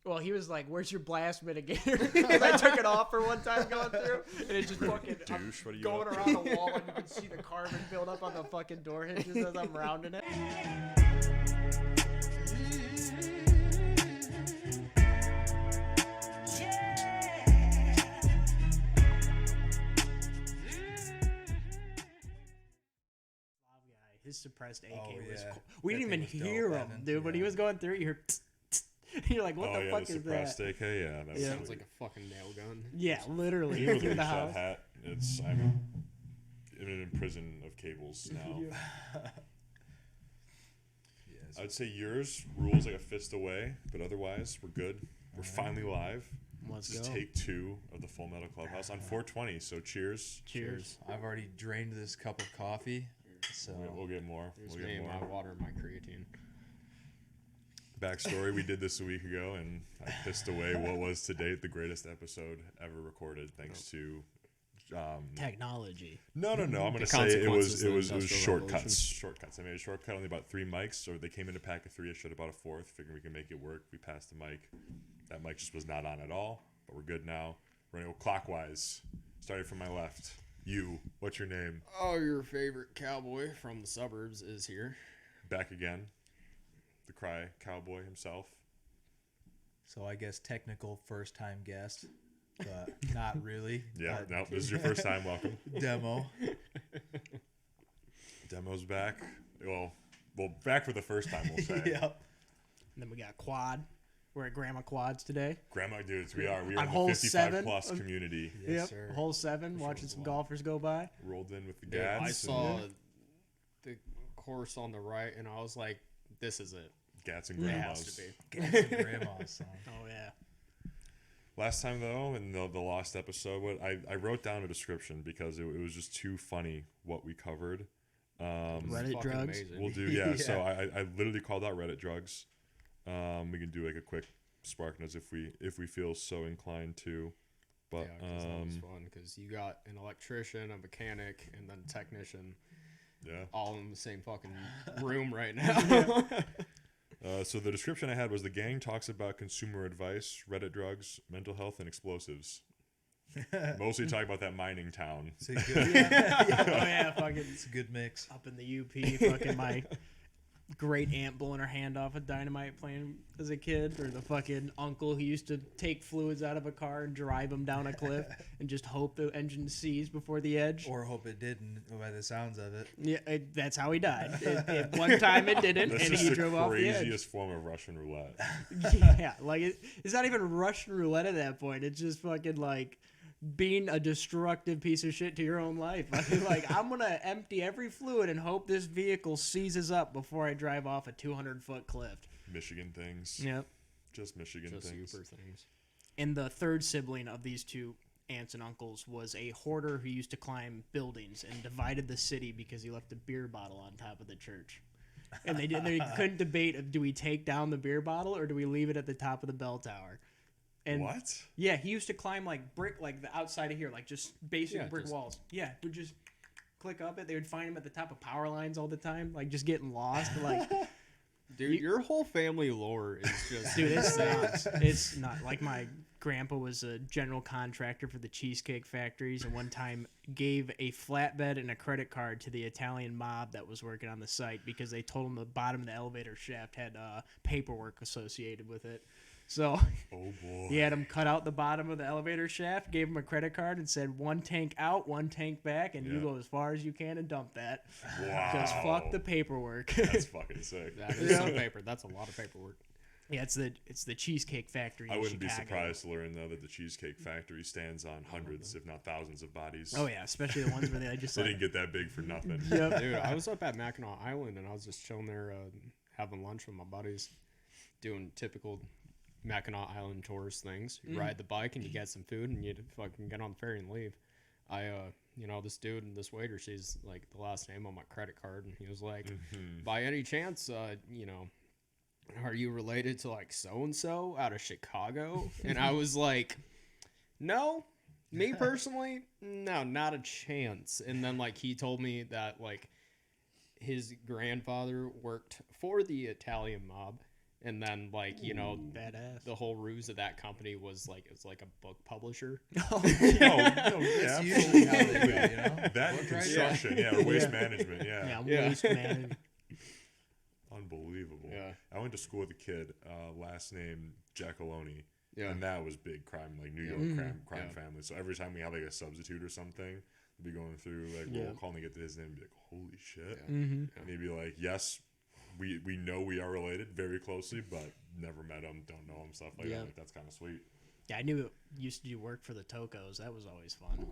Well, he was like, "Where's your blast mitigator?" Because I took it off for one time going through, and it just fucking Douche, what are you going up around the wall, and you can see the carbon build up on the fucking door hinges as I'm rounding it. His suppressed AK was cool. We didn't even hear him, dude. When he was going through, you heard. You're like, what the fuck is that? Suppressed AK, yeah. That sounds like a fucking nail gun. Yeah, literally. Even with a shot hat, I'm in a prison of cables now. I'd say yours rules like a fist away, but otherwise we're good. We're finally live. Let's go. Take 2 of the Full Metal Clubhouse on 420. So cheers. Cheers. I've already drained this cup of coffee, so we'll get more. We'll get more. My water and my creatine. Backstory: we did this a week ago, and I pissed away what was to date the greatest episode ever recorded, thanks to technology. No. I'm going to say it was shortcuts. Shortcuts. I made a shortcut, only about 3 mics, so they came in a pack of 3. I should have bought a 4th, figuring we can make it work. We passed the mic. That mic just was not on at all, but we're good now. We're going to go clockwise, starting from my left. You, what's your name? Oh, your favorite cowboy from the suburbs is here. Back again. The Crye Cowboy himself. So I guess technical first-time guest, but not really. Yeah, no, this is your first time. Welcome. Demo. Demo's back. Well, back for the first time, we'll say. Yep. And then we got Quad. We're at Grandma Quad's today. Grandma dudes, we are. We are on in hole the 55 plus 7 community. Yes, yep. Hole 7, watching some golfers go by. Rolled in with the gads. Gads. I saw the course on the right, and I was like, this is it. Gats and Grandmas. It has to be. Gats and Grandmas song. Oh, yeah. Last time, though, in the lost episode, I wrote down a description because it was just too funny what we covered. Reddit drugs? Amazing. We'll do, yeah. So I literally called out Reddit drugs. We can do like a quick spark notes if we feel so inclined to. But yeah, that was fun because you got an electrician, a mechanic, and then a technician. Yeah. All in the same fucking room right now. So the description I had was the gang talks about consumer advice, Reddit drugs, mental health, and explosives. Mostly talking about that mining town. It's a good, fucking. It's a good mix. Up in the UP, fucking my great aunt blowing her hand off with dynamite playing as a kid, or the fucking uncle who used to take fluids out of a car and drive them down a cliff and just hope the engine seized before the edge. Or hope it didn't, by the sounds of it. Yeah, that's how he died. One time it didn't, that's and just he drove off the edge. the craziest form of Russian roulette. Yeah, like it's not even Russian roulette at that point. It's just fucking like being a destructive piece of shit to your own life. Like I'm gonna empty every fluid and hope this vehicle seizes up before I drive off a 200-foot cliff. Michigan things. Yep. Just Michigan things. Super things. And the third sibling of these two aunts and uncles was a hoarder who used to climb buildings and divided the city because he left a beer bottle on top of the church. And they couldn't debate of do we take down the beer bottle or do we leave it at the top of the bell tower. And what? Yeah, he used to climb like brick, like the outside of here, like just basic brick walls. Yeah, would just click up it. They would find him at the top of power lines all the time, like just getting lost. Like, dude, your whole family lore is just dude, it's not like my grandpa was a general contractor for the Cheesecake Factories, and one time gave a flatbed and a credit card to the Italian mob that was working on the site because they told him the bottom of the elevator shaft had paperwork associated with it. So he had him cut out the bottom of the elevator shaft, gave him a credit card, and said 1 tank out, 1 tank back, and you go as far as you can and dump that. Wow. Because fuck the paperwork. That's fucking sick. That is some paper. That's a lot of paperwork. Yeah, it's the Cheesecake Factory. I wouldn't be Chicago. surprised to learn though that the Cheesecake Factory stands on hundreds, if not thousands, of bodies. Oh yeah, especially the ones where they just they didn't get that big for nothing. Yep. Dude, I was up at Mackinac Island and I was just chilling there, having lunch with my buddies, doing typical Mackinac Island tourist things. You ride the bike and you get some food and you fucking get on the ferry and leave. This dude and this waiter, she's like the last name on my credit card, and he was like, by any chance, are you related to like so and so out of Chicago? And I was like, no, me personally, no, not a chance. And then like he told me that like his grandfather worked for the Italian mob. And then, like, you know, Badass. the whole ruse of that company was like, it's like a book publisher. Oh, no, yeah, That's usually how they do it, you know? that and construction, or waste management, Yeah, waste management. Unbelievable. Yeah. I went to school with a kid, last name Giacalone, Yeah. and that was big crime, like New York crime family. So every time we have like a substitute or something, we'd be going through like roll call and get to his name and be like, holy shit. And he'd be like, yes, we know we are related very closely, but never met him, don't know him, stuff like that. Like, that's kind of sweet. Yeah, I knew it used to do work for the Tocos. That was always fun.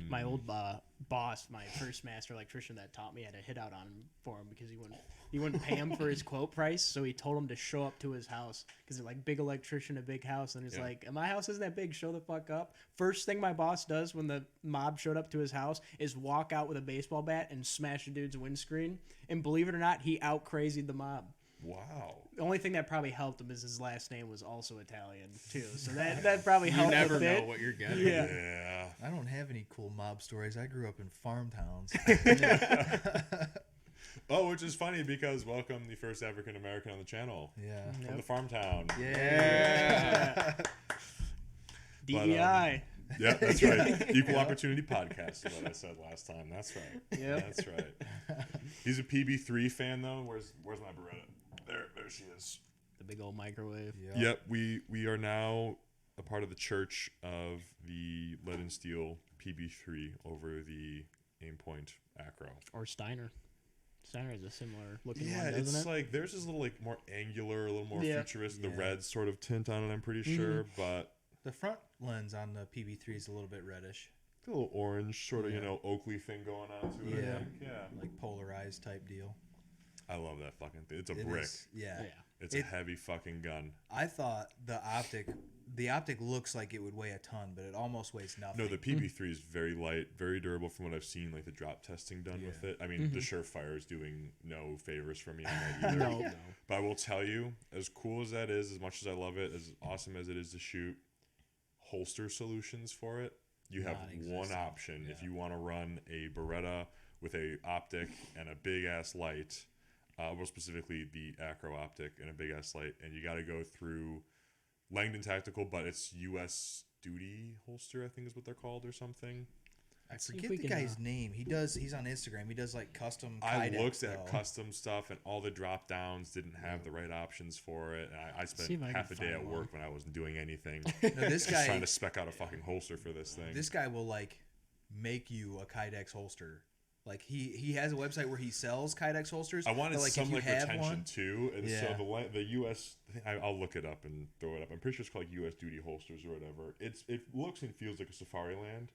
My old boss, my first master electrician that taught me, had a hit out on him for him because he wouldn't pay him for his quote price. So he told him to show up to his house because they're like, big electrician, a big house. And he's like, my house isn't that big. Show the fuck up. First thing my boss does when the mob showed up to his house is walk out with a baseball bat and smash a dude's windscreen. And believe it or not, he out crazied the mob. Wow. The only thing that probably helped him is his last name was also Italian too, so that probably helped. You never a bit. know what you're getting. Yeah. I don't have any cool mob stories. I grew up in farm towns. Oh, which is funny because welcome the first African American on the channel. Yeah. From the farm town. Yeah. DEI. Yeah, that's right. Equal Opportunity Podcast is what I said last time. That's right. Yep. That's right. He's a PB3 fan though. Where's my Beretta? There she is. The big old microwave. Yep, we are now a part of the church of the Lead and Steel PB3 over the Aimpoint Acro. Or Steiner. Steiner is a similar looking Yeah, one, doesn't it's it? like theirs is a little like more angular, a little more Yeah. futuristic. The Yeah. red sort of tint on it, I'm pretty sure, but The front lens on the PB3 is a little bit reddish. a little orange, sort of, Yeah. Oakley thing going on to it. Yeah. I think. Yeah. Like polarized type deal. I love that fucking thing. It's a It brick. is- yeah. Yeah. It's a heavy fucking gun. I thought the optic looks like it would weigh a ton, but it almost weighs nothing. No, the PB3 is very light, very durable from what I've seen, like the drop testing done with it. I mean, the Surefire is doing no favors for me on that either. No. But I will tell you, as cool as that is, as much as I love it, as awesome as it is to shoot, holster solutions for it, you have one option. If you want to run a Beretta with a optic and a big ass light, more specifically the Acro optic and a big ass light, and you got to go through Langdon Tactical, but it's U.S. Duty holster, I think is what they're called, or something. I see forget if we the can, guy's name. He's on Instagram. He does like custom. I Kydex, looked at though. custom stuff, and all the drop downs didn't have the right options for it. And I See spent if I half a can day find at one. work when I wasn't doing anything. No, this just guy. trying to spec out a fucking holster for this thing. This guy will like make you a Kydex holster. Like he has a website where he sells Kydex holsters. I wanted but, like, some if you like have retention one, too, and Yeah. so the U.S. I'll look it up and throw it up. I'm pretty sure it's called like U.S. Duty holsters or whatever. It looks and feels like a Safari Land,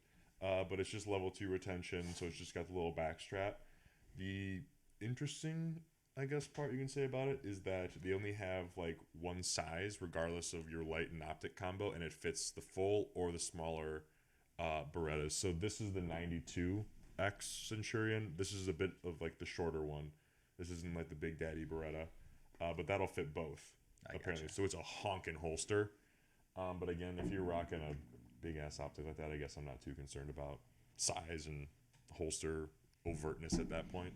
but it's just level 2 retention, so it's just got the little back strap. The interesting, I guess, part you can say about it is that they only have like one size, regardless of your light and optic combo, and it fits the full or the smaller Berettas. So this is the 92X Centurion. This is a bit of like the shorter one. This isn't like the Big Daddy Beretta, but that'll fit both apparently. Gotcha. So it's a honking holster. But again, if you're rocking a big ass optic like that, I guess I'm not too concerned about size and holster overtness at that point.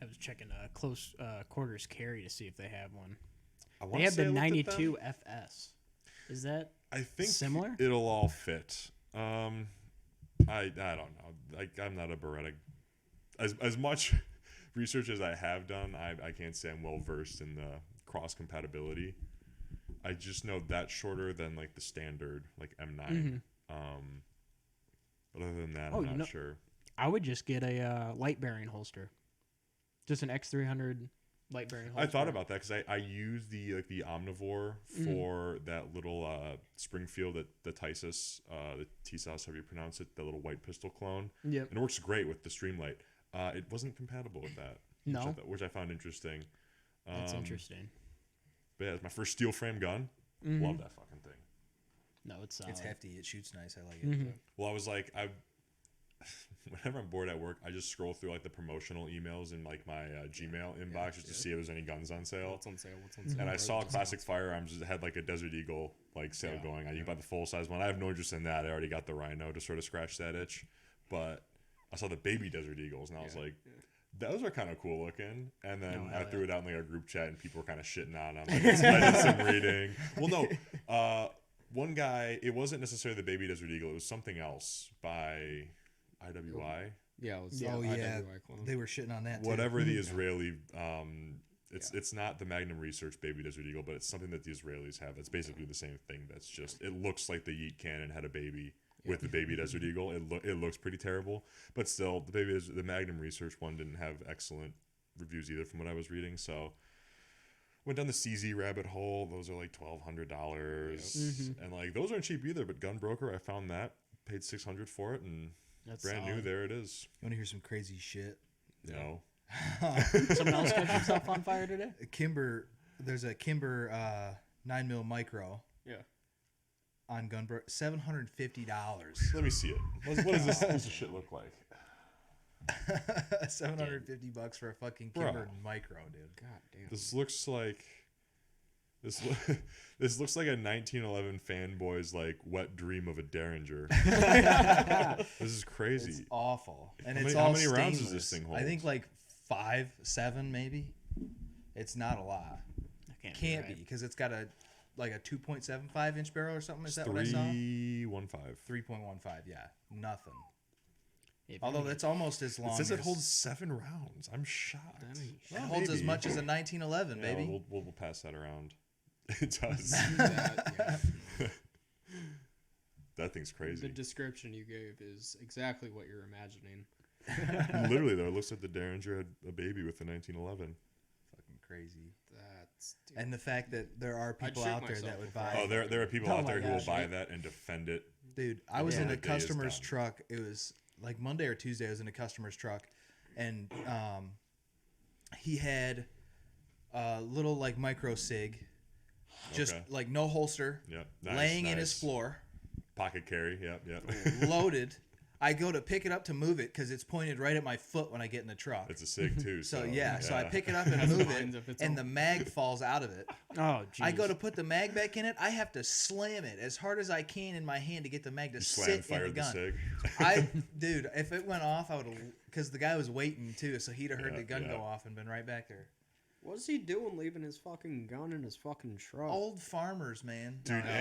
I was checking close quarters carry to see if they have one. I They have say the I looked at 92 them. FS. Is that I think similar? it'll all fit. I don't know. I'm not a Beretta. As much research as I have done, I can't say I'm well versed in the cross compatibility. I just know that's shorter than like the standard like M9. But other than that, I'm not sure. I would just get a light bearing holster. Just an X300 light bearing holster. I thought about that because I use the Omnivore for that little Springfield the Tisus, the TSOS, however you pronounce it, the little white pistol clone. Yep. And it works great with the Streamlight. It wasn't compatible with that. No. Which I found interesting. That's interesting. But yeah, it's my first steel frame gun. Love that fucking thing. No, it's solid. it's hefty. It shoots nice. I like it. Well, I was like, whenever I'm bored at work, I just scroll through like the promotional emails in like my Gmail inbox just to see if there's any guns on sale. What's on sale? What's on sale? And I Right, saw just Classic Firearms had like a Desert Eagle like sale going on. You can buy the full size one. I have no interest in that. I already got the Rhino to sort of scratch that itch. But I saw the baby Desert Eagles, and I was like, those are kind of cool looking. And then Oh, I threw yeah. it out in like a group chat, and people were kind of shitting on them. I did some reading. Well, no, one guy, it wasn't necessarily the Baby Desert Eagle. It was something else by IWI. Yeah, it was Oh yeah, IWI clone. they were shitting on that. Whatever too. the Israeli, it's not the Magnum Research Baby Desert Eagle, but it's something that the Israelis have. That's basically the same thing. That's just, it looks like the Yeet cannon had a baby with the Baby Desert Eagle. It looks pretty terrible, but still, the Magnum Research one didn't have excellent reviews either, from what I was reading. So went down the CZ rabbit hole. Those are like $1,200, and like those aren't cheap either. But Gunbroker, I found that, paid $600 for it, and That's brand new. solid. There it is. You want to hear some crazy shit? No. Someone else catch himself on fire today? There's a Kimber 9mm micro Yeah. on Gunbroker, $750. Let me see it. What does this shit look like? $750 for a fucking Bro. Kimber micro, dude. God damn. This looks like this looks like a 1911 fanboy's like wet dream of a Derringer. This is crazy. It's awful, and How it's many- all how many rounds does stainless. this thing hold? I think like 5, 7 maybe. It's not a lot. That Can't right. be because it's got a 2.75 inch barrel or something. Is It's that what I saw? 315. 3.15. Yeah, nothing. If Although you- that's almost as long. It says it as- holds 7 rounds. I'm shocked. It holds as much as a 1911, Yeah, baby. we'll pass that around. It does. That, yeah. That thing's The crazy. description you gave is exactly what you're imagining. Literally though, it looks like the Derringer had a baby with the 1911. Fucking crazy. That's And the fact that there are people shoot out there myself that would before buy. I- Oh, there are people Oh out my there who will gosh, buy yeah. that and defend it. Dude, I was Yeah, in a the day is customer's done. truck. It was like Monday or Tuesday. I was in a customer's truck, and he had a little like micro sig, just Okay. like no holster, Yep. laying in his floor, Pocket carry. Yep. loaded. I go to pick it up to move it because it's pointed right at my foot when I get in the truck. It's a SIG too. So yeah, so I pick it up and move it, and the mag falls out of it. Oh, geez. I go to put the mag back in it. I have to slam it as hard as I can in my hand to get the mag to slam sit in the fired the gun. SIG. Dude, if it went off, I would have, because the guy was waiting too, so he'd have heard Yeah, the gun yeah. go off and been right back there. What's he doing leaving his fucking gun in his fucking truck? Old farmers, man. Dude, No.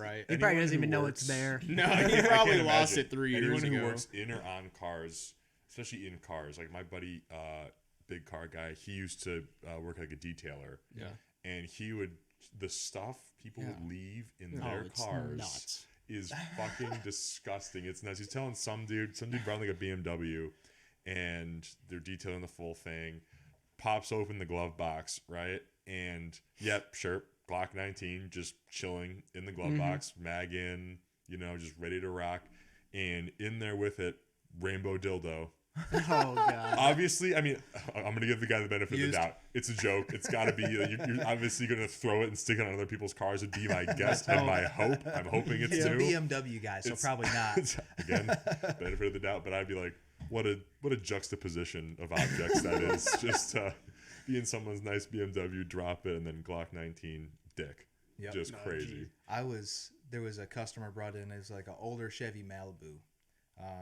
right? He probably doesn't even know it's there. No, I he can't probably imagine. lost it 3 years Anyone ago. who works in or on cars, especially in cars, like my buddy, big car guy, he used to work like a detailer. Yeah. And he would, the stuff people would leave in Oh, their it's cars nuts. is fucking disgusting. It's nuts. He's telling some dude brought like a BMW, and they're detailing the full thing. Pops open the glove box, right? And yep, sure, Glock 19 just chilling in the glove box, mag in, just ready to rock. And in there with it, rainbow dildo. Oh, God. Obviously, I mean, I'm going to give the guy the benefit of the doubt. It's a joke. It's got to be, you're obviously going to throw it and stick it on other people's cars would be my guess and my hope. I'm hoping it's He's a new. BMW guy, so It's- probably not. Again, benefit of the doubt, but I'd be like, what a juxtaposition of objects that is. Just be in someone's nice BMW, drop it, and then Glock 19 dick. Yep. Just crazy. There was a customer brought in. It was like an older Chevy Malibu,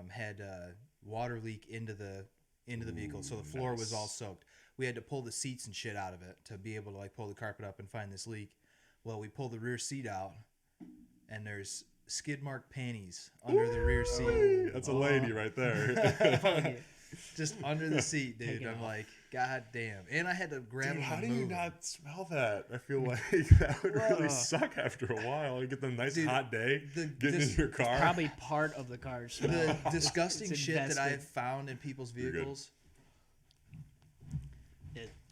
had a water leak into the vehicle, so the floor was all soaked. We had to pull the seats and shit out of it to be able to like pull the carpet up and find this leak. Well, we pulled the rear seat out, and there's skid mark panties under the rear seat, That's a lady right there. just under the seat, dude. Taking I'm off. like, God damn! And I had to grab Dude, them how and do you move 'em. not smell that? I feel like that would really suck after a while. You get the nice Dude, hot day, getting this- in your car. Probably part of the car's smell. The disgusting It's shit that invested. I've found in people's You're good. vehicles.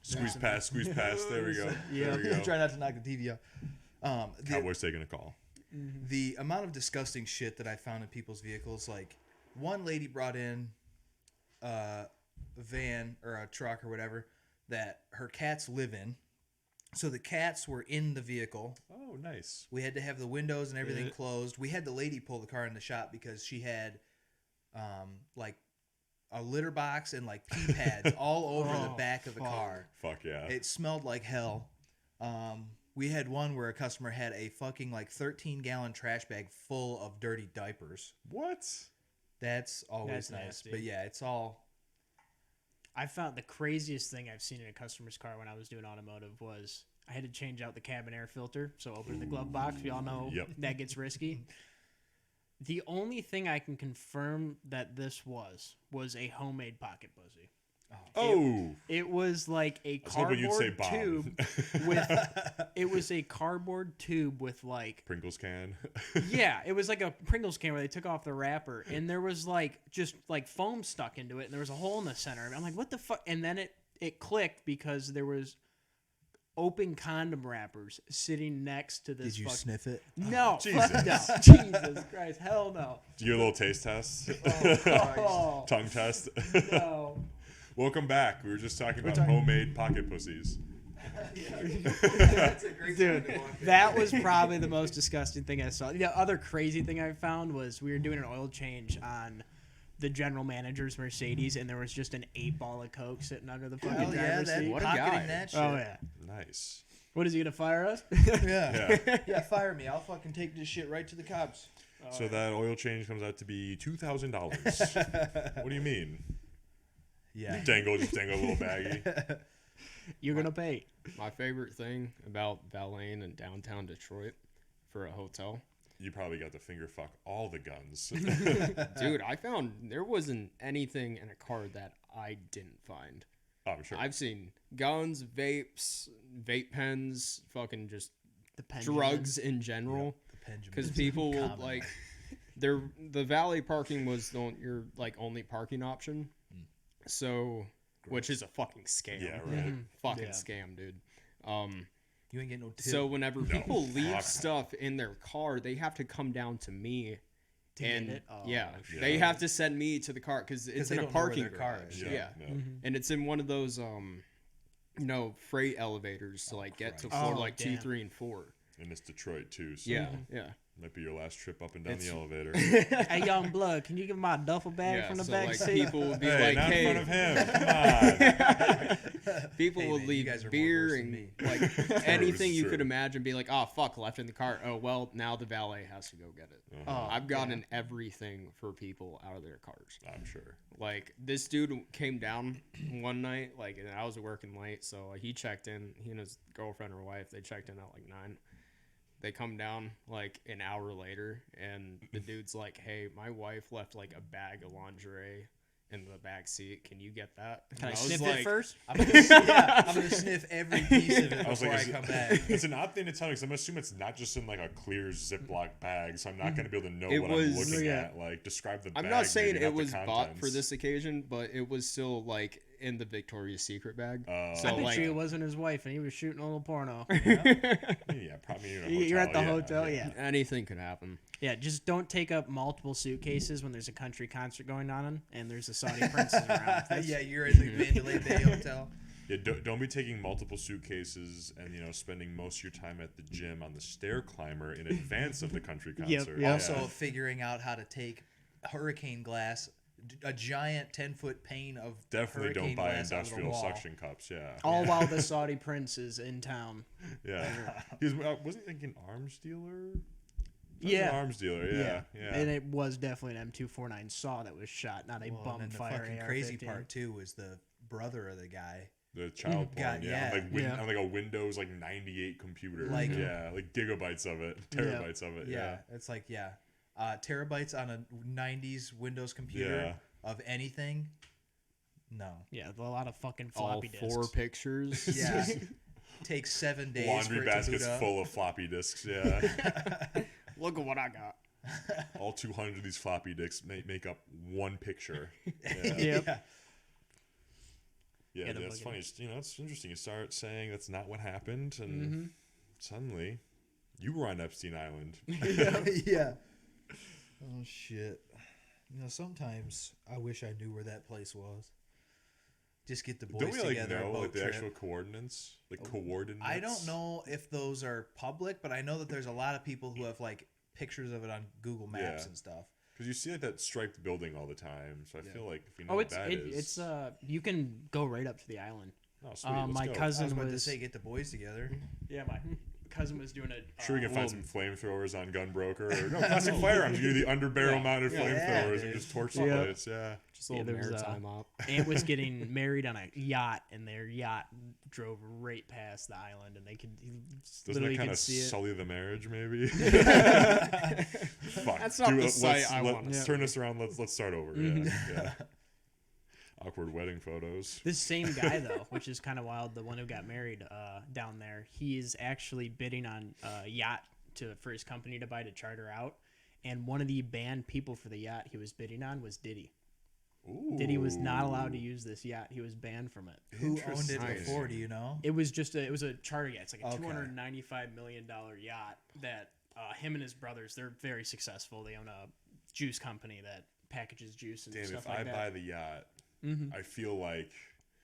Squeeze past. There we go. Yeah. There we go. Try not to knock the TV out. Cowboy's taking a call. The amount of disgusting shit that I found in people's vehicles, like one lady brought in a van or a truck or whatever that her cats live in. So the cats were in the vehicle. Oh, nice. We had to have the windows and everything closed. We had the lady pull the car in the shop because she had like a litter box and like pee pads all over the back of the car. Fuck yeah. It smelled like hell. We had one where a customer had a fucking like 13-gallon trash bag full of dirty diapers. What? That's always That's nice. nasty. But yeah, it's all. I found the craziest thing I've seen in a customer's car when I was doing automotive was I had to change out the cabin air filter. So opening the glove box, we all know that gets risky. The only thing I can confirm that this was a homemade pocket pussy. It was like a cardboard tube it was a cardboard tube with like Pringles can. Yeah, it was like a Pringles can where they took off the wrapper and there was like just like foam stuck into it and there was a hole in the center. I'm like, what the fuck? And then it clicked because there was open condom wrappers sitting next to this. Did you sniff it? No. Jesus. Fuck no. Jesus Christ. Hell no. Do you get a little taste test? Oh, Tongue test? no. Welcome back. We were just talking about homemade pocket pussies. That's a great Dude, that was probably the most disgusting thing I saw. The other crazy thing I found was we were doing an oil change on the general manager's Mercedes, and there was just an 8-ball of Coke sitting under the fucking driver's seat. What a guy. That shit. Oh, yeah. Nice. What, is he going to fire us? Yeah, fire me. I'll fucking take this shit right to the cops. So that oil change comes out to be $2,000. What do you mean? Yeah. Just dangle a little baggie. You're going to pay. My favorite thing about valeting in downtown Detroit for a hotel. You probably got to finger fuck all the guns. Dude, I found there wasn't anything in a car that I didn't find. Oh, I'm sure. I've seen guns, vapes, vape pens, fucking just The drugs in general. Because people will like, the valet parking was your like only parking option. So, which is a fucking scam. Yeah, right. Fucking scam, dude. You ain't getting no tip. So whenever people leave stuff in their car, they have to come down to me. Get it? Oh, They have to send me to the car because it's in a parking garage. Yeah. And it's in one of those, freight elevators to like get to floor 2, 3, and 4. And it's Detroit too. So Yeah. might be your last trip up and down the elevator. Hey, young blood, can you give my duffel bag from the back seat? People would be Hey, like, not hey, in front of him. Come on. people Hey, would man, you leave guys are more beer worse than and me. like anything you True. could imagine. Be like, oh fuck, left in the car. Oh well, now the valet has to go get it. Oh, I've gotten everything for people out of their cars. I'm sure. Like this dude came down one night, like, and I was working late, so he checked in. He and his girlfriend or wife, they checked in at like 9. They come down like an hour later, and the dude's like, "Hey, my wife left like a bag of lingerie in the back seat. Can you get that?" Can I was sniff like, it first? I'm gonna sniff every piece of it I was before like, I come back. it's an odd thing to tell me because I'm assuming it's not just in like a clear Ziploc bag, so I'm not going to be able to know It what was- I'm looking yeah. at. Like, describe the bag. I'm not saying maybe it not the was bought for contents. this occasion, but it was still like in the Victoria's Secret bag. So I bet like, you it wasn't his wife and he was shooting a little porno. Yeah, probably in a hotel. You're at the hotel, yeah. anything could happen. Yeah, just don't take up multiple suitcases when there's a country concert going on and there's a Saudi princess around. That's- Yeah, you're in the Mandalay Bay Hotel. Yeah, don't be taking multiple suitcases and spending most of your time at the gym on the stair climber in advance of the country concert. Yep. Also, figuring out how to take hurricane glass, a giant 10-foot pane of Definitely hurricane don't buy glass out of the industrial wall. suction cups. Yeah. All while the Saudi prince is in town. Yeah. Wasn't he like an arms dealer? Yeah. An arms dealer. Yeah. And it was definitely an M249 saw that was shot, not a Well, and then the bumfire fucking AR-15. crazy part too was the brother of the guy. The child porn, God, yeah. On like a Windows 98 computer, Like- like gigabytes of it, terabytes of it, Yeah, it's like terabytes on a 90s Windows computer of anything. No. Yeah, a lot of fucking All floppy 4 disks. pictures. Yeah. Takes 7 days Laundry for it to boot baskets up. full of floppy disks. Yeah, Look at what I got. all 200 of these floppy disks make up one picture. Yep. Yeah, Get 'em that's looking. funny. It's interesting. You start saying that's not what happened, and suddenly, you were on Epstein Island. Yeah. Oh shit. Sometimes I wish I knew where that place was. Just get the boys Don't we together. know a boat like the trip. actual coordinates? Like coordinates? I don't know if those are public, but I know that there's a lot of people who have like pictures of it on Google Maps and stuff. Because you see like that striped building all the time, so I feel like if you know Oh, what that is, it's you can go right up to the island. oh, sweet, My let's go. cousin I was about to was say get the boys together. yeah cousin was doing a. Sure, we can find some flamethrowers on Gunbroker. Or, no, classic firearms. You do the underbarrel mounted flamethrowers and just torch the place. Yeah. Just a little maritime up. Aunt was getting married on a yacht, and their yacht drove right past the island, and they could. Doesn't that kind of sully the marriage, maybe? Fuck. That's not the site I want. Let's turn this around. Let's start over. Yeah. Awkward wedding photos. This same guy, though, which is kind of wild, the one who got married down there, he is actually bidding on a yacht for his company to buy to charter out. And one of the banned people for the yacht he was bidding on was Diddy. Ooh. Diddy was not allowed to use this yacht. He was banned from it. Who owned it before? Do you know? It was it was a charter yacht. It's like a $295 million yacht that him and his brothers, they're very successful. They own a juice company that packages juice and stuff like that. If I buy the yacht, I feel like...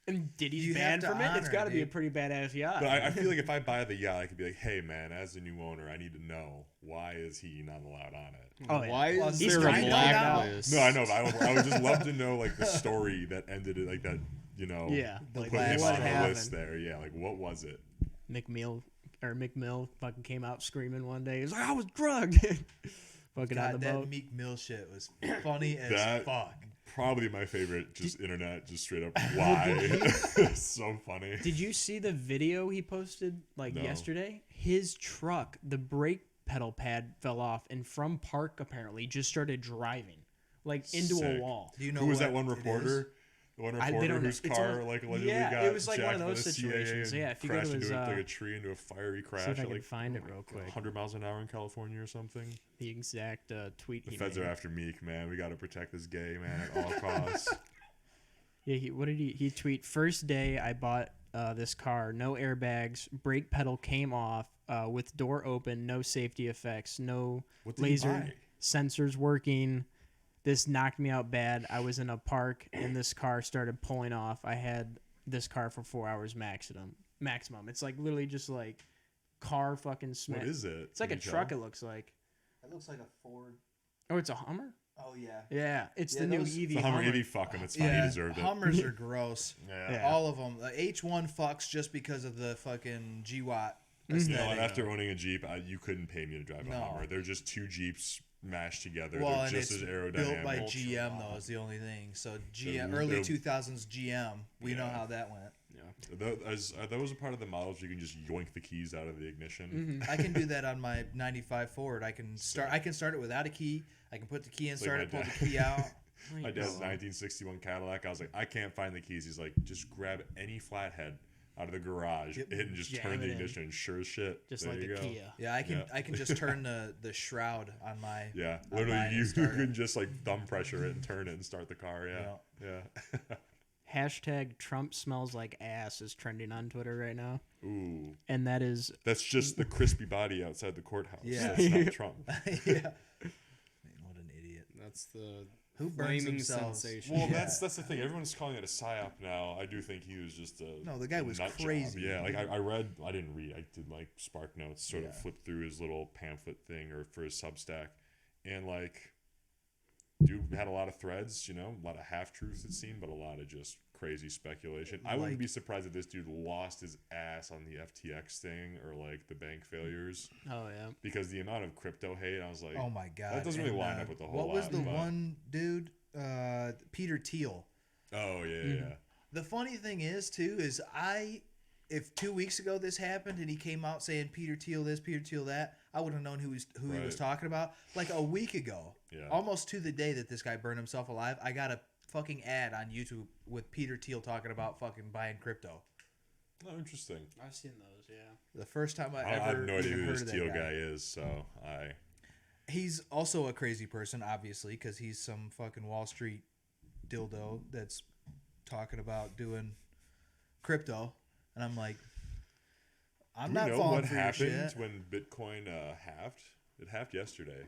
And Diddy's banned from it? It's got to be a pretty badass yacht. But I feel like if I buy the yacht, I could be like, hey, man, as a new owner, I need to know, why is he not allowed on it? Oh, yeah. Why is He's there a trying to blacklist? No, I know, but I would just love to know, like, the story that ended it, like, that, you know, like put him what on the happened. list there. Yeah, like, what was it? McMill fucking came out screaming one day. He was like, I was drugged. Fucking on the that boat. Meek Mill shit was funny as fuck. Probably my favorite, internet, just straight up lie. It's so funny. Did you see the video he posted yesterday? His truck, the brake pedal pad fell off, and from park apparently just started driving into a wall. Do you know who was that one reporter? The one reporter whose car allegedly got it was like jacked one of those by the situations. CIA and If you go to crashed his into a tree, into a fiery crash. See if I at can find it real quick. 100 miles an hour in California or something. The exact tweet. The feds are after Meek, man. We got to protect this gay man at all costs. Yeah, what did he tweet? First day I bought this car, no airbags, brake pedal came off with door open, no safety effects, no laser sensors working. This knocked me out bad. I was in a park and this car started pulling off. I had this car for 4 hours maximum. It's like literally just like car fucking smash. What is it? It's like a truck. It looks like. It looks like a Ford. Oh, it's a Hummer. Oh yeah. Yeah, it's the new EV. The Hummer EV. Fuck him. It's fine. He deserved it. Hummers are gross. Yeah. All of them. H1 fucks just because of the fucking G-Watt. You know, and after owning a Jeep, you couldn't pay me to drive a Hummer. They're just two Jeeps mashed together. Well, they're and just it's as aerodynamic. built by GM though is the only thing. So GM, early 2000s GM, we know how that went. Are those a part of the models you can just yoink the keys out of the ignition? I can do that on my 95 Ford. I can start it without a key. I can put the key in, pull the key out. My dad's 1961 Cadillac. I was like, I can't find the keys. He's like, just grab any flathead out of the garage, hit and just turn the ignition. Sure as shit. Just there like you a go. Kia. Yeah, I can just turn the shroud on my. Yeah, literally, you can just like thumb pressure it and turn it and start the car. Yeah. Hashtag Trump smells like ass is trending on Twitter right now. Ooh. And that's just the crispy body outside the courthouse. Yeah. That's not Trump. Yeah. Man, what an idiot. That's the who burns flaming themselves. sensation. Well, that's the thing. Everyone's calling it a psyop now. I do think he was just a No, the guy was nut crazy. Job. Yeah, like I didn't read. I did like Spark Notes, sort of flip through his little pamphlet thing or for his Substack, and like, dude had a lot of threads. You know, a lot of half truths it seemed, but a lot of just crazy speculation. I wouldn't be surprised if this dude lost his ass on the FTX thing or like the bank failures. Oh yeah. Because the amount of crypto hate, I was like, oh my god, that doesn't really line up with the whole. What was the one dude? Peter Thiel. Oh yeah. The funny thing is too is if 2 weeks ago this happened and he came out saying Peter Thiel this, Peter Thiel that, I would have known who he was talking about. Like a week ago, almost to the day that this guy burned himself alive, I got a fucking ad on YouTube with Peter Thiel talking about fucking buying crypto. Oh, interesting. I've seen those, yeah. The first time I have no idea who heard this of Thiel that guy is, so He's also a crazy person, obviously, because he's some fucking Wall Street dildo that's talking about doing crypto, and I'm like, I'm not falling for your shit. Do you know what happened when Bitcoin halved? It halved yesterday.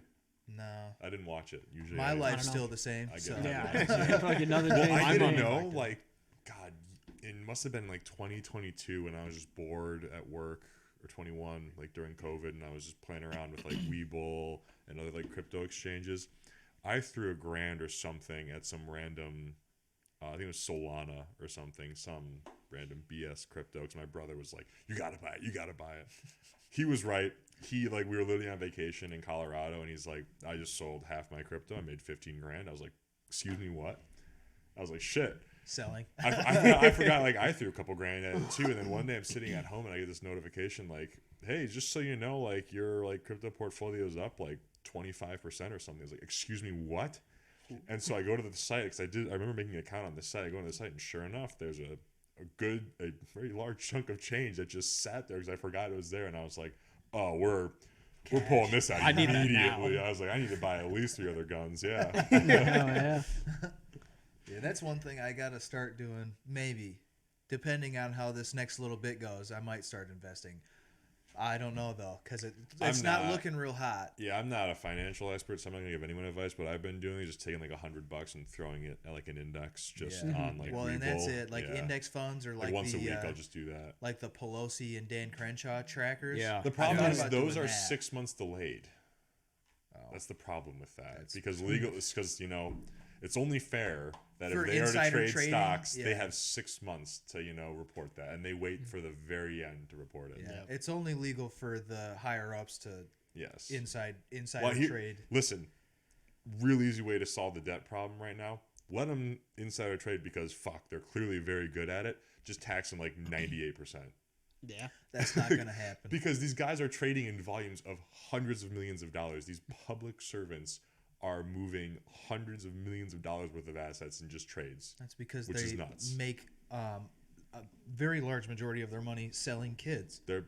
No, I didn't watch it. Usually, my life's still the same. I so. Yeah, like another day. Well, I didn't know. Like, God, it must have been like 2022 when I was just bored at work, or 21, like during COVID, and I was just playing around with like Webull and other like crypto exchanges. I threw $1,000 or something at some random, I think it was Solana or something, some random BS crypto. Because my brother was like, "You gotta buy it. You gotta buy it." he was right. We were literally on vacation in Colorado, and he's like, I just sold half my crypto. I made 15 grand. I was like, excuse me, what? I was like, shit. Selling. I forgot, like, I threw a couple grand at it too. And then one day I'm sitting at home and I get this notification like, hey, just so you know, like, your like crypto portfolio is up like 25% or something. I was like, excuse me, what? And so I go to the site because I remember making an account on the site. I go to the site, and sure enough, there's a very large chunk of change that just sat there because I forgot it was there. And I was like, oh, we're pulling this out immediately. I was like, I need to buy at least 3 other guns. Yeah. Oh, yeah. Yeah, that's one thing I got to start doing. Maybe, depending on how this next little bit goes, I might start investing. I don't know though, because it's not looking real hot. Yeah, I'm not a financial expert, so I'm not gonna give anyone advice. What I've been doing is just taking like $100 and throwing it at like an index, just on like. Well, and that's it. Like index funds or like once a week, I'll just do that. Like the Pelosi and Dan Crenshaw trackers. Yeah. The problem is those are 6 months delayed. Oh. That's the problem with that because it's only fair that for if they are to trade trading, stocks, they have 6 months to report that, and they wait for the very end to report it. Yeah, it's only legal for the higher ups to insider trade. Listen, real easy way to solve the debt problem right now. Let them insider trade because they're clearly very good at it. Just tax them like 98%. Yeah, that's not gonna happen because these guys are trading in volumes of hundreds of millions of dollars. These public servants are moving hundreds of millions of dollars worth of assets in just trades. That's because they make a very large majority of their money selling kids. They're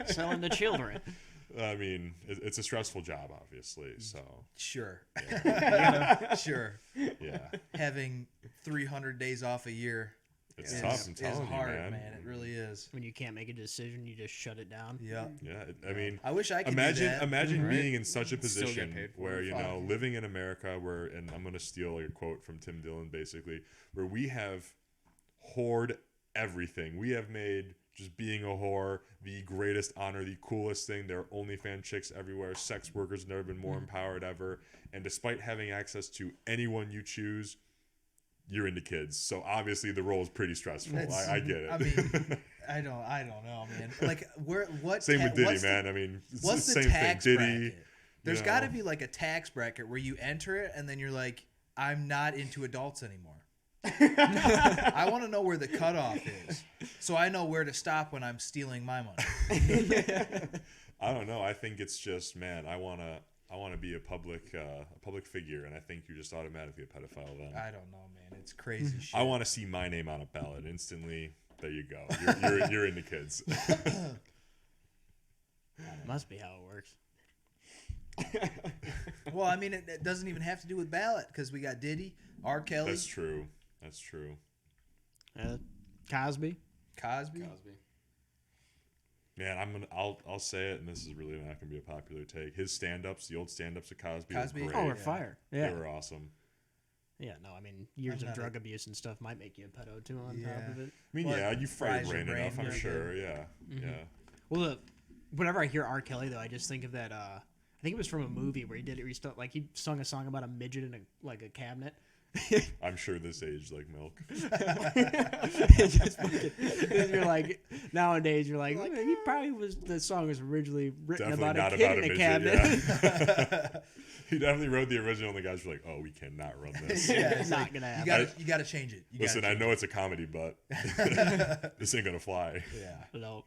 selling the children. I mean, it's a stressful job, obviously. So sure, yeah. Sure, yeah. Having 300 days off a year. It's tough. I'm telling you, hard, man. It really is. When you can't make a decision, you just shut it down. Yeah. Yeah. I mean, I wish I could imagine being in such a position where living in America, and I'm gonna steal a quote from Tim Dillon, basically, where we have whored everything. We have made just being a whore the greatest honor, the coolest thing. There are OnlyFans chicks everywhere. Sex workers never been more empowered ever. And despite having access to anyone you choose, you're into kids, so obviously the role is pretty stressful. I get it. I mean, I don't know, man. Like, what? Same with Diddy, man. I mean, what's the the same tax thing. bracket? Diddy. There's got to be like a tax bracket where you enter it and then you're like, I'm not into adults anymore. I want to know where the cutoff is, so I know where to stop when I'm stealing my money. I don't know. I think it's just, man, I want to be a public figure, and I think you're just automatically a pedophile then. I don't know, man. It's crazy shit. I want to see my name on a ballot instantly. There you go. You're into kids. Must be how it works. Well, I mean, it doesn't even have to do with ballot because we got Diddy, R. Kelly. That's true. Cosby. Man, I'll say it, and this is really not gonna be a popular take. His stand-ups, the old stand-ups of Cosby were great. Oh, we're fire. Yeah, they were awesome. Yeah, no, I mean, years of drug abuse and stuff might make you a pedo too on top of it. I mean, you fry your brain enough, I'm sure. Yeah, yeah. Well, whenever I hear R. Kelly, though, I just think of that. I think it was from a movie where he did it. He sung a song about a midget in a cabinet. I'm sure this aged like milk. You're like, nowadays you're like he probably was. The song was originally written definitely about a kid in a cabinet. Yeah. He definitely wrote the original, and the guys were like, "Oh, we cannot run this. It's not gonna happen. You gotta change it. Listen, I know it's a comedy, but this ain't gonna fly." Yeah. No.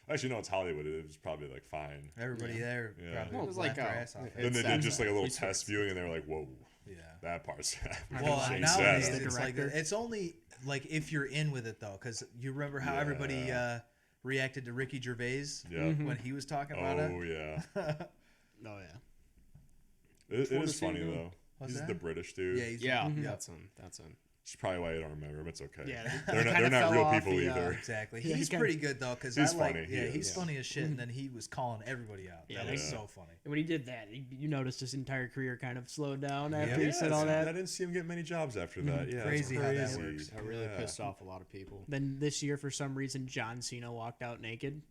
Actually, no, it's Hollywood. It was probably like fine. Everybody there probably it was like ass off. Then they did just like a little test viewing, and they were like, "Whoa, that part's." Well, nowadays it's only like if you're in with it though, because you remember how everybody reacted to Ricky Gervais when he was talking about it. Oh yeah. Oh yeah. It is funny though. He's the British dude. Yeah, that's him. That's probably why you don't remember him. It's okay. Yeah, they're not real people either. Exactly. He's pretty good though, because he's funny. He's funny as shit, and then he was calling everybody out. That was so funny. And when he did that, you noticed his entire career kind of slowed down after he said all that. I didn't see him get many jobs after that. Yeah, crazy how that works. That really pissed off a lot of people. Then this year, for some reason, John Cena walked out naked.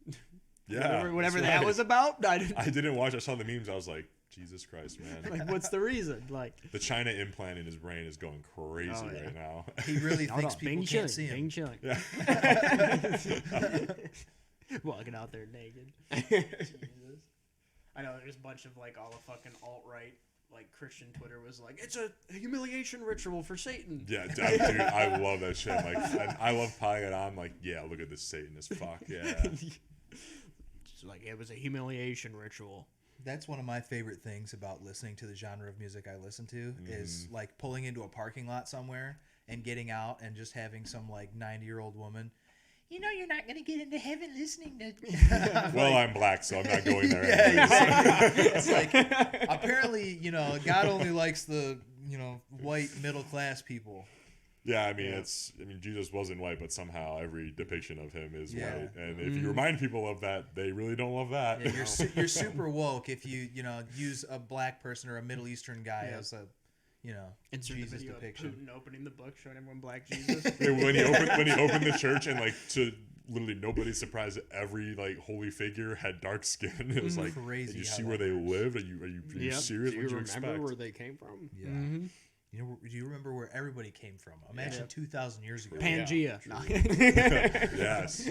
Yeah, whatever that was about. I didn't watch. I saw the memes. I was like, Jesus Christ, man. Like, what's the reason? Like, The China implant in his brain is going crazy right now. He really thinks people Bing can't see him. Bing chilling. Yeah. Walking out there naked. Jesus. I know there's a bunch of like all the fucking alt-right like Christian Twitter was like, it's a humiliation ritual for Satan. Yeah, dude, I love that shit. Like, I love piling it on. Like, yeah, look at this Satanist fuck. Yeah. It's like it was a humiliation ritual. That's one of my favorite things about listening to the genre of music I listen to is like pulling into a parking lot somewhere and getting out and just having some like 90-year-old woman. You know you're not going to get into heaven listening to... Well, I'm black, so I'm not going there. Yeah, exactly. It's like, apparently, God only likes the, white middle-class people. Yeah, I mean, Jesus wasn't white, but somehow every depiction of him is Yeah. white. And if you remind people of that, they really don't love that. Yeah, you're super woke if you, use a black person or a Middle Eastern guy as a, Insert Jesus the video depiction. of Putin opening the book, showing everyone black Jesus. Yeah, when he opened the church and like to literally nobody's surprised that every like holy figure had dark skin. It was like, Crazy did you how see that where they works. lived? Are you Yep. serious? Do What you did you remember expect? where they came from? Yeah. Mm-hmm. Do you remember where everybody came from? Imagine 2,000 years ago. Pangea. No. Yes.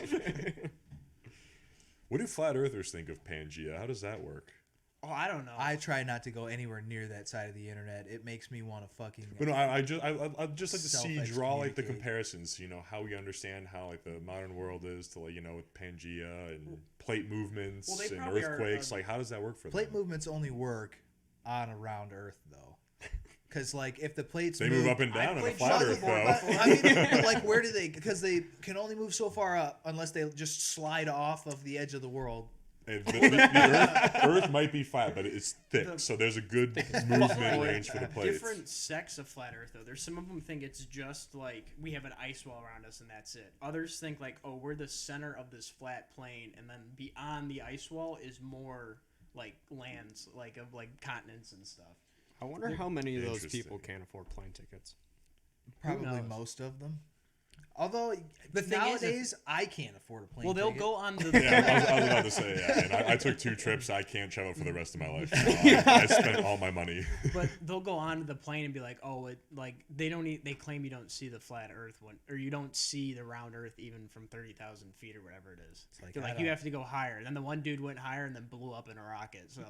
What do flat earthers think of Pangea? How does that work? Oh, I don't know. I try not to go anywhere near that side of the internet. It makes me want to fucking. But no, I just like to see draw like the Self-excommunicate. comparisons. How we understand how like the modern world is to like with Pangea and plate movements Well, they and probably are, earthquakes. Like how does that work for Plate them? movements only work on a round Earth, though. Because like if the plates They move up and down on a played flat Earth, shuffleboard though. before. I mean, but, like where do they? Because they can only move so far up unless they just slide off of the edge of the world. And the Earth might be flat, but it's thick, so there's a good movement range for the plates. Different sects of flat Earth, though. There's some of them think it's just like we have an ice wall around us and that's it. Others think like, oh, we're the center of this flat plane, and then beyond the ice wall is more like lands, like of like continents and stuff. I wonder how many of those Interesting. people can't afford plane tickets. Probably knows? most of them. Although The thing is, nowadays I can't afford a plane. Well, they'll ticket. go on the. Yeah, I was about to say, yeah. And I took 2 trips. I can't travel for the rest of my life. So I spent all my money. But they'll go onto the plane and be like, "Oh, they don't. They claim you don't see the flat Earth one, or you don't see the round Earth even from 30,000 feet or whatever it is. like, They're I like, you don't- have to go higher." Then the one dude went higher and then blew up in a rocket. So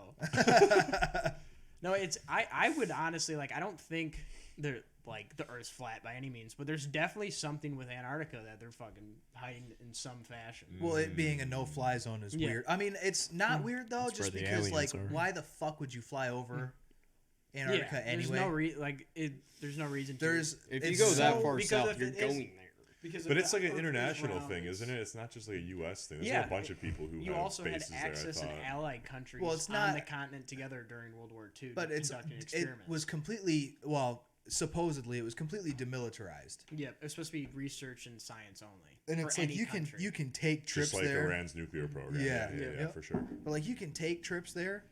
no, it's I would honestly like I don't think they're like the Earth's flat by any means, but there's definitely something with Antarctica that they're fucking hiding in some fashion. Well, it being a no-fly zone is Yeah. weird. I mean, it's not weird though, That's just where the because like, aliens are. why the fuck would you fly over Antarctica there's anyway? there's no reason to. There's If you it's go that so- far because south, if you're it is- going there. because But if it's the like an Earth is international round, thing, isn't it? It's not just like a U.S. thing. There's Yeah. a bunch of people who You have also had bases access there, I in thought. allied countries Well, it's on not- the continent together during World War II, but conducting it experiments. was completely supposedly it was completely demilitarized. Yeah, it was supposed to be research and science only. And for it's like any you country. can take trips Just like there. Iran's nuclear program. Yeah. Yeah, Yep. for sure. But like you can take trips there.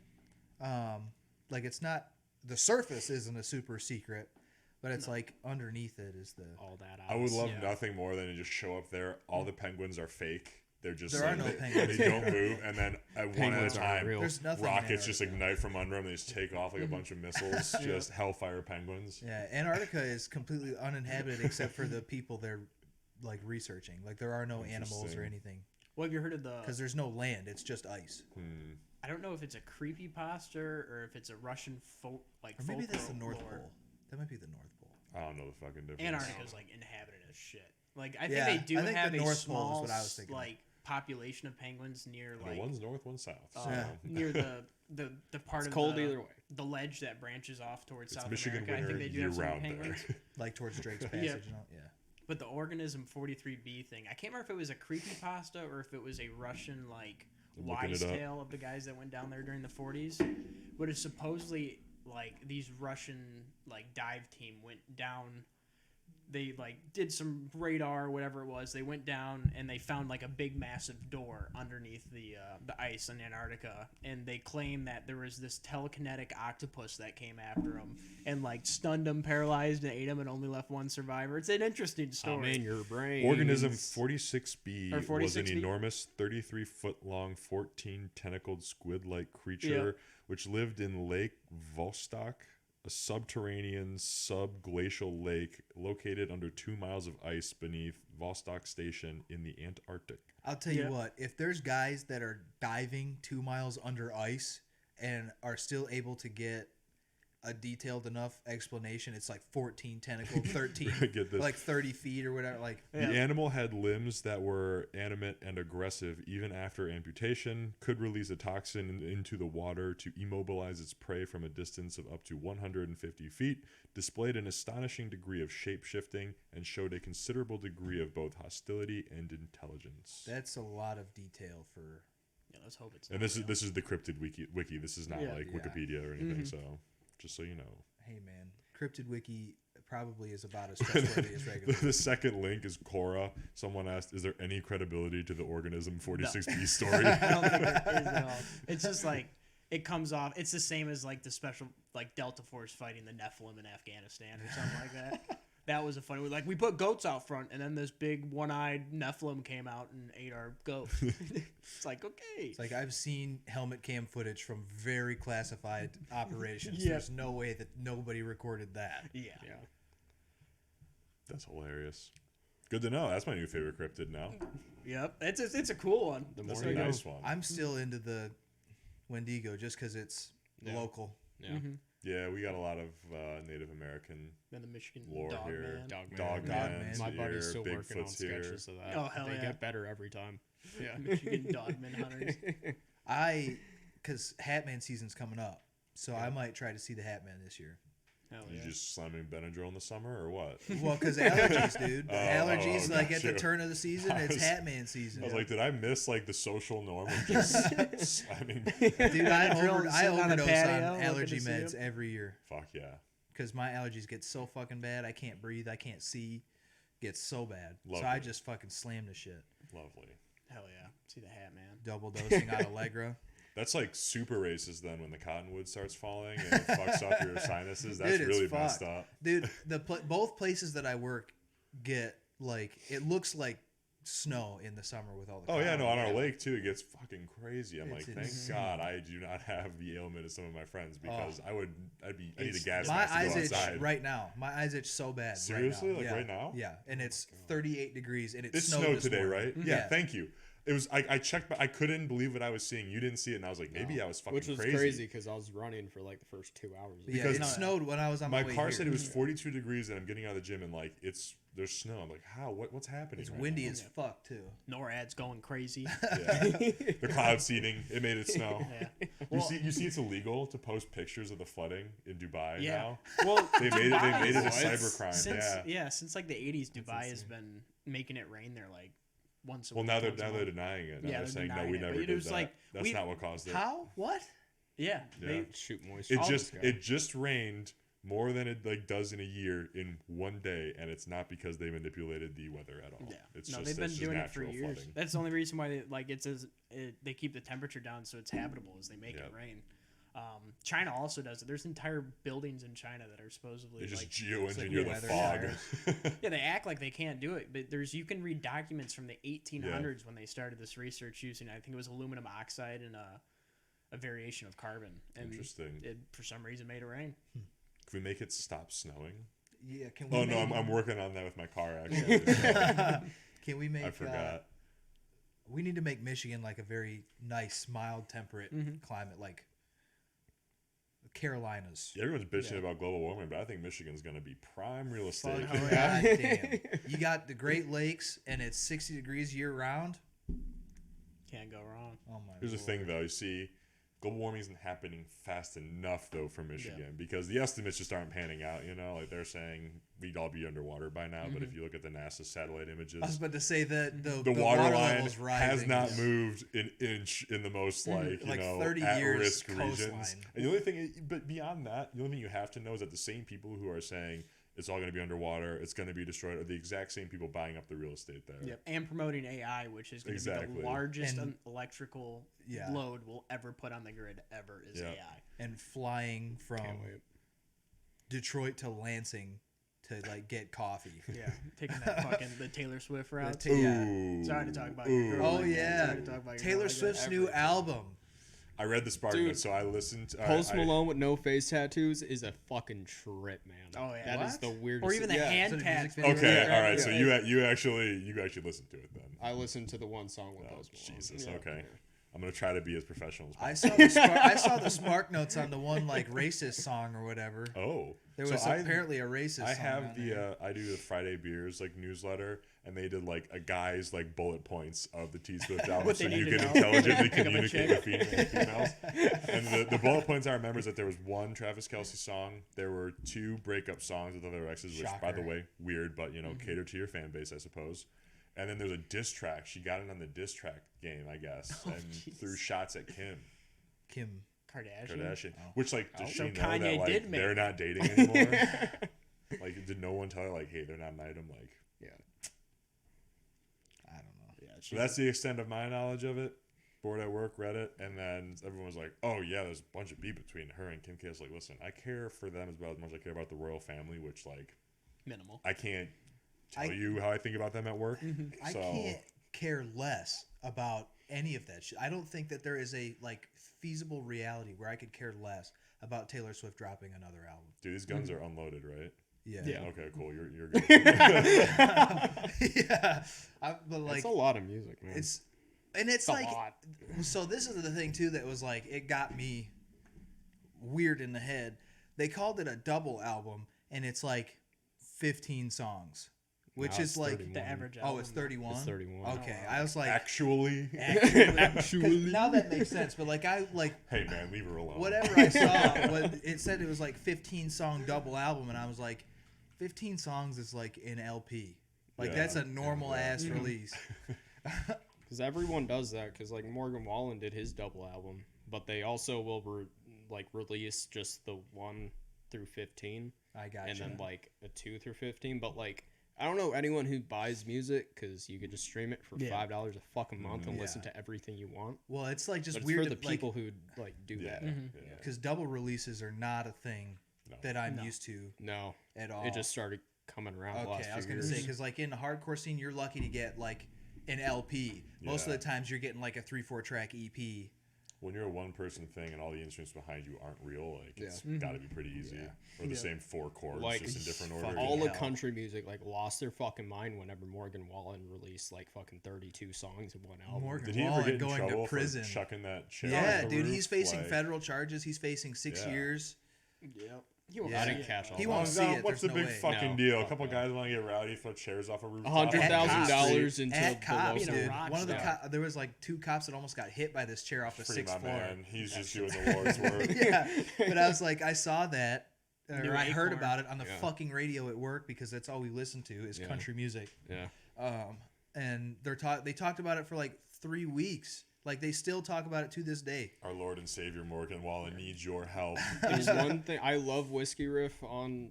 Like it's not the surface isn't a super secret, but it's like underneath it is the All that. I would love Yeah. nothing more than to just show up there. All the penguins are fake. They're just There are like, no they, penguins. They don't move, and then at one at a Penguins aren't time, real. there's nothing in rockets just Antarctica. ignite from under them. They just take off like a bunch of missiles. Just hellfire penguins. Yeah, Antarctica is completely uninhabited except for the people they're like researching. Like there are no animals or Interesting. anything Well, have you heard of the? because there's no land. It's just ice. I don't know if it's a creepypasta or if it's a Russian Or maybe that's the North folklore. Pole. That might be the North Pole. I don't know the fucking difference. Antarctica's like inhabited as shit. Like I think Yeah, they do I think have the a North Pole is small what I was thinking of. like population of penguins near Well, like one's north, one's south. So. Yeah. near the part It's of cold the, either way. the ledge that branches off towards It's South Michigan America. I winter think they do have some year-round there. penguins. Like towards Drake's Passage and all. Yeah. But the organism 43B thing, I can't remember if it was a creepypasta or if it was a Russian like I'm looking wise it up. tale of the guys that went down there during the 40s. But it's supposedly like these Russian like dive team went down they like did some radar or whatever it was. They went down and they found like a big massive door underneath the ice in Antarctica, and they claim that there was this telekinetic octopus that came after them and like stunned them, paralyzed, and ate them, and only left one survivor. It's an interesting story. I'm in your brain. Organism 46B Or was an 46B? enormous 33-foot-long, 14-tentacled squid-like creature which lived in Lake Vostok, a subterranean subglacial lake located under 2 miles of ice beneath Vostok Station in the Antarctic. I'll tell you what, if there's guys that are diving 2 miles under ice and are still able to get a detailed enough explanation, it's like 14 tentacles, 13, Get this. like 30 feet or whatever. Like, The animal had limbs that were animate and aggressive even after amputation, could release a toxin into the water to immobilize its prey from a distance of up to 150 feet, displayed an astonishing degree of shape-shifting, and showed a considerable degree of both hostility and intelligence. that's a lot of detail for. Yeah, let's hope it's. And not this real. is the cryptid wiki. This is not like Yeah. Wikipedia or anything. So just so you know. Hey man, Cryptid Wiki probably is about as trustworthy as regular. The second link is Cora. Someone asked, "Is there any credibility to the organism 46B story?" I don't think it is at all. It's just like it comes off. It's the same as like the special like Delta Force fighting the Nephilim in Afghanistan or something like that. That was a funny. Like we put goats out front, and then this big one-eyed Nephilim came out and ate our goat. It's like okay. It's like I've seen helmet cam footage from very classified operations. Yeah. There's no way that nobody recorded that. Yeah. That's hilarious. Good to know. That's my new favorite cryptid now. Yep. It's a cool one. The That's more a you know. nice one. I'm still into the Wendigo just because it's local. Yeah. Yeah, we got a lot of Native American Then the Michigan lore dog here. man. Dog Man. man's My buddy's here, still working on Bigfoot's here. sketches of that. Oh, hell they yeah. get better every time. Yeah. Michigan dogman hunters. Because Hatman season's coming up, so I might try to see the Hatman this year. Hell You yeah. just slamming Benadryl in the summer or what? Well, because allergies, dude. The allergies, oh, like got at the you. turn of the season, I it's was- Hatman season. I was like, did I miss like the social norm of just slamming? dude, I Benadryl and sitting on a overdose patio on looking allergy to see meds him. every year Fuck yeah. because my allergies get so fucking bad. I can't breathe. I can't see. Gets so bad. So Lovely. I just fucking slam the shit. Lovely. Hell yeah. See the hat man. Double dosing on Allegra. That's like super racist then when the cottonwood starts falling and it fucks up your sinuses. That's Dude, it's really fucked. messed up. Dude, both places that I work get like it looks like snow in the summer with all the. Oh yeah, no, on our cottonwood. lake too, it gets fucking crazy. I'm It's like, thank insane. God I do not have the ailment of some of my friends because I need a gas My mask to eyes go itch outside. right now. My eyes itch so bad. Seriously? right now. Like yeah. right now? Yeah, and it's 38 degrees and It snowed snowed this today, morning. right? Mhm. Yeah, thank you. It was. I checked, but I couldn't believe what I was seeing. You didn't see it, and I was like, maybe I was fucking Which was crazy because I was running for like the first 2 hours. Yeah, Because- it No, snowed when I was on my My way car here. said it was 42 degrees, and I'm getting out of the gym, and like there's snow. I'm like, how? What's happening? It's right windy now? as fuck too. NORAD's going crazy. Yeah. The cloud seeding, it made it snow. Yeah. You see, it's illegal to post pictures of the flooding in Dubai Yeah. now. Well, They made it. They made it a What? cybercrime. since Yeah. since like the 80s, Dubai has been making it rain there like once a Well, week. now they're once a now they're month. denying it. Now Yeah, they're they're saying no, denying we it, never but it did was that. like, That's not what caused it. How? What? Yeah. Yeah. Shoot moisture. It out just of the sky. it just rained more than it like does in a year in one day, and it's not because they manipulated the weather at all. Yeah. It's No, just they've been it's just doing it for natural years. flooding. That's the only reason why they keep the temperature down so it's habitable is they make Yep. it rain. China also does it. There's entire buildings in China that are supposedly They just like geoengineer like the weather fog. yeah, they act like they can't do it, but you can read documents from the 1800s when they started this research using I think it was aluminum oxide and a variation of carbon. And Interesting. It for some reason made it rain. Can we make it stop snowing? Yeah. Can we? Oh no, make, I'm working on that with my car actually. Can we make? I forgot. We need to make Michigan like a very nice, mild, temperate climate, like the Carolinas. Yeah, everyone's bitching about global warming, but I think Michigan's going to be prime real estate. Fuck goddamn. You got the Great Lakes, and it's 60 degrees year round. Can't go wrong. Oh my. Here's the Lord. thing, though. You see, global warming isn't happening fast enough, though, for Michigan because the estimates just aren't panning out. You know, like they're saying we'd all be underwater by now, but if you look at the NASA satellite images, I was about to say that the water line level's rising. has not moved an inch in the most like Like 30 at years risk regions. coastline. And the only thing, but beyond that, the only thing you have to know is that the same people who are saying It's all going to be underwater. It's going to be destroyed. Or the exact same people buying up the real estate there. Yep. And promoting AI, which is going to be the largest electrical load we'll ever put on the grid ever is AI. And flying from Detroit to Lansing to like get coffee. Yeah, taking that fucking the Taylor Swift route. Sorry to talk about your girl. Oh yeah, Taylor Swift's new album. I read the spark note, so I listened. Post Malone with no face tattoos is a fucking trip, man. Oh yeah, that is the weirdest. Or even the hand tats. Okay, all right. So you actually listened to it then. I listened to the one song with Post Malone. Jesus. Okay. Yeah. I'm gonna try to be as professional as I possible. saw the spark notes on the one like racist song or whatever. Oh, there was apparently a racist. I have song I do the Friday Beers like newsletter, and they did like a guy's like bullet points of the T Swift album, so you can intelligently communicate with females. And the bullet points I remember is that there was one Travis Kelce song, there were 2 breakup songs with other exes, which by the way weird, but cater to your fan base, I suppose. And then there's a diss track. She got in on the diss track game, I guess, and threw shots at Kim Kardashian. Which, like, does she know Kanye that, like, they're not dating anymore? Like, did no one tell her, like, hey, they're not an item? Like, I don't know. Yeah, so that's the extent of my knowledge of it. Bored at work, read it, and then everyone was like, oh, yeah, there's a bunch of beef between her and Kim K. I was like, listen, I care for them as much as I care about the royal family, which, like, minimal. I can't tell you how I think about them at work. I can't care less about any of that shit. I don't think that there is a like feasible reality where I could care less about Taylor Swift dropping another album. Dude, these guns are unloaded, right? Yeah. Okay, cool. You're good. But like it's a lot of music, man. It's like a lot. So this is the thing too that was like it got me weird in the head. They called it a double album, and it's like 15 songs. Which is like 31. The average album. Oh, it's 31? It's 31. Okay. I was like Actually. Now that makes sense, but like I like hey man, leave her alone. Whatever I saw, it said it was like 15 song double album, and I was like 15 songs is like an LP. Like that's a normal ass release. Cuz everyone does that cuz like Morgan Wallen did his double album, but they also will release just the 1 through 15. I got and then like a 2 through 15, but like I don't know anyone who buys music because you could just stream it for $5 a fucking month and listen to everything you want. Well, it's like just but weird for the people who like do that. Because double releases are not a thing that I'm used to. No, at all. It just started coming around. Okay, I was gonna say because like in the hardcore scene, you're lucky to get like an LP. Most of the times, you're getting like a 3-4 track EP. When you're a one-person thing and all the instruments behind you aren't real, like it's got to be pretty easy. Or the same 4 chords, like, just in different order. All the country music like lost their fucking mind whenever Morgan Wallen released like fucking 32 songs in one album. Morgan Did he Wallen ever get in going trouble to prison? For chucking that chair? Yeah, off the dude, roof? he's facing federal charges. He's facing 6 years. Yep. I didn't catch all. He won't see it. What's the There's no big way. fucking deal? A couple guys want to get rowdy, throw chairs off a roof. $100,000 into at cops, the dude. One of the there was like 2 cops that almost got hit by this chair off the 6th floor. Man. He's just doing the Lord's work. But I was like, I saw that, or I heard about it on the fucking radio at work because that's all we listen to is country music. Yeah. And they talked about it for like 3 weeks. Like they still talk about it to this day. Our Lord and Savior Morgan Wallen needs your help. There's one thing I love Whiskey Riff on,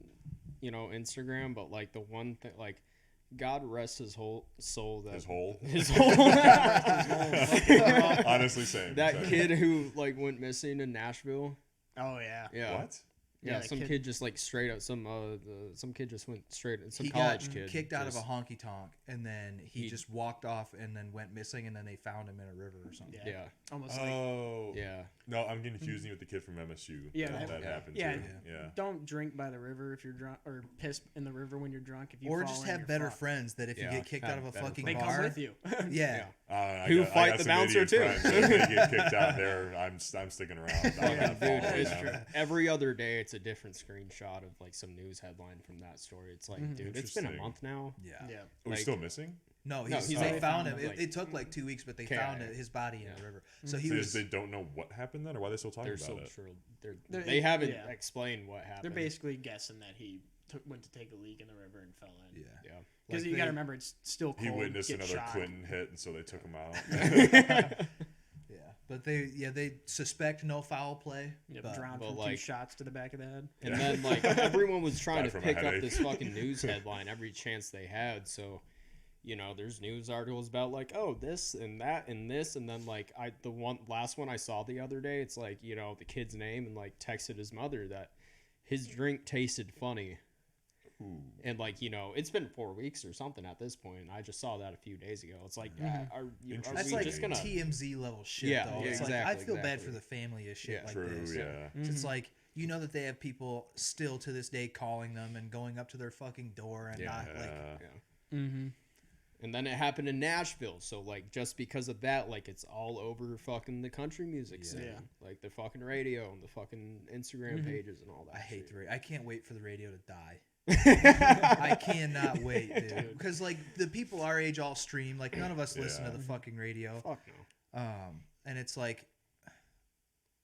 Instagram, but like the one thing, like God rest his whole soul. That his whole. Honestly, same. That kid who like went missing in Nashville. Oh yeah. Yeah. What? Yeah, some kid just like straight up some kid just went straight some college kid kicked out of a honky tonk and then he just walked off and then went missing and then they found him in a river or something. Yeah. Almost yeah. No, I'm confusing you with the kid from MSU. Yeah, that happened. Yeah, too. Don't drink by the river if you're drunk, or piss in the river when you're drunk. If you or just have better friends that if you get kicked out of a fucking bar, they come with you. Yeah. Who fight the bouncer too? If they get kicked out there, I'm sticking around. Dude, every other day it's a different screenshot of like some news headline from that story. It's like, dude, it's been a month now. Yeah. Are we still missing? No, they found him. It took like 2 weeks, but they found his body in the river. So they don't know what happened then, or why they're still talking about it. They haven't explained what happened. They're basically guessing that he went to take a leak in the river and fell in. Yeah. Because you got to remember, it's still cold. He witnessed another Clinton hit, and so they took him out. Yeah, But they suspect no foul play. Yep, drawn from like, 2 shots to the back of the head. And then like everyone was trying to from a pick up headache. this fucking news headline every chance they had. So, you know, there's news articles about like, oh, this and that and this, and then like the last one I saw the other day, it's like, you know, the kid's name, and like texted his mother that his drink tasted funny. Ooh. And like, you know, it's been 4 weeks or something at this point, and I just saw that a few days ago. It's like, are That's we like just gonna TMZ level shit. Yeah, though. yeah, It's exactly, like I feel bad exactly. for the family of shit like True, this. yeah. It's like, you know that they have people still to this day calling them and going up to their fucking door and not like. Yeah. Mm-hmm. And then it happened in Nashville, so like just because of that, like it's all over fucking the country music scene, like the fucking radio and the fucking Instagram pages and all that. I hate shit. the radio. I can't wait for the radio to die. I cannot wait, dude. Because like the people our age all stream. Like none of us listen to the fucking radio. Fuck no. And it's like,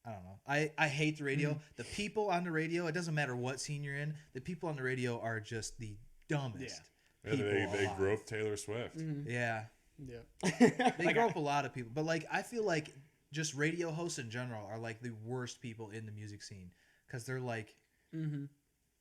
I don't know. I hate the radio. The people on the radio. It doesn't matter what scene you're in. The people on the radio are just the dumbest. Yeah, they alive. grew up Taylor Swift. Yeah. Yeah. They grow up a lot of people. But like I feel like just radio hosts in general are like the worst people in the music scene because they're like,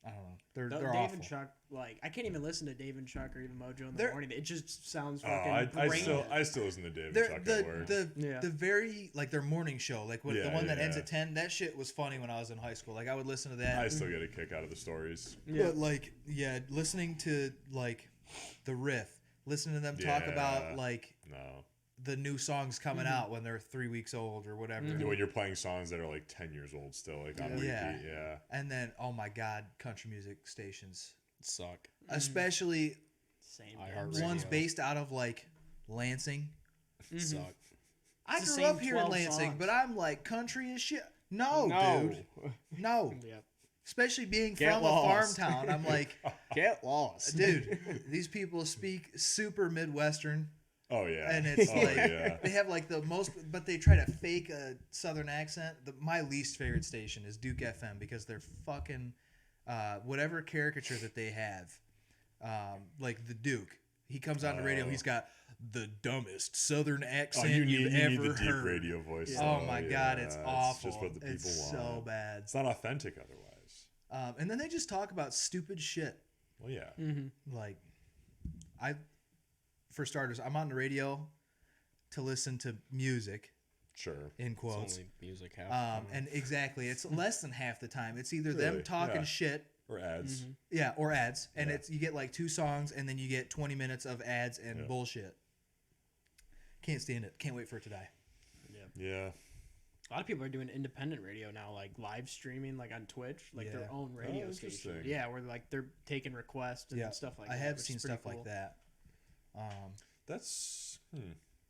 I don't know, they're Dave awful. and Chuck, like I can't even listen to Dave and Chuck or even Mojo in the They're- morning. It just sounds Oh, fucking I still listen to Dave and They're, Chuck at work. the very like their morning show, like the one that ends yeah. at 10. That shit was funny when I was in high school. Like I would listen to that. I still get a kick out of the stories. But like, yeah, listening to like the riff, listening to them talk about like No. the new songs coming out when they're 3 weeks old or whatever. When you're playing songs that are like 10 years old still, like on repeat, yeah. And then, oh my God, country music stations Suck. especially same. iHeartRadio. ones based out of like Lansing. Suck. I It's the grew same up here in 12 Lansing, songs. but I'm like country as shit. No, dude, no. Yep. Especially being Get from lost. a farm town, I'm like, Get lost, dude, these people speak super Midwestern. Oh, yeah. And it's like yeah. they have like the most, but they try to fake a Southern accent. My least favorite station is Duke FM because they're fucking whatever caricature that they have, like the Duke. He comes on the radio. He's got the dumbest Southern accent you you've need ever the deep heard. radio voice. Oh my God, it's awful. Just what the people it's want. so bad. It's not authentic otherwise. And then they just talk about stupid shit. Well, yeah. Like, for starters, I'm on the radio to listen to music, Sure. in It's quotes. only music half. And exactly, it's less than half the time. It's either them Really? talking Yeah. shit, Or ads. or ads, and Yeah. it's you get like 2 songs, and then you get 20 minutes of ads and bullshit. Can't stand it. Can't wait for it to die. Yeah. A lot of people are doing independent radio now, like live streaming, like on Twitch, like their own radio station. interesting. Yeah, where like they're taking requests and stuff like that. I have which seen is pretty stuff like cool. that. That's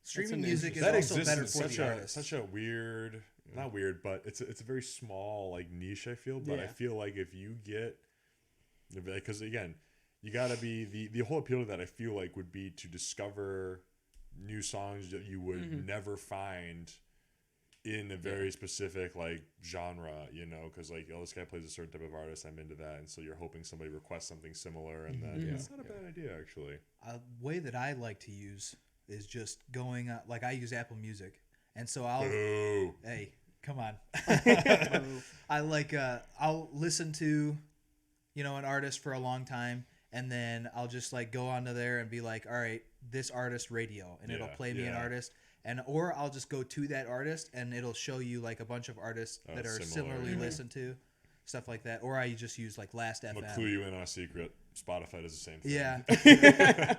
Streaming an music is that also exists better in for such the a artist. such a weird, not weird, but it's a very small like niche. I feel, but I Yeah. feel like if you get, because again, you gotta be the whole appeal to that. I feel like would be to discover new songs that you would never find in a very specific like genre, you know, because like, oh, this guy plays a certain type of artist, I'm into that, and so you're hoping somebody requests something similar, and then it's not a bad idea actually. A way that I like to use is just going like I use Apple Music, and so I'll Ooh. hey, come on. I like I'll listen to, you know, an artist for a long time, and then I'll just like go onto there and be like, all right, this artist radio, and it'll play me an artist, and or I'll just go to that artist and it'll show you like a bunch of artists that are similar, similarly listened to, stuff like that. Or I just use like Last I'm gonna FM. clue you in on a secret. Spotify does the same thing. Yeah.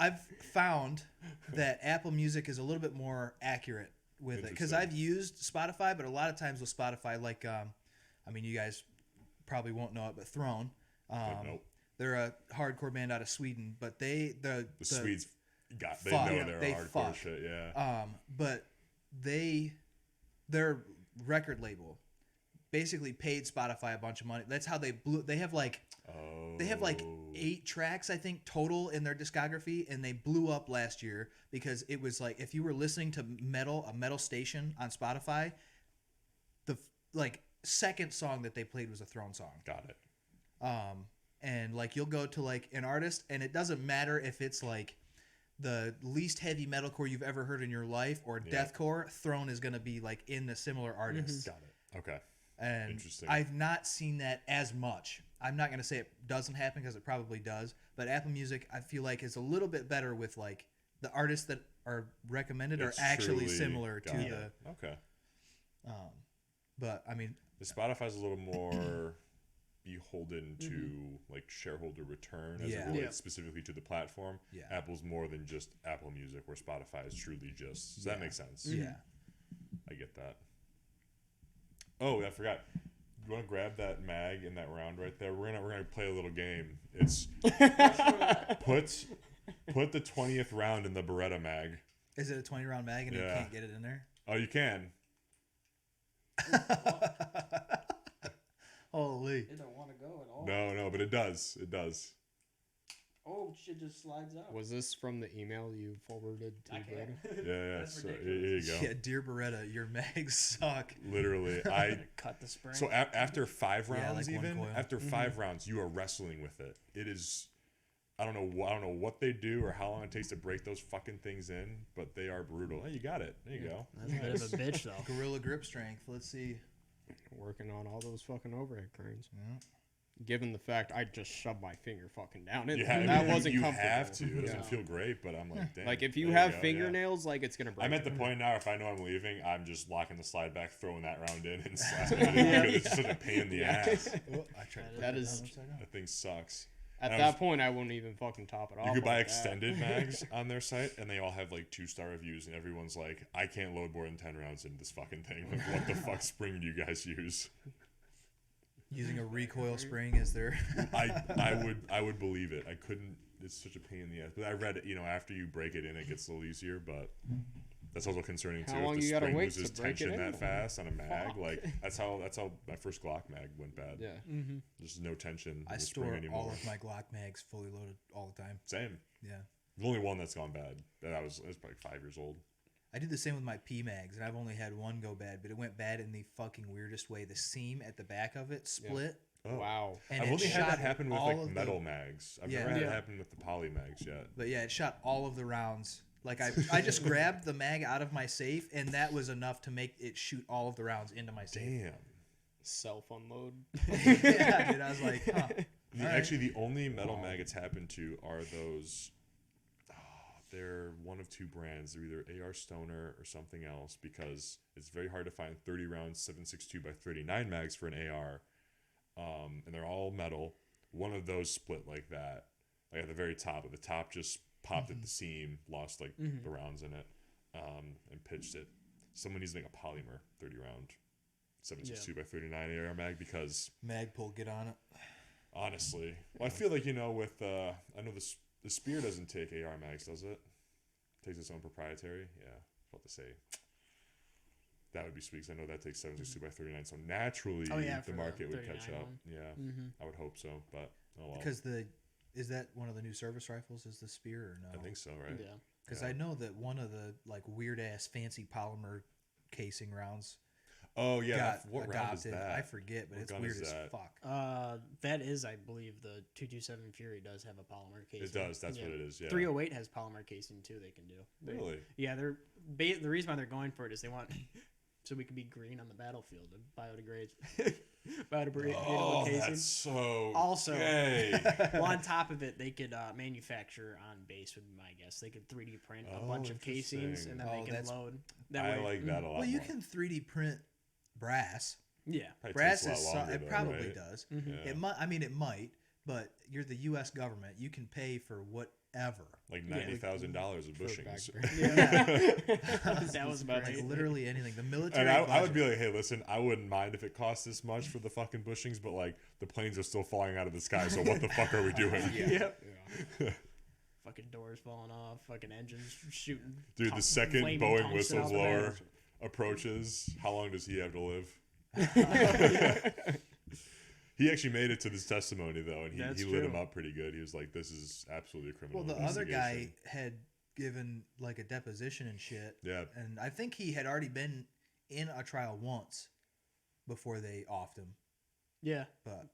I've found that Apple Music is a little bit more accurate with it because I've used Spotify, but a lot of times with Spotify, like, I mean, you guys probably won't know it, but Throne, Nope. they're a hardcore band out of Sweden, but the Swedes they fuck. know they're They hardcore fuck. shit. Yeah. but their record label basically paid Spotify a bunch of money. That's how they blew. They have like 8 tracks, I think, total in their discography, and they blew up last year because it was like if you were listening to a metal station on Spotify, the like second song that they played was a Throne song. Got it. And like you'll go to like an artist, and it doesn't matter if it's like the least heavy metalcore you've ever heard in your life or deathcore, Throne is going to be like in a similar artist. Got it. Okay. And Interesting. I've not seen that as much. I'm not going to say it doesn't happen because it probably does, but Apple Music I feel like is a little bit better with like the artists that are recommended are actually similar to the. Okay. But I mean, the Spotify's a little more beholden to like shareholder return as it relates specifically to the platform. Yeah. Apple's more than just Apple Music, where Spotify is truly just. Does that make sense? Yeah. I get that. Oh, I forgot. You want to grab that mag in that round right there? We're gonna play a little game. It's put the 20th round in the Beretta mag. Is it a 20 round mag and you can't get it in there? Oh, you can. Holy. It don't want to go at all. No, but it does. It does. Oh, shit just slides out. Was this from the email you forwarded to Beretta? Yeah. So here you go. Yeah, dear Beretta, your mags suck. Literally, I cut the spring. So after 5 rounds, like after 5 rounds, you are wrestling with it. It is, I don't know what they do or how long it takes to break those fucking things in, but they are brutal. Hey, you got it. There you go. That's a bit of a bitch, though. Gorilla grip strength. Let's see. Working on all those fucking overhead cranes. Yeah. Given the fact I just shoved my finger fucking down in Yeah, there, that wasn't you comfortable. have to. It doesn't feel great, but I'm like, damn. Like if you there have go, fingernails, like it's gonna break. I'm at the point now. If I know I'm leaving, I'm just locking the slide back, throwing that round in, and slapping it in because it's such a pain in the ass. Oh, I tried to put That that is- down upside down. That thing sucks. At that point, I wouldn't even fucking top it off. You could buy like that. extended mags on their site, and they all have like 2-star reviews, and everyone's like, "I can't load more than 10 rounds into this fucking thing. Like, what the fuck spring do you guys use?" Using a recoil spring is there? I would believe it. I couldn't. It's such a pain in the ass. But I read it. After you break it in, it gets a little easier. But that's also concerning too. How long if the you gotta spring wait to loses break it tension in? that fast on a mag, like that's how my first Glock mag went bad. Yeah. There's no tension I in the spring store anymore. all of my Glock mags fully loaded all the time. Same. Yeah. The only one that's gone bad. That was probably 5 years old. I did the same with my P mags, and I've only had one go bad, but it went bad in the fucking weirdest way. The seam at the back of it split. Oh. Wow. And I've it only had shot that happen with all like of metal the, mags. I've Yeah. never had it Yeah. happen with the poly mags yet. But yeah, it shot all of the rounds. Like I just grabbed the mag out of my safe, and that was enough to make it shoot all of the rounds into my safe. Damn. Self unload. Yeah, dude. I was like, huh. Actually, the only metal mag it's happened to are those. They're one of 2 brands. They're either AR Stoner or something else, because it's very hard to find 30 round 7.62 by 39 mags for an AR, and they're all metal. One of those split like that, like at the very top. At the top, just popped at the seam, lost like the rounds in it, and pitched it. Someone needs to make a polymer 30 round 7.62 by 39 AR mag, because Magpul, get on it. honestly, well, I feel like with I know the Spear doesn't take AR mags, does it? Takes its own proprietary. Yeah, I was about to say that would be sweet, 'cause I know that takes 7.62 by 39. So naturally, the market would catch up. one. Yeah, I would hope so. But oh well. Because is that one of the new service rifles? Is the Spear or no? I think so, right? Yeah. Because I know that one of the like weird ass fancy polymer casing rounds Oh yeah, got what round is adopted. that? I forget, but What it's gun weird is as that? fuck. That is, I believe, the 227 Fury does have a polymer casing. It does. That's what it is. Yeah. 308 has polymer casing too. They can do. Really? Yeah, the reason why they're going for it is they want so we can be green on the battlefield. It biodegrades. Biodegradable casing. That's so. Also, gay. well, on top of it, they could manufacture on base, would be my guess. They could 3D print a bunch of casings, and then they can load. That I way, like that a lot. Well, you more. can 3D print brass. yeah. Probably Brass takes a lot is longer, it though, probably right? does. Yeah. It might. I mean, it might. But you're the U.S. government. You can pay for whatever. Like $90,000 of bushings. That was about Like literally anything. The military. And I budget- would be like, hey, listen, I wouldn't mind if it cost this much for the fucking bushings, but like the planes are still falling out of the sky, so what the fuck are we doing? Yep. Fucking doors falling off. Fucking engines shooting. Dude, the second flaming Boeing tungsten out the whistleblower back. approaches, how long does he have to live? He actually made it to this testimony, though, and That's he lit him true. up pretty good. He was like, this is absolutely a criminal Well, the other guy investigation. had given like a deposition and shit. Yeah. And I think he had already been in a trial once before they offed him. Yeah. But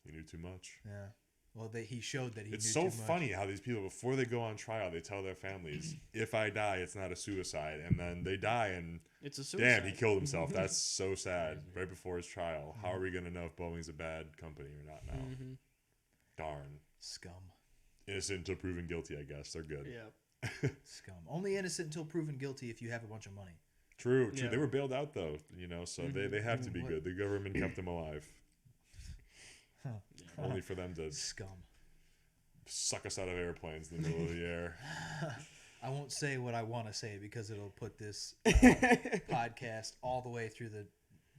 He knew too much. yeah. Well, he showed that he It's knew so too much. funny how these people, before they go on trial, they tell their families, if I die, it's not a suicide. And then they die and, It's a suicide. damn, he killed himself. That's so sad. Right before his trial. How are we going to know if Boeing's a bad company or not now? Darn. Scum. Innocent until proven guilty, I guess. They're good. Yeah. Scum. Only innocent until proven guilty if you have a bunch of money. True. Yeah. They were bailed out, though, so they have to be good. The government kept them alive. Only for them to Scum. suck us out of airplanes in the middle of the air. I won't say what I want to say because it'll put this podcast all the way through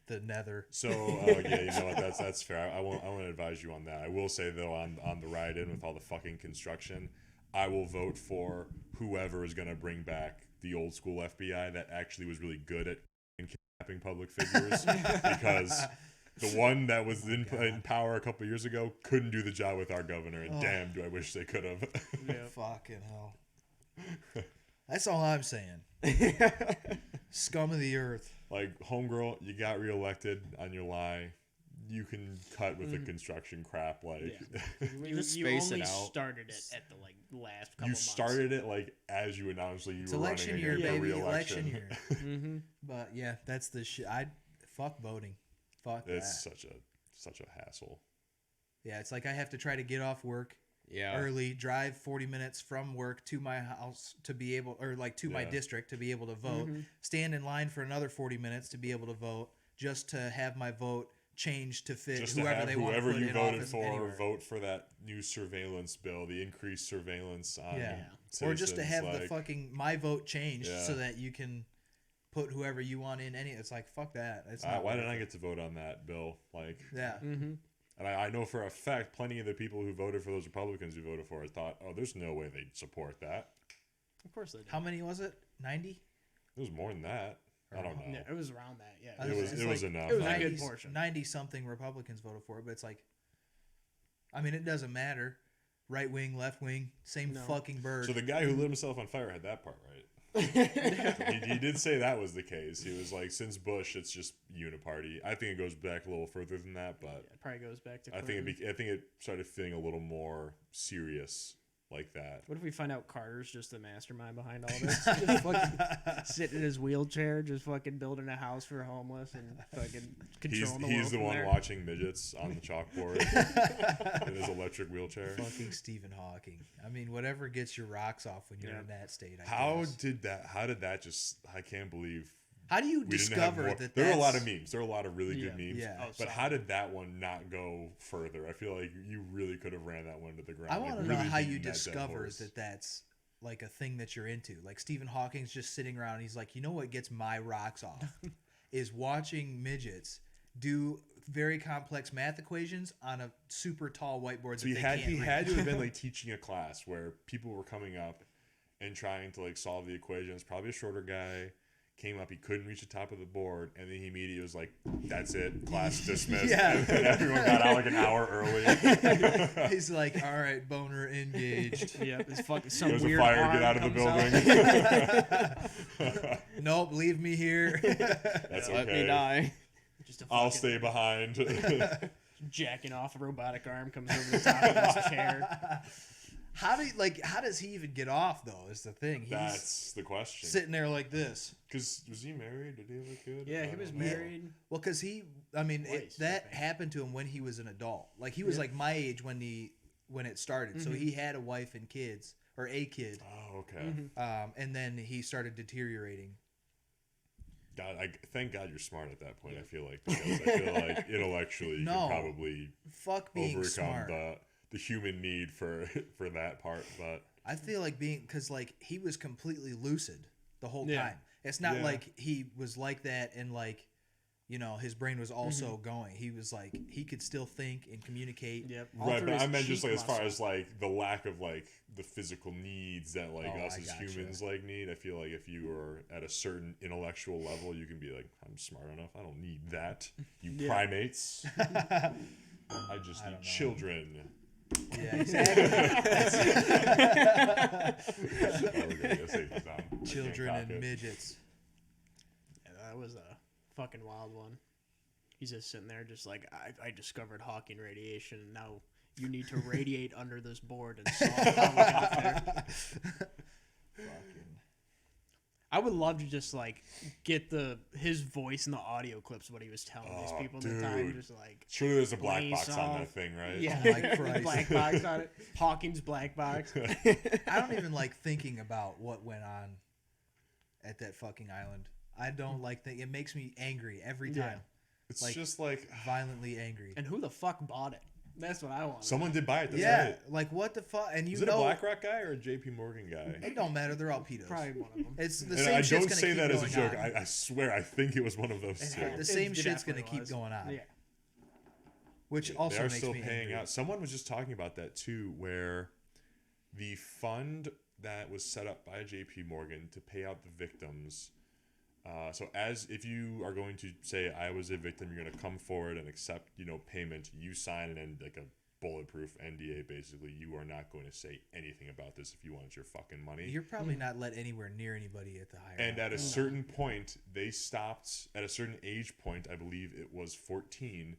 the nether. So, yeah, you know what? That's fair. I won't advise you on that. I will say, though, on the ride in with all the fucking construction, I will vote for whoever is going to bring back the old school FBI that actually was really good at kidnapping public figures because the one that was in power a couple of years ago couldn't do the job with our governor, and damn, do I wish they could have. Yeah. Fucking hell. That's all I'm saying. Scum of the earth. Like, homegirl, you got reelected on your lie. You can cut with the construction crap. Like, You Just space only it out. started it at the last couple you months. started it like as you announced that you It's were election running year, against a baby. re-election. Election year. But yeah, that's the shit. Fuck voting. Fuck It's that. such a hassle. Yeah, it's like I have to try to get off work Yeah. early, drive 40 minutes from work to my house to be able, or like to my Yeah. district to be able to vote, stand in line for another 40 minutes to be able to vote, just to have my vote changed to fit Just to whoever have they want to whoever put you in voted office for anywhere. vote for that new surveillance bill, the increased surveillance on Or just to citizens, have the like, fucking my vote changed Yeah. so that you can put whoever you want in any. It's like fuck that. It's not why worth didn't I it. get to vote on that bill? Like, Yeah. and I know for a fact, plenty of the people who voted for those Republicans who voted for it thought, oh, there's no way they'd support that. Of course they did. How many was it? 90. It was more than that. I don't know. Yeah, it was around that. Yeah. It was It's enough. it was a I- good portion. 90 something Republicans voted for it, but it's like, I mean, it doesn't matter. Right wing, left wing, same fucking bird. So the guy who lit himself on fire had that part right. he did say that was the case. He was like, since Bush, it's just uniparty. I think it goes back a little further than that, but It probably goes back to I Clinton. think it started feeling a little more serious like that. What if we find out Carter's just the mastermind behind all this? Just fucking sitting in his wheelchair, just fucking building a house for homeless and fucking controlling the world He's the from one there. watching midgets on the chalkboard in his electric wheelchair. Fucking Stephen Hawking. I mean, whatever gets your rocks off when you're in that state. I How guess. did that just, I can't believe How do you we didn't have discover more. that? There were a lot of that's- memes. There were a lot of really good Yeah. memes. Yeah. But how did that one not go further? I feel like you really could have ran that one to the ground. I like, want to know really how you beating that dead discover horse. that that's like a thing that you're into. Like Stephen Hawking's just sitting around. And he's like, you know what gets my rocks off is watching midgets do very complex math equations on a super tall whiteboard. So that he can't had read. to have been like teaching a class where people were coming up and trying to like solve the equations. Probably a shorter guy came up, he couldn't reach the top of the board, and then he immediately was like, "That's it, class dismissed." Yeah. And everyone got out like an hour early. He's like, all right, boner engaged. Yeah, it's fucking some There's a weird fire. arm Get out of the comes out. building. Nope, leave me here. That's Let okay. me die. Just a I'll fucking stay behind. jacking off. A robotic arm comes over the top of his chair. How does he even get off though? Is the thing. He's That's the question. sitting there like this. Because was he married? Did he have a kid? Yeah, I he don't was know. married. Well, because Twice, that I think. happened to him when he was an adult. Like he was like my age when it started. So he had a wife and kids, or a kid, Oh, okay. and then he started deteriorating. God, thank God you're smart at that point. I feel like because I feel like intellectually you No. can probably Fuck being overcome smart. the human need for that part. But I feel like because like he was completely lucid the whole Yeah. time. It's not Yeah. like he was like that and like, you know, his brain was also going. He was like he could still think and communicate. Yep. all right, through but his I meant just cheek like as far muscle. as like the lack of like the physical needs that like Oh, us I as gotcha. humans like need. I feel like if you are at a certain intellectual level, you can be like, I'm smart enough. I don't need that. You Yeah. primates. I just need know. children. Yeah, exactly. Oh, we're gonna go save this down. I can't Children cock and it. midgets. Yeah, that was a fucking wild one. He's just sitting there, just like I discovered Hawking radiation, and now You need to radiate under this board and solve how we got there. I would love to just like get his voice in the audio clips of what he was telling these people at the time. Just like surely there's a black box off. on that thing, right? Yeah, Oh my Christ. black box on it. Hawking's black box. I don't even like thinking about what went on at that fucking island. I don't like that. It makes me angry every time. It's like, just like violently angry. And who the fuck bought it? That's what I want. Someone did buy it. That's right. Like what the fuck? And you Is it a BlackRock guy or a JP Morgan guy? It don't matter. They're all pedos. Probably one of them. It's the And same I shit's don't gonna say keep that as a going joke. on. I swear, I think it was one of those two. The same It shit's gonna definitely keep going on. Yeah. Which also they are makes still me paying angry. out. Someone was just talking about that too, where the fund that was set up by JP Morgan to pay out the victims. So if you are going to say I was a victim, you're going to come forward and accept, payment. You sign like a bulletproof NDA. Basically, you are not going to say anything about this if you want your fucking money. You're probably not let anywhere near anybody at the higher. And at a certain point, they stopped. At a certain age point, I believe it was 14.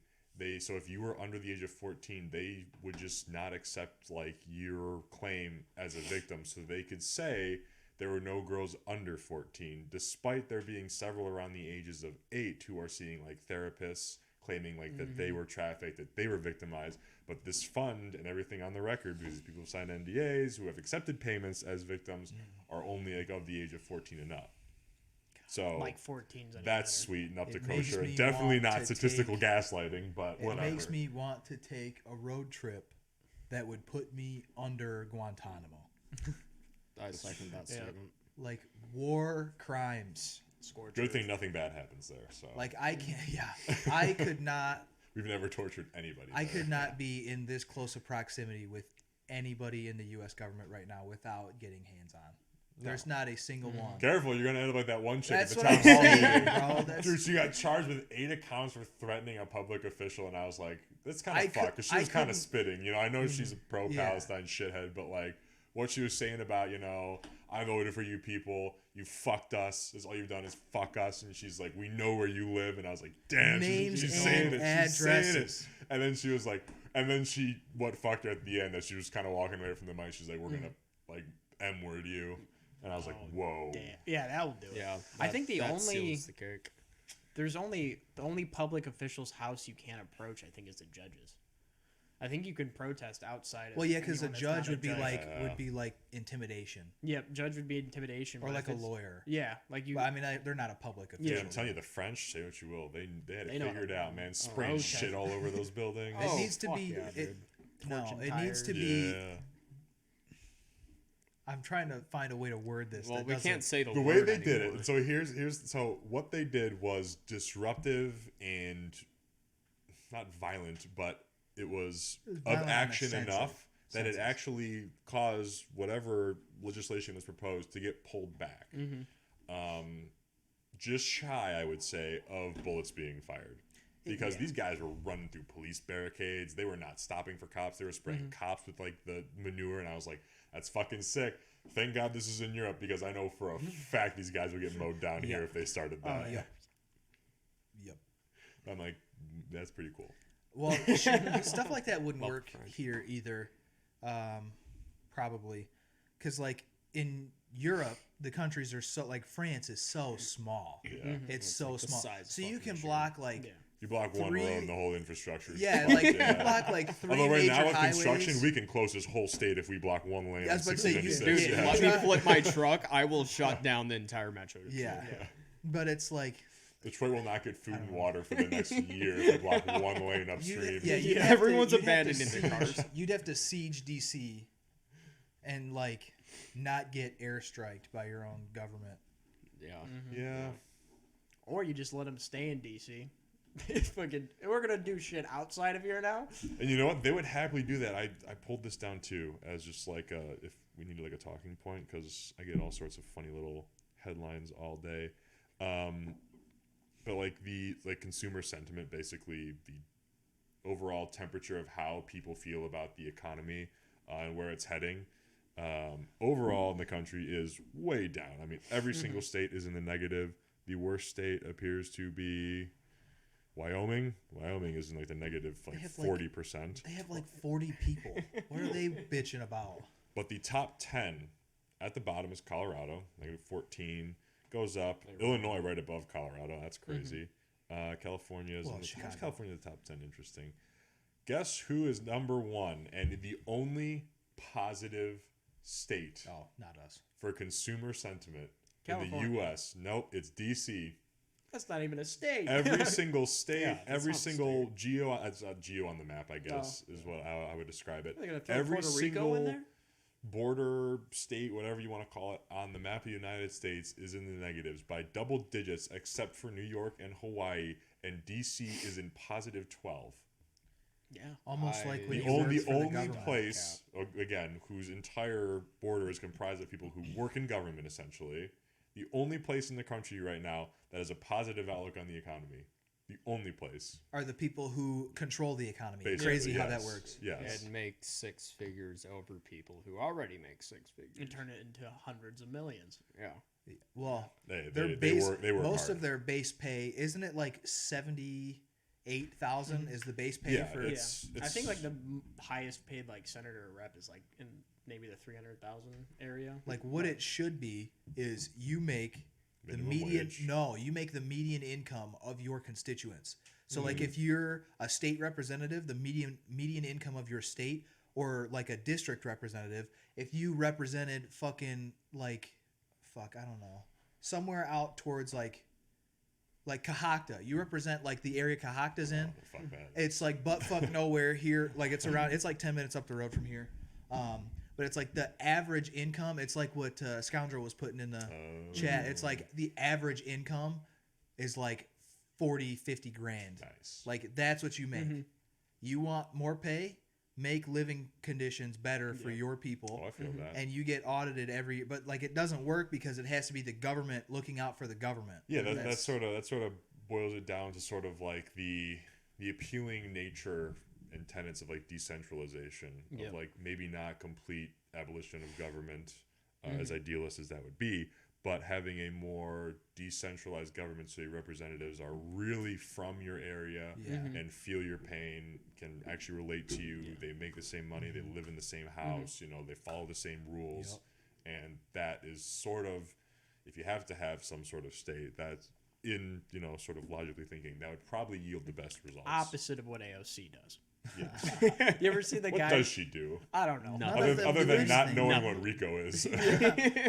So if you were under the age of 14, they would just not accept like your claim as a victim. So they could say there were no girls under 14, despite there being several around the ages of 8 who are seeing like therapists claiming like that they were trafficked, that they were victimized. But this fund and everything on the record, because people have signed NDAs who have accepted payments as victims, are only like of the age of 14 and up. So like 14's that's sweet and up to makes kosher. me Definitely want not to statistical gaslighting, but It whatever. makes me want to take a road trip that would put me under Guantanamo. I second that statement. Like war crimes. Good thing nothing bad happens there. So Like I can't. Yeah, I could not. we've never tortured anybody. I there. could not be in this close of proximity with anybody in the U.S. government right now without getting hands on. There's not a single one. Careful, you're gonna end up like that one chick That's at the what town I'm hall saying, meeting. bro. That's, Dude, she got charged with 8 accounts for threatening a public official, and I was like, that's kind I of could- fucked. Because she I was kind of couldn't- spitting. I know she's a pro-Palestine shithead, but like what she was saying about, I voted for you people, you fucked us. Is all you've done is fuck us. And she's like, we know where you live. And I was like, damn, Names she's and saying it. She's saying it. addresses. And then she was like, what fucked her at the end, that she was kind of walking away from the mic. She's like, we're gonna like M-word you. And I was like, whoa. Damn. Yeah, that will do it. Yeah, I think the only seals the cake. the only public official's house you can't approach, I think, is the judge's. I think you can protest outside of well, yeah, because a anyone that's judge not a would be like intimidation Yep, judge would be intimidation. or but like if a it's- lawyer. Yeah, like you. But I mean, they're not a public Yeah. official. I'm telling you, the French, say what you will, they had They it know figured how to- out, man. Spraying okay. shit all over those buildings. It needs to fuck be. yeah, it Torching needs to tires. be. Yeah. I'm trying to find a way to word this. Well, that we doesn't- can't say The the way word they did anymore. it. So so what they did was disruptive and not violent, but it was It was of violent in a action sense enough that it senses. actually caused whatever legislation was proposed to get pulled back. Just shy, I would say, of bullets being fired. Because these guys were running through police barricades. They were not stopping for cops. They were spraying cops with like the manure. And I was like, that's fucking sick. Thank God this is in Europe, because I know for a fact these guys would get mowed down here if they started that. Yep. Yep. I'm like, that's pretty cool. Well, stuff like that wouldn't work here either, probably, because like in Europe, the countries are so like France is so small. Yeah. It's so like the small, size of so you fucking can Michigan. block like Yeah. You block one Three- road and the whole infrastructure is yeah, fucked. like you block like 3 Although right major now with highways. construction, we can close this whole state if we block one lane. I was on about to say, 676. Dude, Yeah. let me flip my truck. I will shut down the entire metro. yeah, but it's like Detroit will not get food and water for the next year if we block one lane upstream. you'd have Everyone's you'd have abandoned in their cars. You'd have to siege DC, and like not get airstriked by your own government. Yeah. Yeah. Or you just let them stay in DC. Fucking, we're gonna do shit outside of here now. And you know what? They would happily do that. I pulled this down too as just like if we needed like a talking point, because I get all sorts of funny little headlines all day. But like the consumer sentiment, basically the overall temperature of how people feel about the economy and where it's heading. Overall in the country is way down. I mean, every single state is in the negative. The worst state appears to be Wyoming is in like the negative like 40%. They have like 40 people. What are they bitching about? But the top 10 at the bottom is Colorado, negative 14. Goes up. Illinois right above Colorado. That's crazy. California is how's California the top 10? Interesting. Guess who is number 1 and the only positive state? Oh, not us. For consumer sentiment California. in the U.S. Nope, it's D.C. That's not even a state. Every single state, Yeah, every that's not a single geo, it's not geo on the map, I guess, is what I would describe it. They're gonna throw Every Puerto Rico single in there? border state, whatever you want to call it, on the map of the United States is in the negatives by double digits, except for New York and Hawaii, and D.C. is in positive 12. Yeah. Almost like when The you work only for the government. place, again, whose entire border is comprised of people who work in government, essentially, the only place in the country right now that has a positive outlook on the economy. The only place. Are the people who control the economy. Basically, Crazy how that yes. works. Yes. And make 6 figures over people who already make 6 figures. And turn it into hundreds of millions. Yeah. Well, They work most hard. of their base pay, isn't it like 78,000 is the base pay Yeah, for it's- I think like the highest paid like senator or rep is like in maybe the 300,000 area. like what it should be is you make the Minimum median wage. you make the median income of your constituents. So like if you're a state representative, the median income of your state, or like a district representative, if you represented fucking like I don't know, somewhere out towards like Kahakta, you represent like the area Kahakta's in. Fuck that. It's like butt fuck nowhere here. Like it's like 10 minutes up the road from here. But it's like the average income. It's like what Scoundrel was putting in the chat. It's like the average income is like 40, 50 grand. Nice. Like that's what you make. You want more pay? Make living conditions better for your people. Oh, I feel that. And you get audited but like it doesn't work because it has to be the government looking out for the government. Yeah, that sort of boils it down to sort of like the appealing nature and tenets of like decentralization, of like maybe not complete abolition of government, as idealist as that would be, but having a more decentralized government so your representatives are really from your area and feel your pain, can actually relate to you. They make the same money, they live in the same house, they follow the same rules. And that is sort of, if you have to have some sort of state, that's in, sort of logically thinking, that would probably yield the best results. Opposite of what AOC does. Yes. You ever see the What guy? does she do? I don't know. None of them Other do than not anything. knowing what RICO is.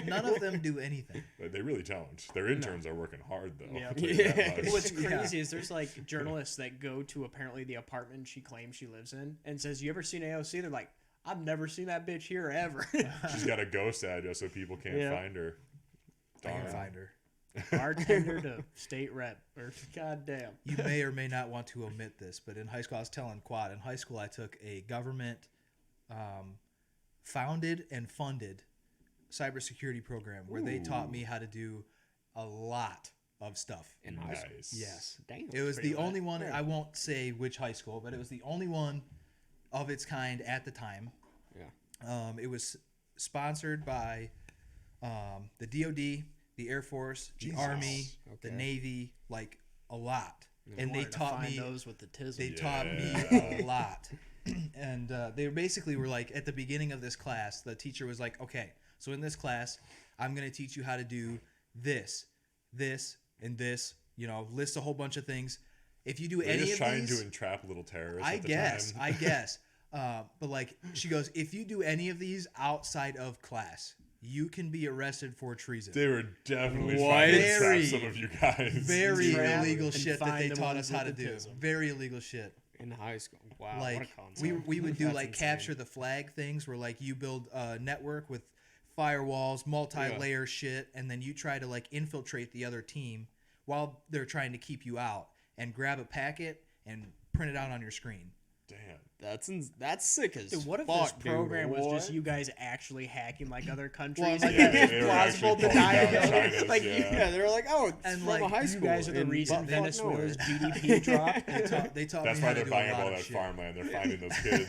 None of them do anything. They really don't. Their interns are working hard, though. Yeah. I'll tell you that much. What's crazy is there's like journalists that go to apparently the apartment she claims she lives in and says, "You ever seen AOC?" They're like, "I've never seen that bitch here ever." She's got a ghost address so people can't find her. I Darn. can find her. Bartender to state rep. Or goddamn. You may or may not want to omit this, but in high school, I was telling Quad, in high school I took a government founded and funded cybersecurity program where they taught me how to do a lot of stuff. In high school. Nice. Yes. Damn. It was pretty the lit. only one, I won't say which high school, but it was the only one of its kind at the time. Yeah. It was sponsored by the DOD, the Air Force, the Army, the Okay. Navy, like a lot. And they Wanted to taught find me those with the tism. they taught me a lot. And they basically were like, at the beginning of this class, the teacher was like, okay, so in this class, I'm going to teach you how to do this, and this, list a whole bunch of things. If you do They're any just of trying these, to entrap little terrorists. I at the guess, time. I guess. But like, she goes, if you do any of these outside of class, you can be arrested for treason. They were definitely What? trying to Very- entrap some of you guys. Very Entrap illegal and shit that find they the taught ones us how to with the do. tism. Very illegal shit. In high school. Wow. Like what a concept. we would do That's like insane. capture the flag things where like you build a network with firewalls, multi-layer shit, and then you try to like infiltrate the other team while they're trying to keep you out and grab a packet and print it out on your screen. Damn. That's sick as Dude, what if fuck, this program dude. was just What? you guys actually hacking like other countries? like, and Yeah, it's they were plausible actually to pulling deny down it. China's, Like, Yeah, they're like, oh, it's And, from like, a high you school. guys are the in reason butt-fuck Venezuela's nowhere. GDP dropped. They taught That's me why how to they're do buying a up lot all of that shit. farmland. They're finding those kids.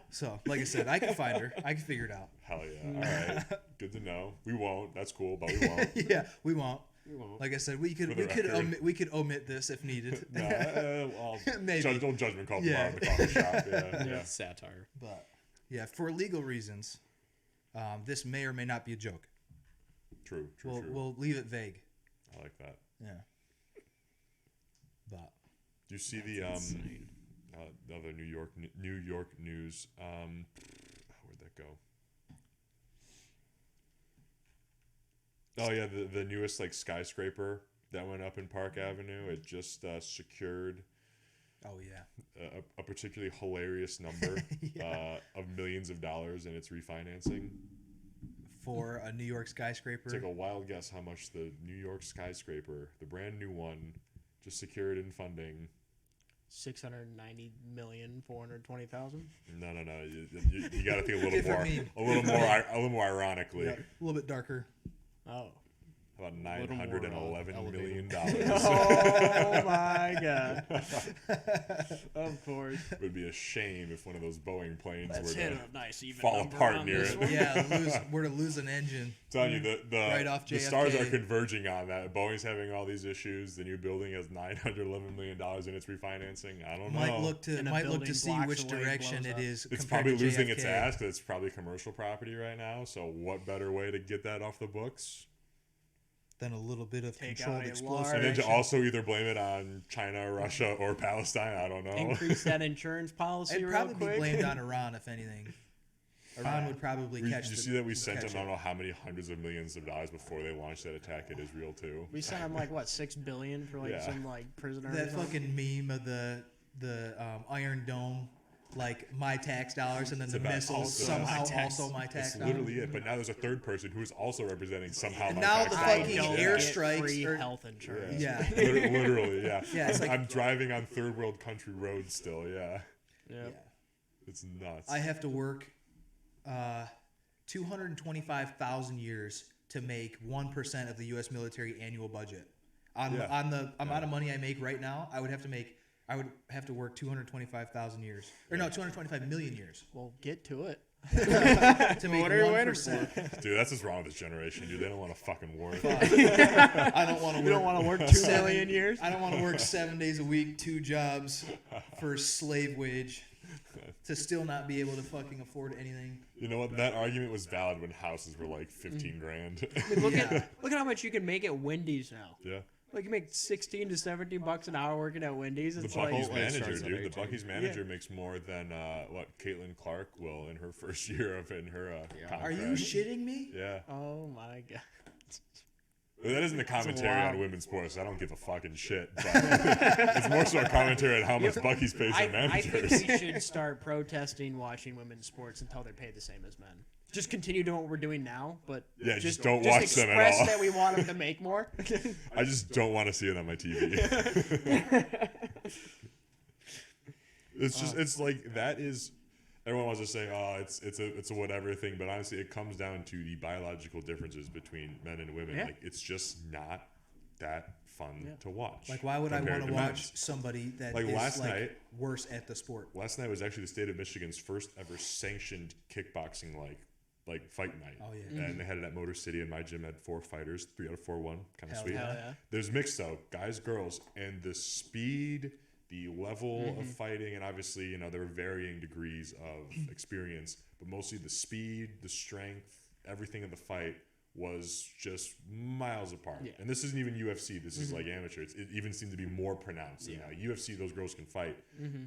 So, like I said, I can find her. I can figure it out. Hell yeah. All right. Good to know. We won't. That's cool, but we won't. Yeah, we won't. Like I said, we could omit this if needed. Maybe. Don't judgment call tomorrow in the coffee shop. Yeah. Satire. But yeah, for legal reasons, this may or may not be a joke. True. We'll leave it vague. I like that. Yeah. But do you see the other New York news? Where'd that go? Oh yeah, the newest like skyscraper that went up in Park Avenue. It just secured. Oh yeah. A particularly hilarious number of millions of dollars in its refinancing. For a New York skyscraper. Take a wild guess how much the New York skyscraper, the brand new one, just secured in funding. 690,420,000. No. You got to think a little more ironically. Yeah, a little bit darker. Oh. About $911 million. Oh my god! Of course. It would be a shame if one of those Boeing planes Let's were hit to a nice even fall number apart on near this it. one. Yeah, we're to lose an engine. I'm telling you, the right off the JFK. stars are converging on that. Boeing's having all these issues. The new building has $911 million in its refinancing. I don't know. Might look to building see blocks which away direction blows it up. is. It's compared probably to losing JFK. its ass because it's probably commercial property right now. So what better way to get that off the books? Then a little bit of Take controlled out a explosive large- And then to action. also either blame it on China, Russia, or Palestine. I don't know. Increase that insurance policy It'd real probably quick. be blamed on Iran if anything. Iran would probably catch. Did you see that we sent them I don't know how many hundreds of millions of dollars before they launched that attack at Israel too? We sent him like what, $6 billion for like Yeah. some like prisoner. or That something? fucking meme of the Iron Dome, like my tax dollars, and then the about missiles also somehow my tax. also my tax That's dollars. literally it. But now there's a third person who is also representing somehow. And my now tax the dollars. fucking I don't airstrikes get free are- health insurance. Yeah. Literally, yeah. Yeah, it's like- I'm driving on third world country roads still. Yeah, Yep. it's nuts. I have to work 225,000 years to make 1% of the U.S. military annual budget. On the amount of money I make right now, I would have to work 225,000 years, or no, 225 million years Well, get to it. to make What are you waiting 1%. Dude, that's what's wrong with this generation, dude. They don't want to fucking work. I don't want to. You don't want to work 2 million years. I don't want to work 7 days a week, 2 jobs for slave wage to still not be able to fucking afford anything. You know what? That argument was valid when houses were like 15 grand. I mean, look Yeah. at how much you can make at Wendy's now. Yeah. Like you make $16 to $17 an hour working at Wendy's. The It's Buc-ee's like manager, starts at dude. The 18. Buc-ee's manager makes more than what Caitlin Clark will in her first year of in her contract. Are you shitting me? Yeah. oh my god. That isn't a commentary wild. on women's sports. I don't give a fucking shit. But it's more so a commentary on how much Buc-ee's pays their I think managers. we should start protesting watching women's sports until they're paid the same as men. Just continue doing what we're doing now, but Yeah, just don't watch them at express all. that we want them to make more. I just don't want to see it on my TV. It's just it's like that is everyone wants to say, oh, it's a whatever thing, but honestly, it comes down to the biological differences between men and women. Yeah. Like it's just not that fun to watch. Like, why would I compared want to to watch men's. Somebody that Like is last night- worse at the sport? Last night was actually the state of Michigan's first ever sanctioned kickboxing like fight night. Oh, yeah. And they had it at Motor City, and my gym had 4 fighters, 3 out of 4 won. Kind of Hell sweet. yeah. Hell yeah. There's mixed though, guys, girls, and the speed, the level of fighting, and obviously, you know, there were varying degrees of experience, but mostly the speed, the strength, everything in the fight was just miles apart. Yeah. And this isn't even UFC. This is like amateur. It even seemed to be more pronounced. You know, UFC, those girls can fight,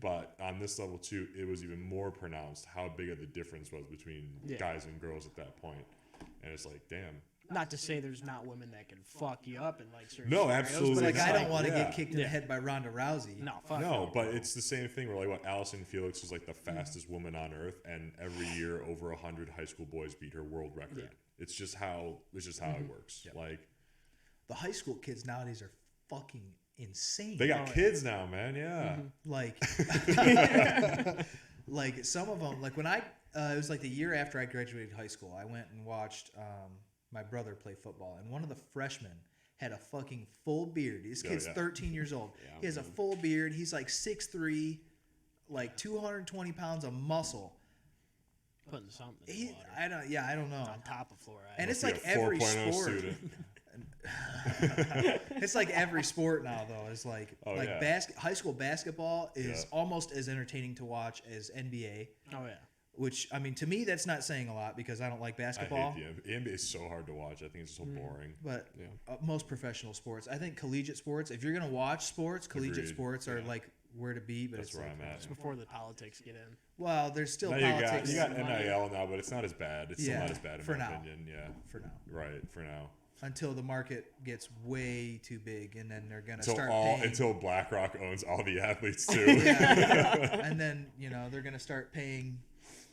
but on this level too, it was even more pronounced how big of the difference was between guys and girls at that point. And it's like, damn. Not to say there's not women that can fuck you up in like certain No, scenarios, absolutely but Like, it's I not. don't want to Yeah. get kicked in the head by Ronda Rousey. No, fuck No, but it's the same thing where like what Allison Felix is like the fastest woman on earth, and every year over 100 high school boys beat her world record. Yeah. It's just how it works. Like The high school kids nowadays are fucking insane. they got kids now, man. Yeah. Like, like some of them, like when it was like the year after I graduated high school, I went and watched my brother play football, and one of the freshmen had a fucking full beard. This kid's 13 years old. He has a full beard. He's like 6'3", like 220 pounds of muscle. putting something in the water I don't know. on top of fluoride. And it's Must like be a every 4.0 sport. student. It's like every sport now, though. It's like high school basketball is almost as entertaining to watch as NBA. Oh yeah. Which, I mean, to me, that's not saying a lot because I don't like basketball. I hate the NBA is so hard to watch. I think it's so boring. But most professional sports, I think collegiate sports, if you're going to watch sports, collegiate sports are like where to be. But that's where I'm at. It's before the politics get in. Well, there's still politics. You got NIL now, but it's not as bad. It's still not as bad in my opinion. Yeah. For now. Right, for now. Until the market gets way too big, and then they're gonna start paying. Until BlackRock owns all the athletes too. And then they're gonna start paying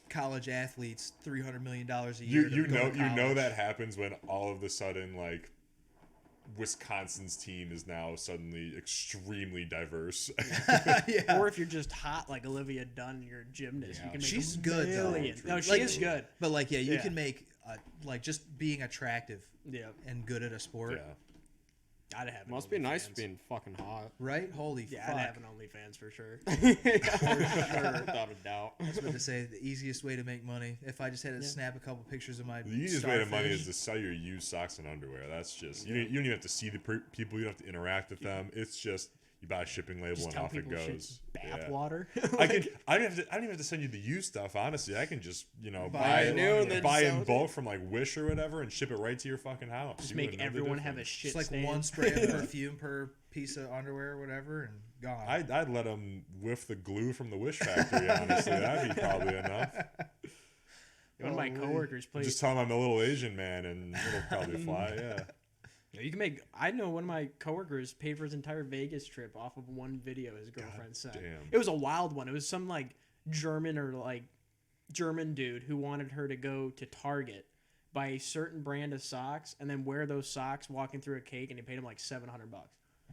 college athletes $300 million a year. You know that happens when all of a sudden like Wisconsin's team is now suddenly extremely diverse. Or if you're just hot like Olivia Dunn, you're a gymnast. You can make she's good though. No, she is good. But like you can make just being attractive and good at a sport. Yeah. I'd have. Must be nice being fucking hot, right? Holy fuck! I'd have an OnlyFans for sure. Without a doubt. I was about to say the easiest way to make money. If I just had to snap a couple pictures of my the easiest way to money is to sell your used socks and underwear. That's just you don't even have to see the people. You don't have to interact with them. It's just you buy a shipping label and off it goes. Bath water. I don't even have to send you the used stuff. Honestly, I can just buy in bulk from like Wish or whatever and ship it right to your fucking house. Just make everyone have a shit. It's like one spray of perfume per piece of underwear or whatever, and gone. I'd let them whiff the glue from the Wish factory. Honestly, that'd be probably enough. One of my coworkers played. Just tell them I'm a little Asian man, and it'll probably fly. Yeah. You can make. I know one of my coworkers paid for his entire Vegas trip off of one video his girlfriend sent. Damn. It was a wild one. It was some like German dude who wanted her to go to Target, buy a certain brand of socks, and then wear those socks walking through a cake, and he paid him like $700.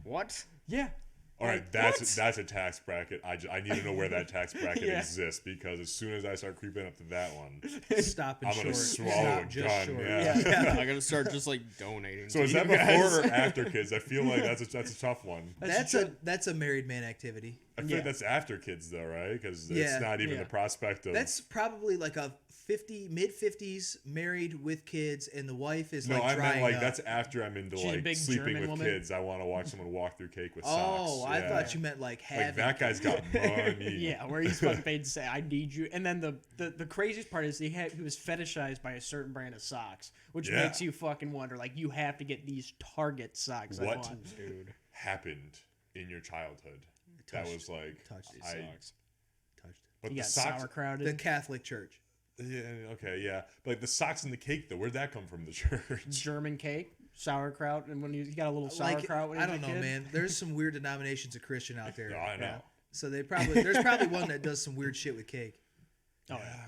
What? Yeah. All right, that's a tax bracket. I need to know where that tax bracket exists because as soon as I start creeping up to that one, stop and I'm gonna short. swallow a gun. Short. Yeah. I gotta start just like donating. So is that before or after kids? I feel like that's a tough one. That's a married man activity. I feel like that's after kids though, right? Because it's not even the prospect of. That's probably like a mid-50s married with kids, and the wife is no, like I meant like up. that's after I'm into She's like sleeping German with woman. kids. I want to watch someone walk through cake with socks. Oh, I thought you meant like having. Like that guy's got money. Yeah, where he's fucking paid to say, "I need you," and then the craziest part is he was fetishized by a certain brand of socks, which makes you fucking wonder. Like you have to get these Target socks. What happened in your childhood? That was like touched these socks. Touched. But you the got socks, sauerkrauted. The Catholic Church. Yeah. Okay. Yeah. But like the socks and the cake though, where'd that come from? The church. German cake, sauerkraut, and when you got a little sauerkraut. When I don't a know, kid. man. There's some weird denominations of Christian out there. No, I know. Yeah. So there's probably one that does some weird shit with cake. Oh yeah.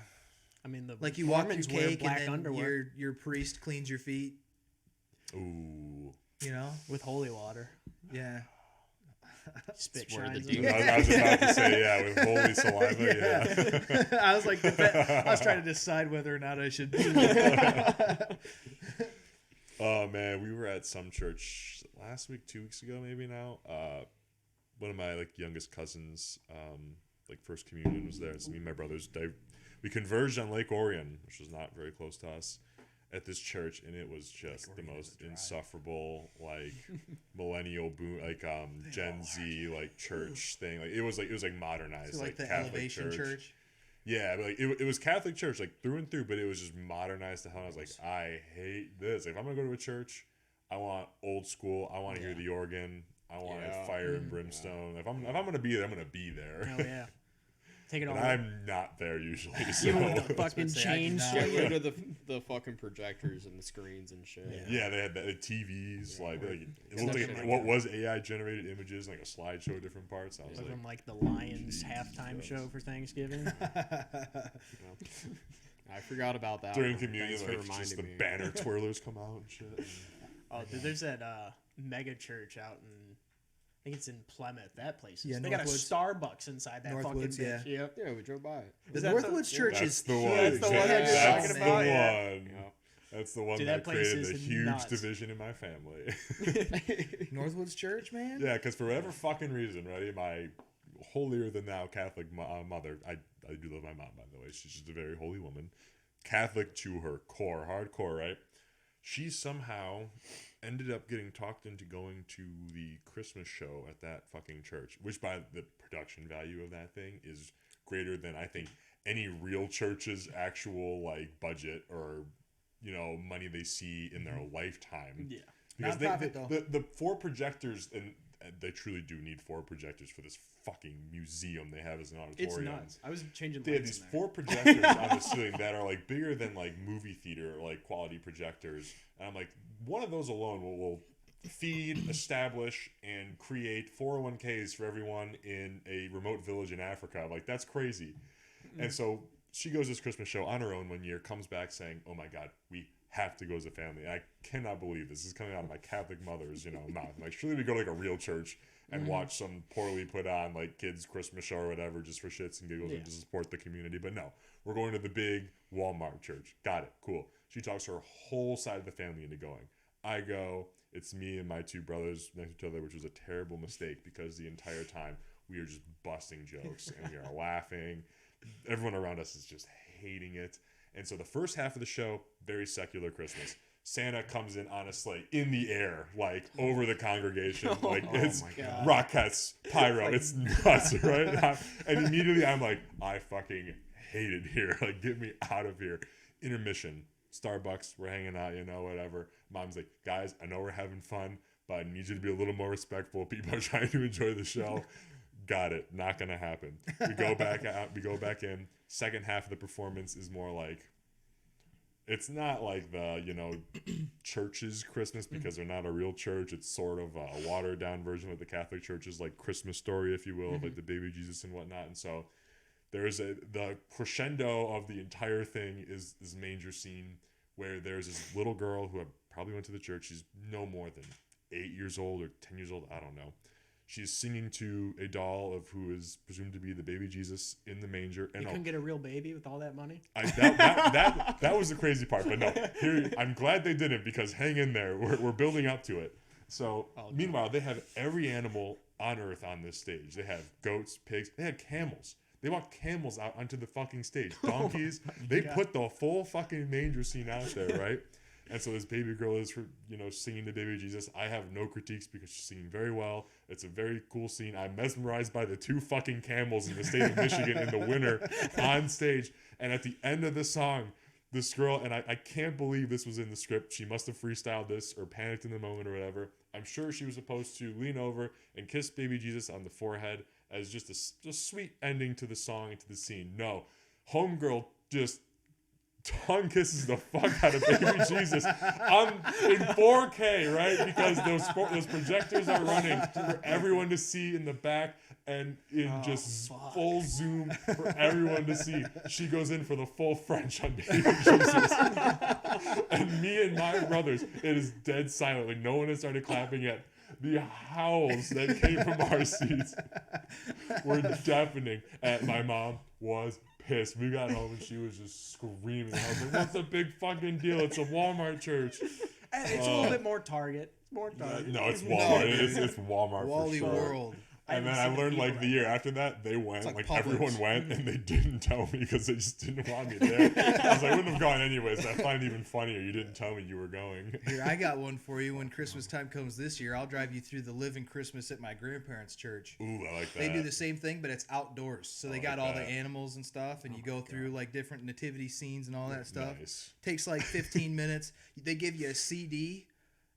I mean, like you walk through Mormons wear cake black and then underwear. your priest cleans your feet. Ooh. You know, with holy water. Yeah. Spit where the shines. I was about to say with holy saliva. Yeah. I was like, I was trying to decide whether or not I should do that. Oh man, we were at some church last week, 2 weeks ago, maybe now. One of my youngest cousins, first communion was there. So me and my brothers, we converged on Lake Orion, which was not very close to us, at this church, and it was just the most insufferable millennial boom, Gen Z church thing. It was modernized, so the Catholic Elevation church. Yeah, but it was Catholic church through and through, but it was just modernized to hell. I was like, I hate this. If I'm gonna go to a church, I want old school. I want to hear the organ. I want fire and brimstone. If I'm gonna be there, I'm gonna be there. Oh yeah. Take it all. And I'm not there usually. So. You with the fucking chains. Get rid of the fucking projectors and the screens and shit. Yeah, they had the TVs. It looked like what was AI generated images, like a slideshow of different parts. I was like the Lions halftime show for Thanksgiving. I forgot about that. During communion, just the banner twirlers come out and shit. Oh, dude, there's that mega church out in. I think it's in Plymouth. That place. Yeah, they got a Starbucks inside that fucking bitch. Yeah. Yep. Yeah, we drove by it. The Northwoods Church is the one. That's the one that you're That's talking the about. one. That's the one Dude, that that place created is a huge nuts. division in my family. Northwoods Church, man. Yeah, because for whatever fucking reason, right? My holier than thou Catholic mother. I do love my mom, by the way. She's just a very holy woman. Catholic to her core, hardcore, right? She somehow ended up getting talked into going to the Christmas show at that fucking church, which by the production value of that thing is greater than I think any real church's actual like budget or money they see in their lifetime. Yeah. Because Nonprofit, the 4 projectors, and they truly do need 4 projectors for this fucking museum they have as an auditorium. It's nuts. I was changing. They have these 4 projectors on the ceiling that are like bigger than like movie theater like quality projectors. And I'm like, one of those alone will feed, establish, and create 401ks for everyone in a remote village in Africa. Like, that's crazy. And so she goes to this Christmas show on her own one year, comes back saying, "Oh my God, we have to go as a family." And I cannot believe this is coming out of my Catholic mother's, mouth. I'm like, surely we go to like a real church and watch some poorly put on like kids' Christmas show or whatever just for shits and giggles and to support the community. But no, we're going to the big Walmart church. Got it. Cool. She talks her whole side of the family into going. I go. It's me and my 2 brothers next to each other, which was a terrible mistake because the entire time we are just busting jokes and we are laughing. Everyone around us is just hating it. And so the first half of the show, very secular Christmas. Santa comes in on a sleigh in the air, like over the congregation. Like it's rockets, pyro. It's nuts, right? And immediately I'm like, I fucking hate it here. Like, get me out of here. Intermission. Starbucks, we're hanging out, whatever. Mom's like, guys, I know we're having fun, but I need you to be a little more respectful. People are trying to enjoy the show. Got it. Not gonna happen. We go back out. We go back in. Second half of the performance is more like, it's not like the church's Christmas because they're not a real church. It's sort of a watered down version of the Catholic Church's like Christmas story, if you will, of like the baby Jesus and whatnot. And so there's the crescendo of the entire thing is this manger scene where there's this little girl who probably went to the church. She's no more than 8 years old or 10 years old. I don't know. She's singing to a doll of who is presumed to be the baby Jesus in the manger. And you couldn't get a real baby with all that money? That was the crazy part. But no, I'm glad they didn't because hang in there. We're building up to it. So meanwhile, they have every animal on earth on this stage. They have goats, pigs. They had camels. They walked camels out onto the fucking stage. Donkeys. They put the full fucking manger scene out there, right? And so this baby girl is, singing to baby Jesus. I have no critiques because she's singing very well. It's a very cool scene. I'm mesmerized by the 2 fucking camels in the state of Michigan in the winter on stage. And at the end of the song, this girl, and I can't believe this was in the script. She must have freestyled this or panicked in the moment or whatever. I'm sure she was supposed to lean over and kiss baby Jesus on the forehead as just a sweet ending to the song and to the scene. No, homegirl just tongue kisses the fuck out of baby Jesus in 4K, right? Because those projectors are running for everyone to see in the back and in full zoom for everyone to see. She goes in for the full French on baby Jesus. And me and my brothers, it is dead silent. Like, no one has started clapping yet. The howls that came from our seats were deafening. And my mom was pissed. We got home and she was just screaming. I was like, what's the big fucking deal? It's a Walmart church. It's a little bit more Target. More Target. No, it's Walmart. It's Walmart Wally for sure. World. And then I learned like the year after that, they went, like everyone went, and they didn't tell me because they just didn't want me there. I was like, I wouldn't have gone anyways. I find it even funnier. You didn't tell me you were going. Here, I got one for you. When Christmas time comes this year, I'll drive you through the living Christmas at my grandparents' church. Ooh, I like that. They do the same thing, but it's outdoors. So they got all the that. animals and stuff, and you go through like different nativity scenes and all that stuff. Nice. Takes like 15 minutes. They give you a CD.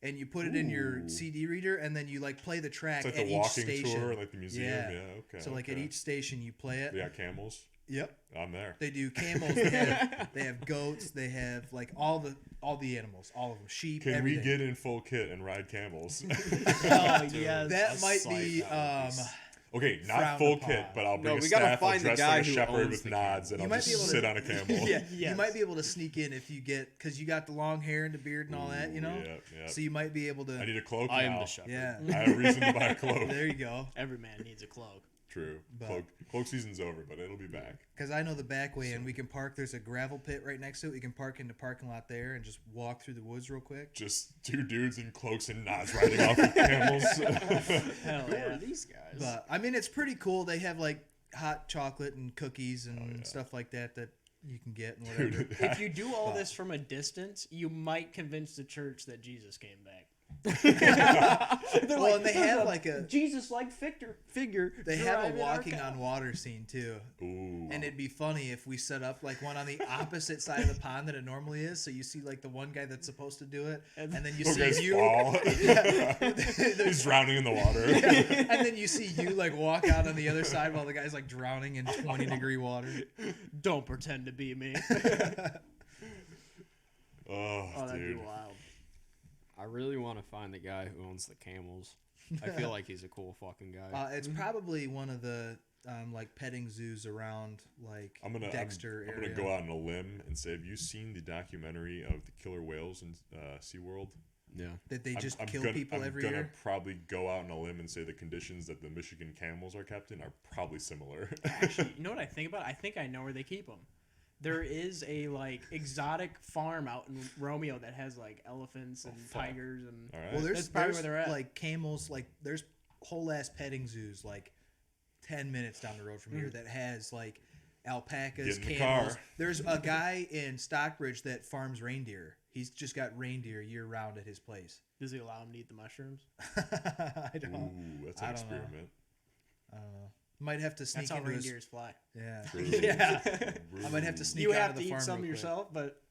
And you put it in your CD reader, and then you like play the track it's like at the each walking station. tour, like the museum. Yeah, okay. So like at each station, you play it. They got camels. Yep. I'm there. They do camels. They have goats. They have like all the animals, all of them, sheep. Can everything. we get in full kit and ride camels? Oh yes. That might be Okay, not frowned full upon. kit, but I'll bring No, a we gotta staff. I'll find the dress guy like a who shepherd owns with the nods, and You I'll might be just able to- sit on a camel. Yeah, Yes. you might be able to sneak in if you get because you got the long hair and the beard and all that, you know. Yeah. So you might be able to. I need a cloak I now. am the shepherd. Yeah. I have a reason to buy a cloak. There you go. Every man needs a cloak. True. But- Cloak season's over, but it'll be back. Because I know the back way, and we can park. There's a gravel pit right next to it. We can park in the parking lot there and just walk through the woods real quick. Just 2 dudes in cloaks and nods riding off with camels. Hell Who yeah. are these guys? But I mean, it's pretty cool. They have like hot chocolate and cookies and stuff like that you can get and whatever. Dude, If you do all this from a distance, you might convince the church that Jesus came back. Well, and they have like a Jesus-like figure. They have a driving our walking car. on water scene too. Ooh. And it'd be funny if we set up like one on the opposite side of the pond that it normally is. So you see like the one guy that's supposed to do it, and then you Guys see you. fall. He's drowning in the water. And then you see you like walk out on the other side while the guy's like drowning in 20-degree water. Don't pretend to be me. Oh, That'd be dude. wild. I really want to find the guy who owns the camels. I feel like he's a cool fucking guy. It's probably one of the like petting zoos around like Dexter I'm area. gonna go out on a limb and say, have you seen the documentary of the killer whales in SeaWorld? Yeah. That they just kill gonna, people every I'm gonna year. probably go out on a limb and say the conditions that the Michigan camels are kept in are probably similar. Actually, you know what I think about? I think I know where they keep them. There is a like exotic farm out in Romeo that has like elephants and tigers and. All right. Well, That's probably where they're at. like camels, like there's whole ass petting zoos like 10 minutes down the road from here that has like alpacas, Get in the camels. car. There's a guy in Stockbridge that farms reindeer. He's just got reindeer year round at his place. Does he allow them to eat the mushrooms? I don't. Ooh, that's an I don't know. experiment. I don't know. Might have to sneak That's how into his. reindeers fly. Yeah. True. Yeah. I might have to sneak You out have of to the eat farm some real quick. yourself, but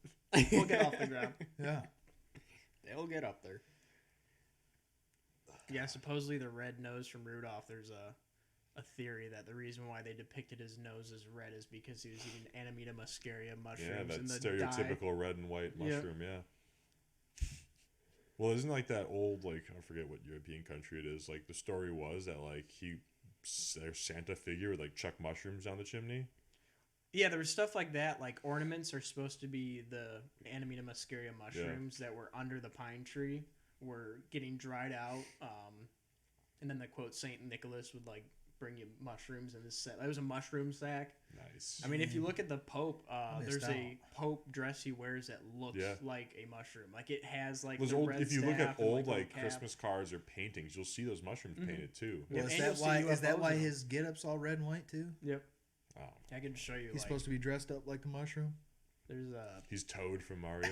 we'll get off the ground. Yeah. They'll get up there. Yeah, supposedly the red nose from Rudolph. There's a theory that the reason why they depicted his nose as red is because he was eating Amanita muscaria mushrooms. Yeah, that and the stereotypical red and white mushroom. Yeah. Well, isn't like that old like I forget what European country it is. Like the story was that like their Santa figure would like chuck mushrooms down the chimney. Yeah, there was stuff like that. Like ornaments are supposed to be the Amanita muscaria mushrooms that were under the pine tree were getting dried out. And then the quote Saint Nicholas would like bring you mushrooms in this set. That was a mushroom sack. Nice. I mean, if you look at the Pope, there's missed a Pope dress he wears that looks like a mushroom. Like it has like Those the old, red if you look at staff and, old little like cap. Christmas cards or paintings, you'll see those mushrooms painted too. Yeah, Well, is and that you'll see why? Is that UFOs why in 'em. his get-up's all red and white too? Yep. Oh, I can show you. He's supposed to be dressed up like the mushroom. There's a. he's Toad from Mario.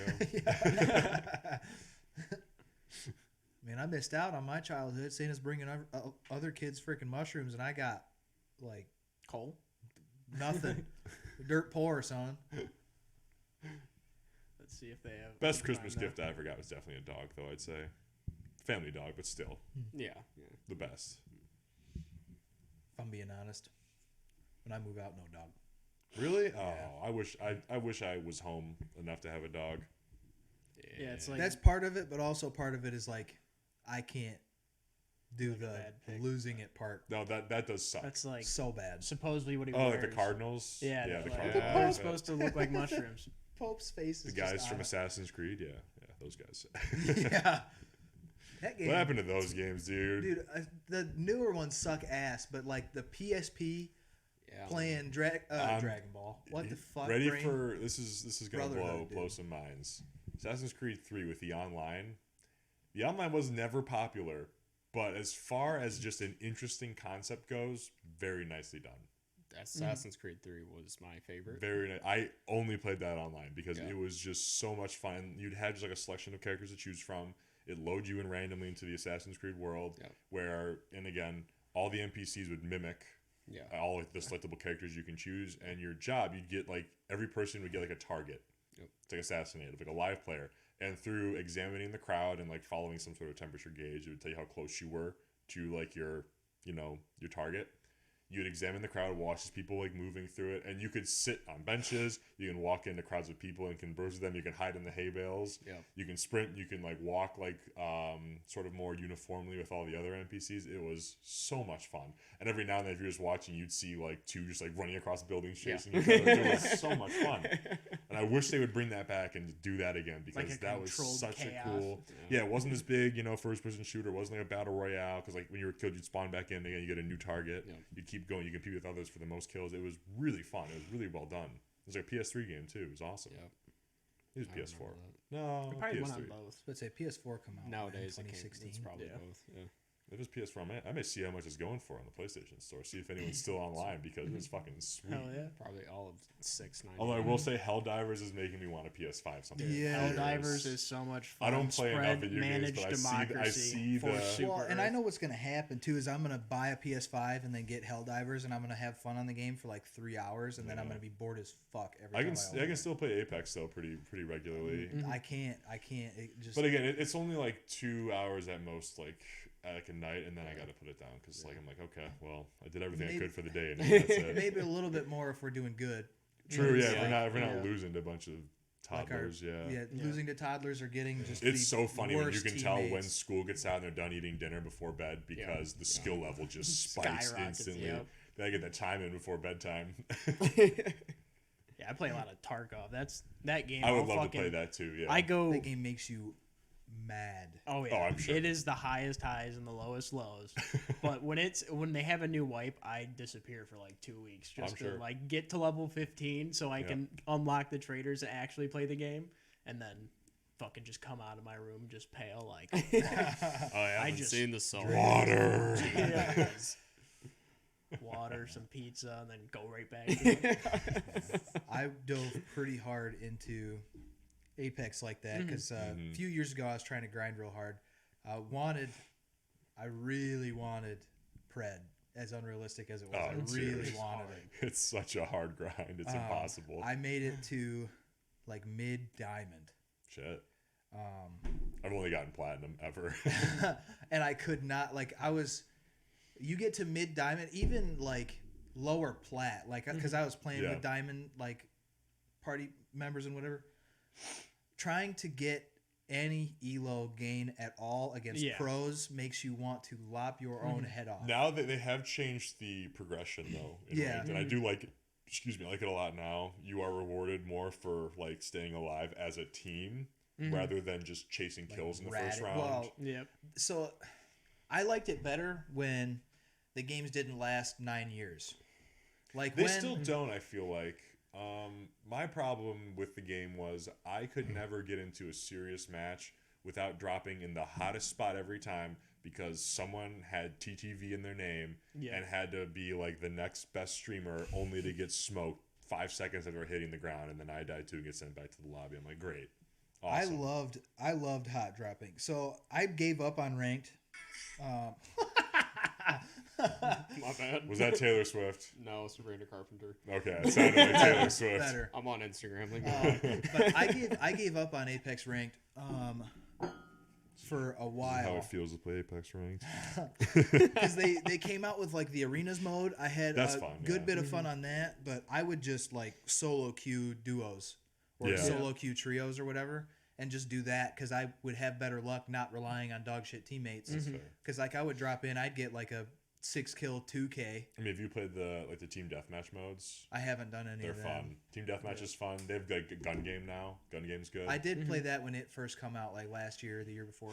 Man, I missed out on my childhood. Santa's bringing other kids freaking mushrooms, and I got like Coal. nothing. Dirt poor, son. Let's see if they have. Best find Christmas that. gift I ever got was definitely a dog, though. I'd say family dog, but still Yeah. the best. If I'm being honest, when I move out, no dog. Really? Oh, I wish I was home enough to have a dog. Yeah, it's like That's part of it, but also part of it is like I can't do Like a the bad pick. losing it part No, that does suck. that's like so bad. supposedly what he Oh, wears. like the Cardinals. Yeah, yeah, the like, Cardinals. they're Yeah. supposed to look like mushrooms. Pope's face The is guys just from on Assassin's Creed. Yeah, those guys. it. Yeah. That game, What happened to those games, dude? dude? The newer ones suck ass, but like the PSP Yeah. playing Dragon Ball. What the fuck? Ready brain? for this is gonna Brotherhood, blow dude. some minds. Assassin's Creed 3 with the online. The online was never popular, but as far as just an interesting concept goes, very nicely done. Assassin's Creed 3 was my favorite. Very nice. I only played that online because Yeah. it was just so much fun. You'd have just like a selection of characters to choose from. It loads you in randomly into the Assassin's Creed world, Yep. where, and again, all the NPCs would mimic Yeah. all like, the selectable characters you can choose, and your job, you'd get like every person would get like a target. Yep. It's like assassinated, like a live player. And through examining the crowd and like following some sort of temperature gauge, it would tell you how close you were to like your target. You'd examine the crowd, watch as people like moving through it, and you could sit on benches. You can walk into crowds of people and converse with them. You can hide in the hay bales. Yeah. You can sprint. You can like walk like sort of more uniformly with all the other NPCs. It was so much fun. And every now and then, if you're just watching, you'd see like two just like running across buildings chasing each other. It was so much fun. And I wish they would bring that back and do that again because Like a that was controlled such chaos. a cool. Yeah, it wasn't as big, first person shooter. It wasn't like a battle royale because like when you were killed, you'd spawn back in again. You get a new target. Yeah. You'd keep going. You compete with others for the most kills. It was really fun. It was really well done. It was like a PS3 game too. It was awesome. Yep. It was I PS4. remember No, Probably one PS3. on both. Let's say PS4 come out Nowadays, in it 2016. it's probably Yeah. both. Yeah. If it's PS4, I may see how much it's going for on the PlayStation Store. See if anyone's still online because it's fucking sweet. Hell yeah. Probably all of $6.99. Although I will say Helldivers is making me want a PS5 someday. Yeah. Helldivers is so much fun. I don't play enough video games, managed but I democracy see for the... Super Well, and I Earth. know what's gonna happen too is I'm gonna buy a PS5 and then get Helldivers and I'm gonna have fun on the game for like 3 hours and then I'm gonna be bored as fuck every I time. can I can still play Apex though pretty regularly. I can't. It just. But again, it's only like 2 hours at most, like a night, and then I got to put it down because like I'm like, okay, well, I did everything I could for the day, and that's it. maybe a little bit more if we're doing good. True, yeah. Yeah. If we're not losing to a bunch of toddlers, Losing to toddlers or getting just. It's the so funny when you worst can tell when teammates. school gets out and they're done eating dinner before bed because the skill level just spikes Skyrockets, instantly. yep. Then I get that time in before bedtime. Yeah, I play a lot of Tarkov. That game. I would I'll love fucking, to play that too. Yeah, I go. That game makes you mad. Oh yeah, I'm sure. It is the highest highs and the lowest lows. But when they have a new wipe, I disappear for like 2 weeks just to sure. like get to level 15 so I can unlock the traders and actually play the game, and then fucking just come out of my room just pale like. I haven't just seen the song. Water. Water, some pizza, and then go right back to it. I dove pretty hard into Apex like that because a few years ago I was trying to grind real hard. I really wanted Pred, as unrealistic as it was. I really wanted it. It's such a hard grind. It's impossible. I made it to like mid diamond. Shit. I've only gotten platinum ever. And I could not you get to mid diamond, even like lower plat, like because I was playing with diamond like party members and whatever, trying to get any elo gain at all against pros makes you want to lop your own head off. Now that they have changed the progression though, ranked, and I do like it a lot now. You are rewarded more for like staying alive as a team rather than just chasing kills in the first round. Well, Yep. so I liked it better when the games didn't last 9 years. Like They still don't, I feel like. My problem with the game was I could never get into a serious match without dropping in the hottest spot every time because someone had TTV in their name and had to be like the next best streamer only to get smoked 5 seconds after hitting the ground, and then I died too and get sent back to the lobby. I'm like, great. Awesome. I loved hot dropping. So I gave up on ranked. My bad. Was that Taylor Swift? No, Sabrina Carpenter. Okay, it sounded like Taylor Swift. Better. I'm on Instagram. Like, But I gave up on Apex ranked for a How while it feels to play Apex ranked. because they came out with like the arenas mode. I had That's a fun, good yeah. bit of fun on that, but I would just like solo queue duos or Yeah. solo queue trios or whatever, and just do that because I would have better luck not relying on dog shit teammates. fair. Because like I would drop in, I'd get like a 6 kill 2K. I mean, if you played the team deathmatch modes, I haven't done any they're of them. fun. Team deathmatch is fun. They have like a gun game now. Gun game's good. I did play that when it first come out, like last year or the year before.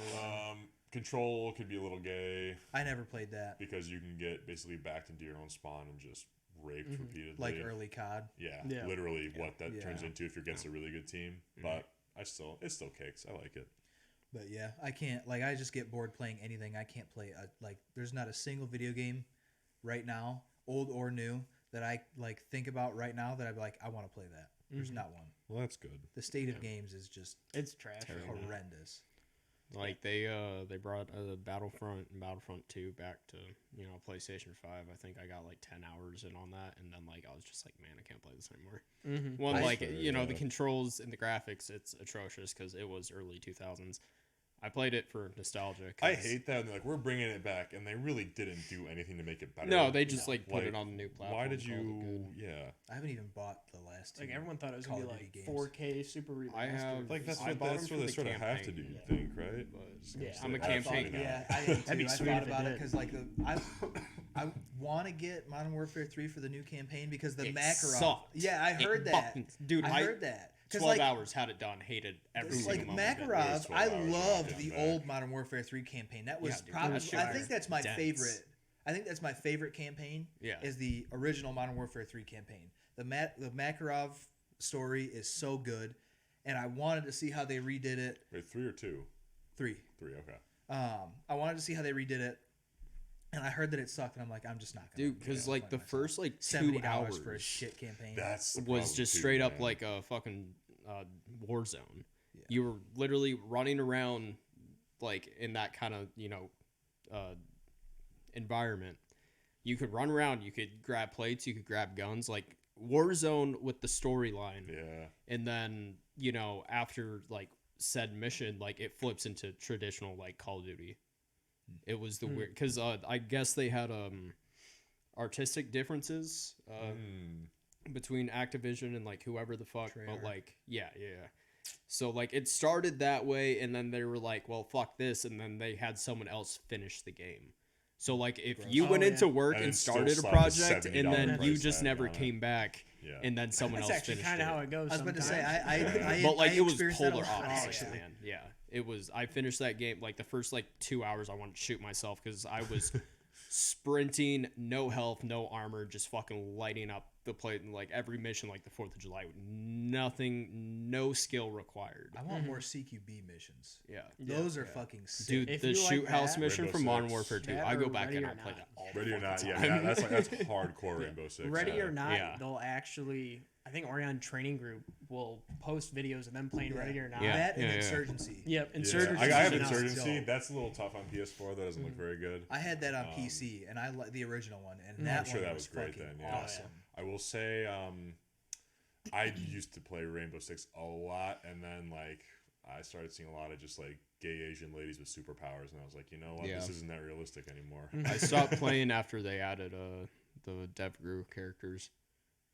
Control could be a little gay I never played that. because you can get basically backed into your own spawn and just raped repeatedly. Like early COD. Yeah, literally what that Yeah. turns into if you're against a really good team. But it still kicks. I like it. But yeah, I can't, like, I just get bored playing anything. I can't play, there's not a single video game right now, old or new, that I, like, think about right now that I'd be like, I want to play that. There's not one. Well, that's good. The state of games is just It's trash. horrendous. like they brought Battlefront and Battlefront 2 back to PlayStation 5. I think I got like 10 hours in on that, and then like I was just like, man, I can't play this anymore. One, like the controls and the graphics, it's atrocious because it was early 2000s. I played it for nostalgia. I hate that. And they're like, we're bringing it back, and they really didn't do anything to make it better. No, they just like put it on the new platform. Why did called it you? good. Yeah. I haven't even bought the last two. Like everyone thought it was Call gonna of be like Duty games. 4K super remastered. I have Like that's I what bought that's them what they for the sort of have to do. campaign, You think, right? but Just gonna yeah, stay I'm a there. campaign guy. Yeah, I am That'd be too. I sweet thought if it about it did. because like I want to get Modern Warfare 3 for the new campaign because the It Makarov. sucked. Yeah, I heard that. Dude, I heard that. 12 like, hours had it done. Hated every it's single like moment of it. Makarov, 12 I hours, loved yeah, the back. old Modern Warfare 3 campaign. That was Yeah, dude, probably. that shit I think was that's my dense. favorite. I think that's my favorite campaign. Yeah. Is the original Modern Warfare 3 campaign. The Makarov story is so good, and I wanted to see how they redid it. Wait, 3 or 2? 3. 3. Okay. I wanted to see how they redid it And I heard that it sucked, and I'm like, I'm just not gonna. Dude, because like the first like 70 2 hours for a shit campaign. was just straight up like a fucking war zone. Yeah. You were literally running around like in that kind of environment. You could run around, you could grab plates, you could grab guns, like Warzone with the storyline. Yeah. And then after like said mission, like it flips into traditional like Call of Duty. It was the weird because I guess they had artistic differences between Activision and like whoever the fuck, but like yeah. So like it started that way, and then they were like, well, fuck this, and then they had someone else finish the game. So like if you went into work and started a project, and then you just never came back. Yeah. And then someone else finished it. That's actually kind of how it goes. I was about to say, I but like I it was polar opposite, man. Yeah, it was. I finished that game like the first like 2 hours. I wanted to shoot myself because I was sprinting, no health, no armor, just fucking lighting up the plate, and like every mission, like the 4th of July, nothing, no skill required. I want more CQB missions. Yeah, those are fucking sick. Dude, if the shoot like house mission Rainbow from Six. Modern Warfare 2, I go back and I play that all Ready or not, time. yeah, that's hardcore Rainbow Six. Ready or not, they'll actually. I think Orion Training Group will post videos of them playing Ready or Not. That and Insurgency. Yep, Insurgency. I have Insurgency. That's a little tough on PS4. That doesn't look very good. I had that on PC, and I like the original one, and I'm that sure one that was great then. Yeah. Awesome. I will say, I used to play Rainbow Six a lot, and then like I started seeing a lot of just like gay Asian ladies with superpowers, and I was like, you know what, this isn't that realistic anymore. I stopped playing after they added the DevGru characters.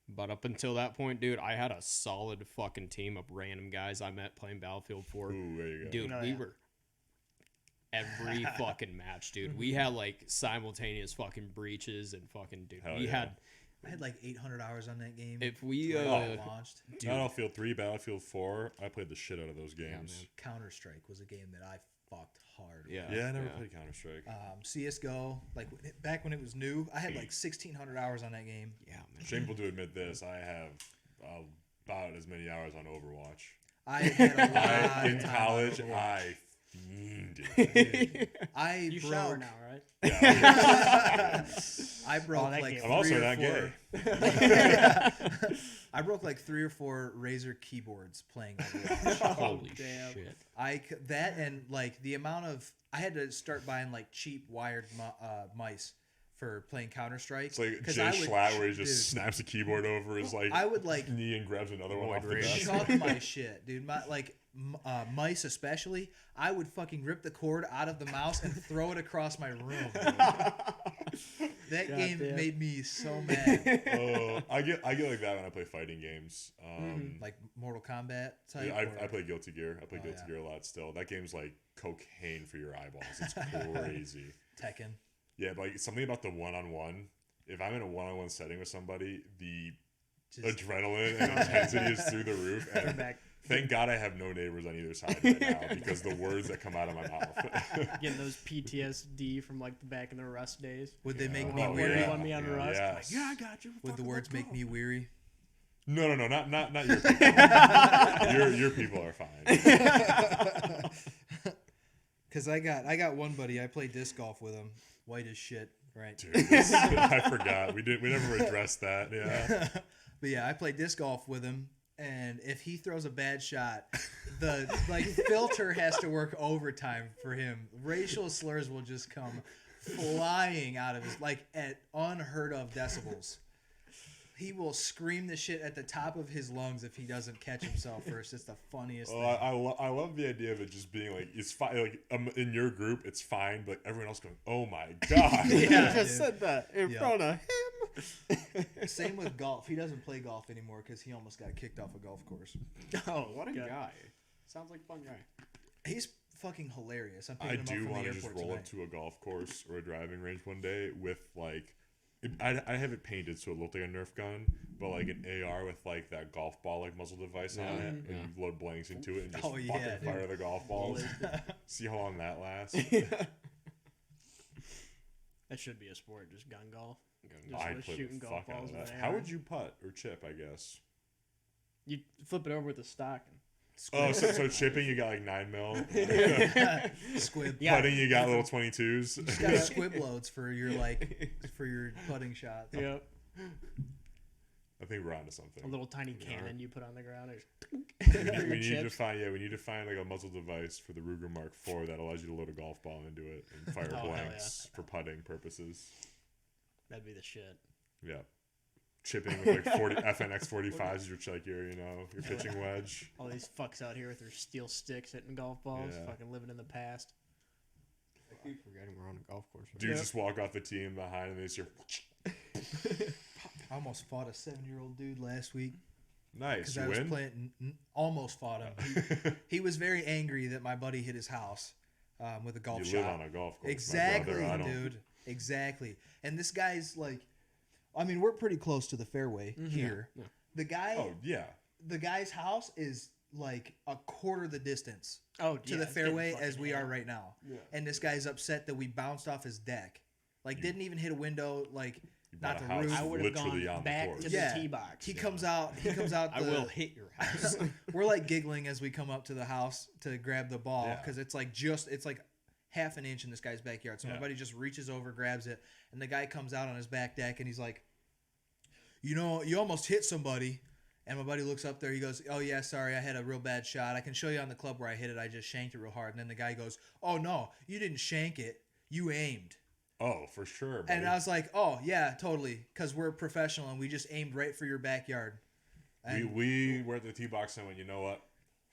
But up until that point, dude, I had a solid fucking team of random guys I met playing Battlefield 4. Ooh, there you go. Dude, we were every fucking match, dude. We had like simultaneous fucking breaches and fucking dude. Hell we had I had like 800 hours on that game. if we launched. Dude. Battlefield 3, Battlefield 4, I played the shit out of those games. Yeah, Counter-Strike was a game that I fucked hard. Yeah, I never played Counter-Strike. CSGO, like back when it was new, I had like 1,600 hours on that game. Yeah, man. Shameful to admit this, I have about as many hours on Overwatch. I had a lot in of time college. on Overwatch. I fiended. I You broke. shower now, right? Yeah. I broke like I'm also 3 or not 4. gay. I broke like 3 or 4 Razer keyboards playing Overwatch. Holy shit. That and like the amount of I had to start buying like cheap wired mice for playing Counter-Strike. It's like Jay Schlatt where he just snaps a keyboard over his like I would like knee and grabs another one off the desk. chuck my shit, dude. Mice especially, I would fucking rip the cord out of the mouse and throw it across my room. That game made me so mad. I get like that when I play fighting games. Like Mortal Kombat type. Yeah, I play Guilty Gear. I play Guilty Gear a lot still. That game's like cocaine for your eyeballs. It's crazy. Tekken. Yeah, but like, something about the one-on-one. If I'm in a one-on-one setting with somebody, the adrenaline and intensity is through the roof. And thank God I have no neighbors on either side right now because the words that come out of my mouth. Getting those PTSD from like the back in the Rust days. Would they make me weary? weary? You want me on Rust? Yes. Like, I got you. Would the words make me weary? No, not your people. your people are fine. Because I got one buddy. I play disc golf with him. White as shit, right? Dude, I forgot. We never addressed that. Yeah. But yeah, I play disc golf with him, and if he throws a bad shot, the filter has to work overtime for him. Racial slurs will just come flying out of his at unheard of decibels. He will scream the shit at the top of his lungs if he doesn't catch himself first. It's the funniest thing. I love the idea of it just being like it's fine. Like in your group, it's fine, but everyone else going, "Oh my god!" Yeah, just said that in front of him. Same with golf. He doesn't play golf anymore because he almost got kicked off a golf course. Oh, what a guy! Sounds like a fun guy. He's fucking hilarious. I do want to just roll up to a golf course or a driving range one day with like. I have it painted so it looked like a Nerf gun, but like an AR with like that golf ball like muzzle device on it, and you load blanks into it and just fucking fire the golf balls. See how long that lasts. That should be a sport, just gun golf. I play the fuck out of that. How would you putt or chip? I guess you flip it over with a stock. Oh, so chipping, you got like 9mm. Squib. Putting, you got little 22s. You just got squib loads for your putting shots. Yep. I think we're onto something. A little tiny cannon you put on the ground. We need to find like a muzzle device for the Ruger Mark IV that allows you to load a golf ball into it and fire blanks for putting purposes. That'd be the shit. Yeah. Chipping with like 40 FNX 45s is your pitching wedge. All these fucks out here with their steel sticks hitting golf balls, Yeah. fucking living in the past. I keep forgetting we're on a golf course. Right? Dudes just walk off the team behind and they just hear. I almost fought a 7-year-old dude last week. Nice. You I was win? playing, almost fought him. He was very angry that my buddy hit his house with a golf shot. You live on a golf course. Exactly, dude. Exactly. And this guy's like, I mean, we're pretty close to the fairway here. Yeah. The guy. Oh yeah. The guy's house is like a quarter the distance to the it's fairway as we are right now. Yeah. And this guy's upset that we bounced off his deck. Like, didn't even hit a window. Like, not the house roof. I would have literally gone on the back course. to the tee box. He comes out. I will hit your house. We're like giggling as we come up to the house to grab the ball because it's like half an inch in this guy's backyard. So my buddy just reaches over, grabs it, and the guy comes out on his back deck and he's like, you know, you almost hit somebody. And my buddy looks up there. He goes, oh, yeah, sorry. I had a real bad shot. I can show you on the club where I hit it. I just shanked it real hard. And then the guy goes, oh, no, you didn't shank it. You aimed. Oh, for sure, buddy. And I was like, oh, yeah, totally. Because we're professional and we just aimed right for your backyard. And we were at the tee box and went, you know what?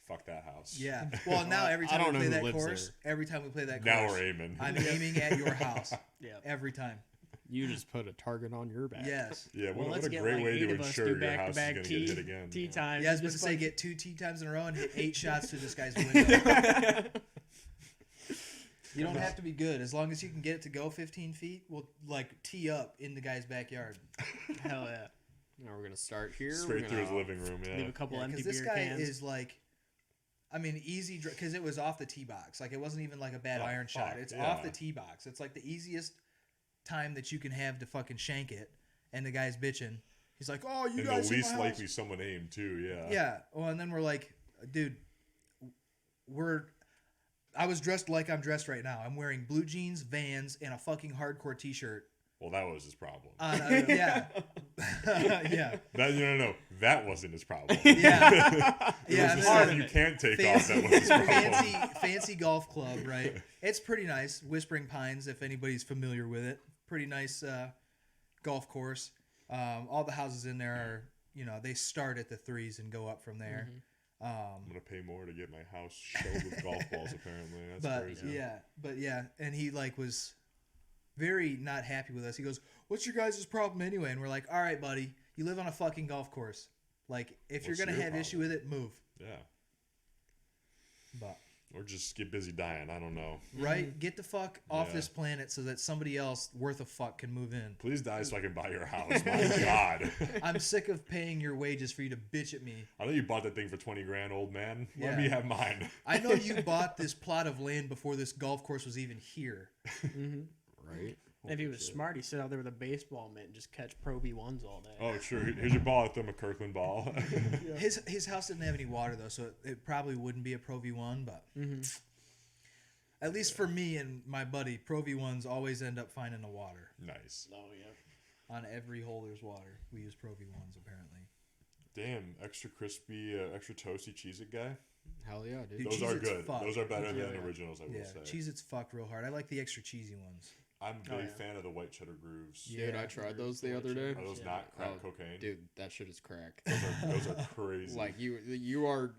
Fuck that house. Yeah. Well, now every time we play that course, now we're aiming. I'm aiming at your house. Yeah. Every time. You just put a target on your back. Yes. Yeah, Well, what let's a get great like way 8 to of us ensure do your house is going back-to-back to get hit again. tee times. Yeah, I was about to say get 2 tee times in a row and hit 8 shots through this guy's window. You don't have to be good. As long as you can get it to go 15 feet, we'll like tee up in the guy's backyard. Hell yeah. Now we're going to start here. Straight through his living room, yeah. Leave a couple empty Because this beer guy cans. is like, I mean, easy, because it was off the tee box. Like, it wasn't even like a bad iron shot. It's off the tee box. It's like the easiest time that you can have to fucking shank it. And the guy's bitching. He's like, oh, you guys the least hit my house. likely someone aimed, too, yeah. Yeah. Well, and then we're like, dude, I was dressed like I'm dressed right now. I'm wearing blue jeans, Vans, and a fucking hardcore t-shirt. Well, that was his problem. Yeah. Yeah. No. That wasn't his problem. Yeah. Yeah. It was the stuff you can't take off that was his problem. Fancy golf club, right? It's pretty nice. Whispering Pines, if anybody's familiar with it. Pretty nice golf course. All the houses in there are, they start at the 3s and go up from there. Mm-hmm. I'm going to pay more to get my house filled with golf balls, apparently. That's crazy. Yeah. And he was very not happy with us. He goes, what's your guys' problem anyway? And we're like, all right, buddy, you live on a fucking golf course. Like, if you're going to have issue with it, move. Yeah. But or just get busy dying. I don't know. Right? Get the fuck off this planet so that somebody else worth a fuck can move in. Please die so I can buy your house. My God. I'm sick of paying your wages for you to bitch at me. I know you bought that thing for $20,000, old man. Yeah. Let me have mine. I know you bought this plot of land before this golf course was even here. Mm-hmm. Right? If he was smart, he'd sit out there with a baseball mitt and just catch Pro V1s all day. Oh, sure. Here's your ball. I throw him a Kirkland ball. His house didn't have any water, though, so it probably wouldn't be a Pro V1, but... Mm-hmm. At least for me and my buddy, Pro V1s always end up finding the water. Nice. Oh, yeah. On every hole there's water. We use Pro V1s, apparently. Damn, extra crispy, extra toasty Cheez-It guy. Hell yeah, dude. Those are good. Fuck. Those are better than originals, I will say. Cheez-Its fuck real hard. I like the extra cheesy ones. I'm a big fan of the white cheddar grooves. Dude, I tried those the other day. Are those not crack cocaine? Dude, that shit is crack. Those are crazy. Like, you are,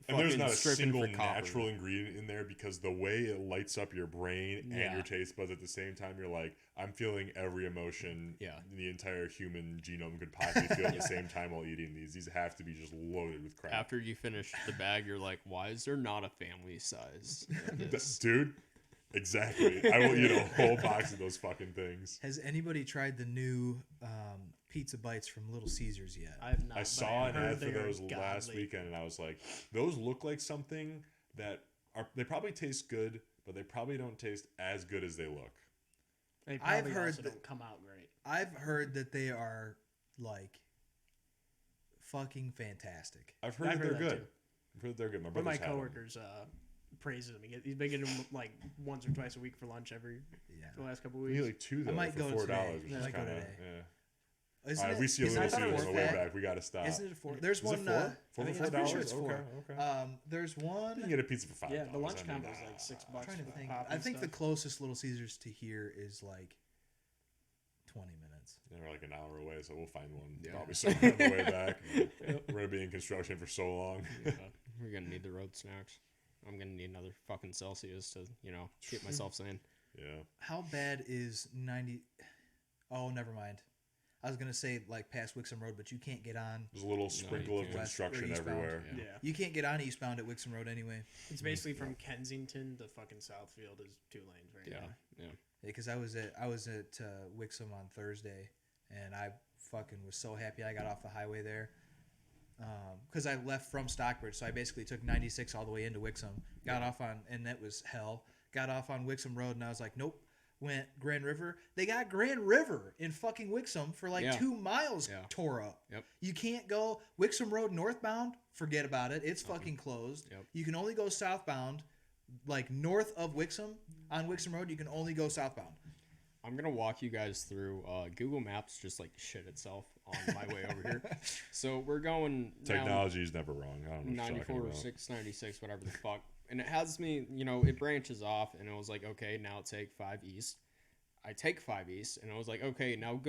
and there's not a stripping single for copper. natural ingredient in there because the way it lights up your brain and your taste buds at the same time, you're like, I'm feeling every emotion the entire human genome could possibly feel at the same time while eating these. These have to be just loaded with crap. After you finish the bag, you're like, why is there not a family size? Dude, exactly. I will eat a whole box of those fucking things. Has anybody tried the new pizza bites from Little Caesars yet? I have not. I saw an ad for those godly. last weekend, and I was like, those look like something that they probably taste good, but they probably don't taste as good as they look. They probably heard also that- don't come out great. I've heard that they are, like, fucking fantastic. I've heard that they're good. Too. They're good. My One of my brother's had 'em. coworkers praises him. He's been getting them like once or twice a week for lunch for the last couple of We weeks. like 2 though. I might for go $4, today. which I is might go kind of today. yeah. Isn't All right, it- we see a isn't little it Caesars on the four way fat? back. We got to stop. Isn't it 4? There's Is it one. 4? I For think $4? I'm pretty sure it's 4. Okay. There's You one. can get a pizza for $5. Yeah, the lunch I mean, combo is like $6. I'm trying to for think. pop I and think the stuff. closest Little Caesars to here is like 20 minutes. Yeah, we're like an hour away, so we'll find one Yeah. probably somewhere on the way back. We're gonna be in construction for so long. We're gonna need the road snacks. I'm gonna need another fucking Celsius to, keep myself sane. Yeah. How bad is 90? Oh, never mind. I was gonna say like past Wixom Road, but you can't get on. There's a little sprinkle of can't. construction West or eastbound. everywhere. Yeah. Yeah. You can't get on eastbound at Wixom Road anyway. It's basically from Kensington to fucking Southfield is 2 lanes right Yeah, now. yeah. Yeah, because I was at Wixom on Thursday, and I fucking was so happy I got off the highway there. Because I left from Stockbridge, so I basically took 96 all the way into Wixom. Got off on, and that was hell. Got off on Wixom Road, and I was like, nope. Went Grand River. They got Grand River in fucking Wixom for like 2 miles tore up. Yep. You can't go Wixom Road northbound. Forget about it. It's fucking closed. Yep. You can only go southbound, like north of Wixom on Wixom Road. You can only go southbound. I'm gonna walk you guys through Google Maps, just like shit itself on my way over here. So we're going Technology is never wrong. I don't know what you're talking 94, about. 696, whatever the fuck. And it has me, it branches off, and it was like, okay, now take 5 east. I take 5 east, and I was like, okay, now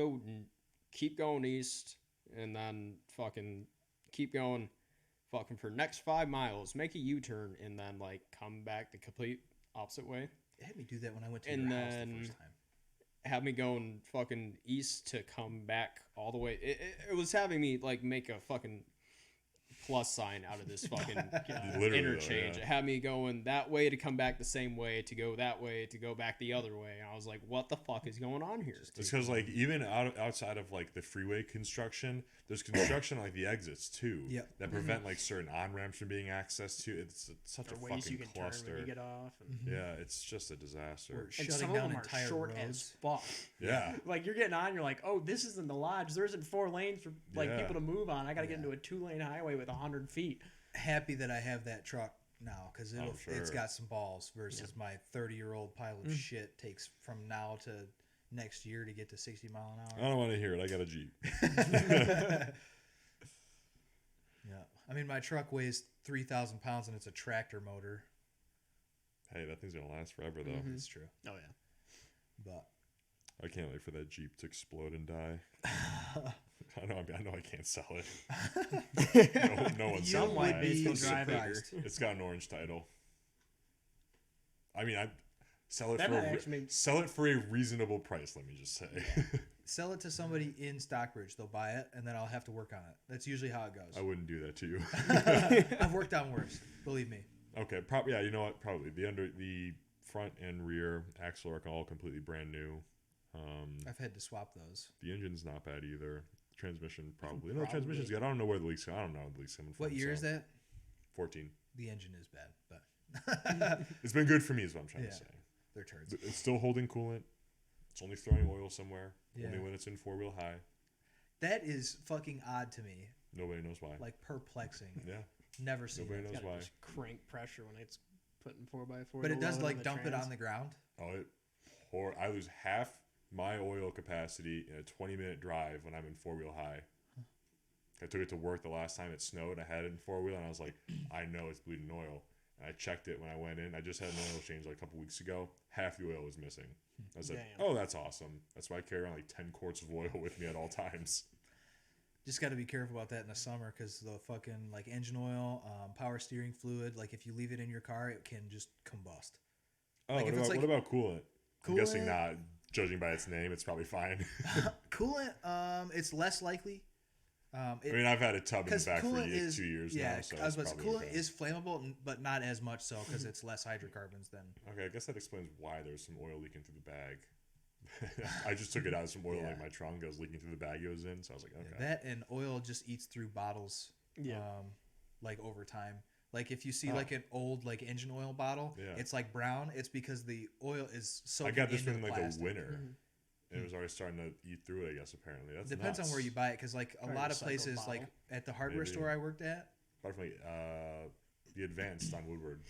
keep going east, and then fucking keep going fucking for next 5 miles, make a U-turn, and then like come back the complete opposite way. It had me do that when I went to And your house the then- first time. Have me going fucking east to come back all the way. It was having me like make a fucking plus sign out of this fucking Literally, though, interchange. yeah. It had me going that way to come back the same way, to go that way to go back the other way. And I was like, what the fuck is going on here? It's because like even outside of like the freeway construction, there's construction on, like the exits too. Yep. That prevent like certain on ramps from being accessed to. It's such Or a ways you fucking can cluster. turn when you get off. And, Yeah, it's just a disaster. We're and shutting some of down them are entire short roads. as fuck. Yeah. Like you're getting on, you're like, oh, this isn't the lodge. There isn't 4 lanes for like Yeah. people to move on. I got to get into a 2-lane highway with 100 feet. Happy that I have that truck now because it's sure. got some balls versus my 30-year-old pile of shit takes from now to next year to get to 60 mile an I hour. don't want to hear it. I got a Jeep. Yeah, I mean my truck weighs 3,000 pounds and it's a tractor motor. Hey, that thing's gonna last forever though. It's true, Oh yeah. but I can't wait for that Jeep to explode and die. I know I can't sell it. No one's you selling Someone would it. is be gonna drive it. surprised. It's got an orange title. I mean, I sell it That for might actually make- sell it for a reasonable price. Let me just say. Sell it to somebody in Stockbridge. They'll buy it, and then I'll have to work on it. That's usually how it goes. I wouldn't do that to you. I've worked on worse. Believe me. Okay, yeah. You know what? Probably the front and rear axle are all completely brand new. I've had to swap those. The engine's not bad either. Transmission probably. No, the transmission's good. I don't know where the leaks. I don't know where the leaks coming from. What year is that? 14. The engine is bad, but It's been good for me, is what I'm trying to Yeah. say. they're turds. It's still holding coolant. It's only throwing oil somewhere. Yeah. Only when it's in 4-wheel high. That is fucking odd to me. Nobody knows why. Like perplexing. Yeah. Never seen Nobody it. knows Gotta why. just crank pressure when it's putting 4x4. But it does load like the dump it trans. on the ground. Oh, I lose half my oil capacity in a 20-minute drive when I'm in 4-wheel high. I took it to work the last time it snowed. I had it in 4-wheel, and I was like, I know it's bleeding oil. And I checked it when I went in. I just had an oil change like a couple weeks ago. Half the oil was missing. I was like, Damn. oh, that's awesome. That's why I carry around like 10 quarts of oil with me at all times. Just got to be careful about that in the summer because the fucking like engine oil, power steering fluid. Like if you leave it in your car, it can just combust. Oh, Like, if it's what about coolant? I'm guessing Coolant? not. Judging by its name, it's probably fine. Coolant, it's less likely. I mean, I've had a tub in the Because back for coolant is 2 years yeah. now, so I was it's about to say, probably coolant okay. is flammable, but not as much so because it's less hydrocarbons than. Okay, I guess that explains why there's some oil leaking through the bag. I just took it out of some oil Yeah. in my trunk. It was leaking through the bag it was in, so I was like, okay. That and oil just eats through bottles. Yeah. Like over time. Like if you see like an old like engine oil bottle, Yeah. it's like brown. It's because the oil is I soaking got this into one in the like plastic. the winter, and it was already starting to eat through it. I guess apparently that's Depends nuts. on where you buy it, because like a Probably lot of recycled places, bottle. like at the hardware Maybe. store I worked at, Apart from like, the advanced on Woodward.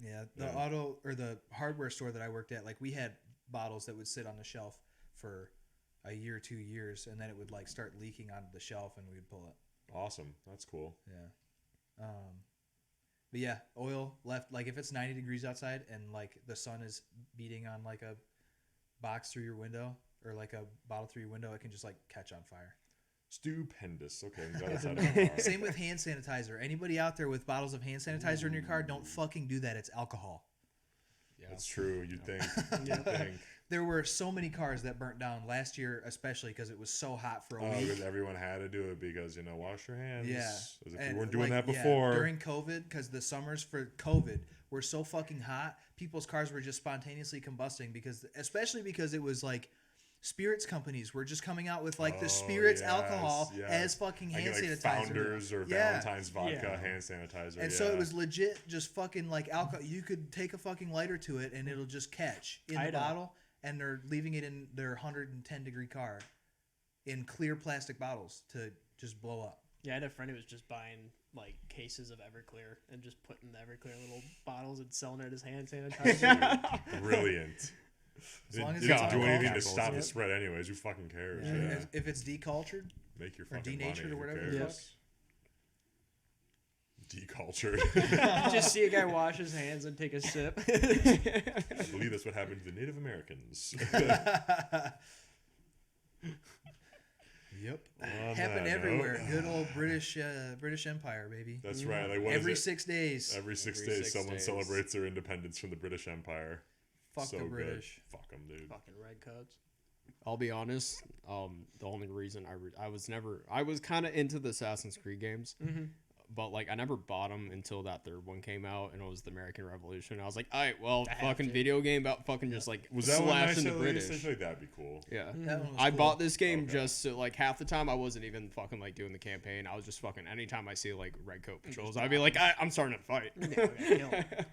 Yeah, the hardware store that I worked at, like we had bottles that would sit on the shelf for a year, 2 years, and then it would like start leaking onto the shelf, and we would pull it. Awesome, that's cool. Yeah. But yeah, oil left, like if it's 90 degrees outside and like the sun is beating on like a box through your window or like a bottle through your window, it can just like catch on fire. Stupendous. Okay, I'm glad it's out of the car. Same with hand sanitizer. Anybody out there with bottles of hand sanitizer in your car, don't fucking do that. It's alcohol. Yeah, that's true. You'd think. You'd think. There were so many cars that burnt down last year, especially because it was so hot for a week. Because everyone had to do it because, wash your hands. Yeah. As if you weren't doing that before. Yeah, during COVID, because the summers for COVID were so fucking hot, people's cars were just spontaneously combusting especially because it was like spirits companies were just coming out with like the spirits alcohol as fucking hand sanitizer. Founders or Valentine's vodka hand sanitizer. And so it was legit just fucking like alcohol. You could take a fucking lighter to it and it'll just catch in the bottle. And they're leaving it in their 110-degree car in clear plastic bottles to just blow up. Yeah, I had a friend who was just buying like cases of Everclear and just putting the Everclear little bottles and selling it as hand sanitizer. Brilliant. As long as you it's don't do anything to uncultured. stop the spread anyways. Who fucking cares? Yeah. If it's decultured, make your or fucking denatured money. or whatever Who the cares? Decultured. Just see a guy wash his hands and take a sip. I believe that's what happened to the Native Americans. Yep. Happened everywhere. Good old British Empire, baby. That's right. Like every 6 days. Every 6 days, someone celebrates their independence from the British Empire. Fuck the British. Good. Fuck them, dude. Fucking redcoats. I'll be honest. The only reason I was kind of into the Assassin's Creed games. Mm-hmm. But, like, I never bought them until that third one came out, and it was the American Revolution. I was like, all right, well, fucking video game about fucking just, like, was that slashing the British. I feel like that'd be cool. Yeah. I bought this game just to, like, half the time I wasn't even fucking, like, doing the campaign. I was just fucking, anytime I see, like, redcoat patrols, I'd be like, I'm starting to fight.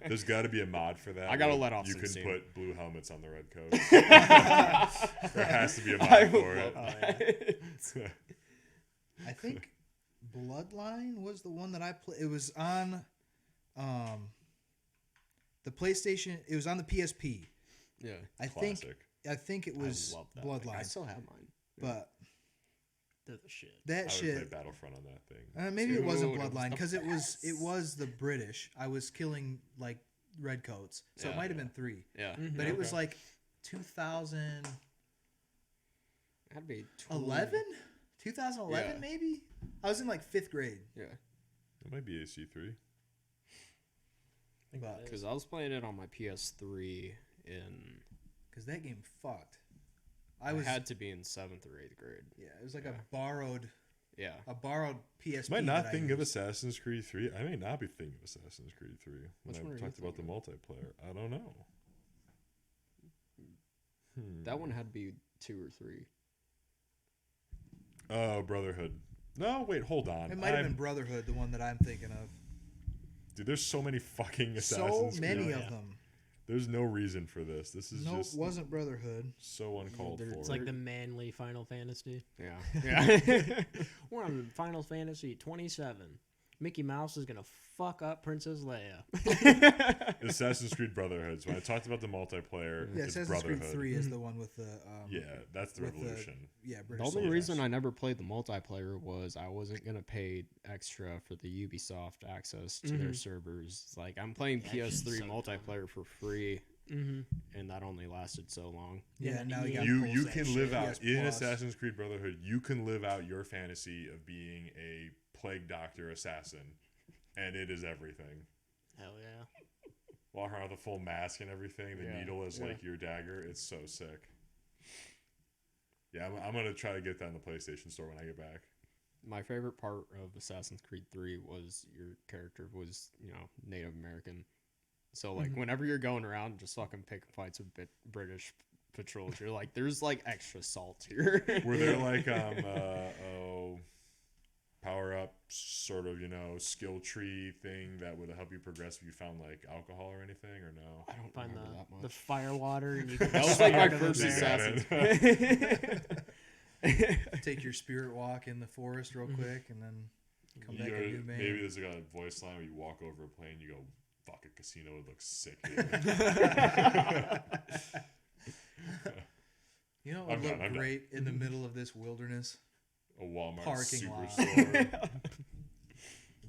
There's got to be a mod for that. I got to let off You some can steam. put blue helmets on the redcoats. There has to be a mod for it. I think Bloodline was the one that I played. It was on the PlayStation. It was on the PSP. Yeah. I think it was Bloodline. I still have mine. But they're the shit. I would play Battlefront on that thing. Maybe it wasn't Bloodline because it was the British. I was killing like redcoats, so it might have been 3. Yeah. Mm-hmm. But it was like 2011. That'd be 2011 maybe. I was in like 5th grade. Yeah. It might be AC3. Because I was playing it on my PS3 because that game fucked. I had to be in 7th or 8th grade. Yeah, it was like a borrowed PSP. Am I not thinking of Assassin's Creed 3? I may not be thinking of Assassin's Creed 3 when I talked about the multiplayer. I don't know. That one had to be 2 or 3. Oh, Brotherhood. No, wait, hold on. It might have been Brotherhood, the one that I'm thinking of. Dude, there's so many fucking Assassin's Creed. So many of them. There's no reason for this. This is just... it wasn't Brotherhood. So uncalled for. It's like the manly Final Fantasy. Yeah. We're on Final Fantasy 27. Mickey Mouse is going to fuck up Princess Leia. Assassin's Creed Brotherhood. So when I talked about the multiplayer, yeah, it's Assassin's Brotherhood. Creed 3 is the one with the... that's the Revolution. British The only reason I never played the multiplayer was I wasn't going to pay extra for the Ubisoft access to their servers. It's like, I'm playing PS3 multiplayer for free, and that only lasted so long. Yeah, now you can live out... In Assassin's Creed Brotherhood, you can live out your fantasy of being a plague doctor assassin, and it is everything. Hell yeah. Walk around with a full mask and everything. The needle is like your dagger. It's so sick. Yeah, I'm gonna try to get that in the PlayStation Store when I get back. My favorite part of Assassin's Creed 3 was your character was, Native American. So like whenever you're going around just fucking picking fights with British patrols, you're like, there's like extra salt here. Were there like power up sort of skill tree thing that would help you progress if you found like alcohol or anything, or no? I don't find remember that much. the fire water and you can that was like my first Assassin's. Take your spirit walk in the forest real quick, and then Come back a new man. Maybe there's like a voice line where you walk over a plane, you go, "Fuck, a casino would look sick." You know, it would look great in the middle of this wilderness. A Walmart parking superstore.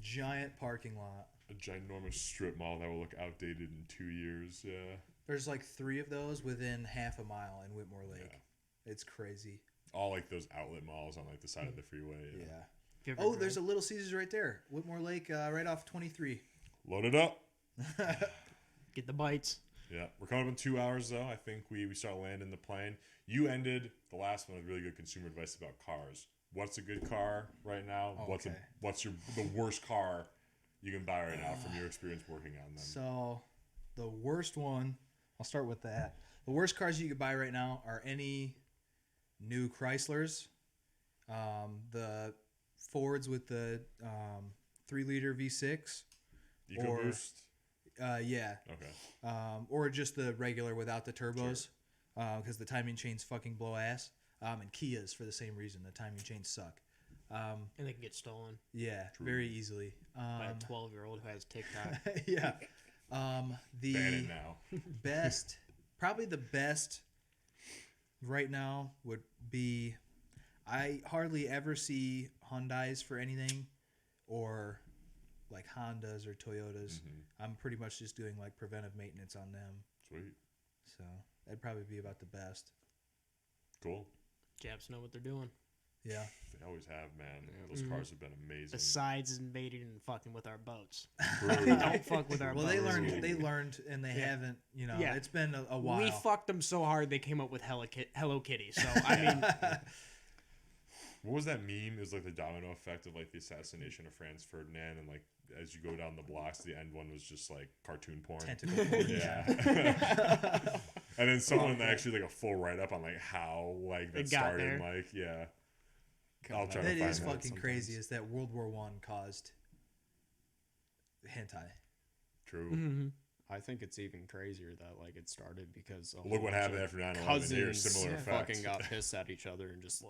Giant parking lot. A ginormous strip mall that will look outdated in 2 years. Yeah. There's like 3 of those within half a mile in Whitmore Lake. Yeah. It's crazy. All like those outlet malls on like the side of the freeway. Yeah. Oh, there's a Little Caesars right there. Whitmore Lake, right off 23. Load it up. Get the bites. Yeah. We're coming up in 2 hours though. I think we start landing the plane. You ended the last one with really good consumer advice about cars. What's a good car right now? Okay. What's the worst car you can buy right now from your experience working on them? So, the worst one, I'll start with that. The worst cars you could buy right now are any new Chryslers, the Fords with the 3-liter V6, EcoBoost. Yeah. Okay. Or just the regular without the turbos, because the timing chains fucking blow ass. And Kias for the same reason. The timing chains suck. And they can get stolen. Yeah, True. very easily. By a 12-year-old who has TikTok. Yeah. The Ban it now. best, probably the best right now would be, I hardly ever see Hyundais for anything, or like Hondas or Toyotas. Mm-hmm. I'm pretty much just doing like preventive maintenance on them. Sweet. So that'd probably be about the best. Cool. Japs know what they're doing. Yeah. They always have, man. Those cars have been amazing. Besides invading and fucking with our boats. True. Don't fuck with our boats. They learned, and they haven't, it's been a while. We fucked them so hard they came up with Hello Kitty. So, I mean... What was that meme? It was like the domino effect of like the assassination of Franz Ferdinand, and like as you go down the blocks, the end one was just like cartoon porn. Tentacle porn. Yeah. And then someone actually like a full write up on like how like that started. There. Like, yeah. I'll try that to find is that fucking sometimes. crazy. Is that World War I caused hentai? True. Mm-hmm. I think it's even crazier that like it started because Look what happened after 9/11. cousins Similar effects. fucking got pissed at each other and just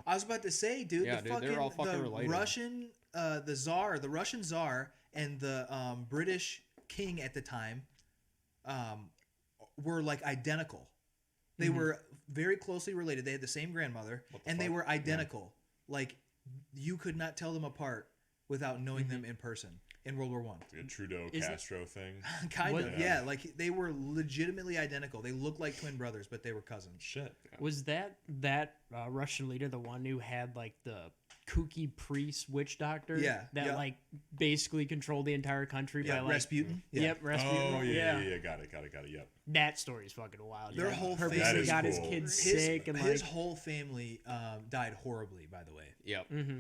I was about to say, dude. Yeah, the dude, they're all fucking the related. Russian, the Russian Tsar, and the British king at the time, were like identical. They were very closely related. They had the same grandmother, and they were identical. Yeah. Like you could not tell them apart without knowing them in person. In World War I. Like a Trudeau-Castro thing. Kind of, yeah. Like they were legitimately identical. They looked like twin brothers, but they were cousins. Shit. Was that Russian leader the one who had like the kooky priest witch doctor? Yeah. That like basically controlled the entire country by like Rasputin. Yeah. Yep, Rasputin. Oh yeah. Got it. Yep. That story is fucking wild. Their whole family That is got cool. his kids sick, and his like whole family died horribly. By the way. Yep. Mm-hmm.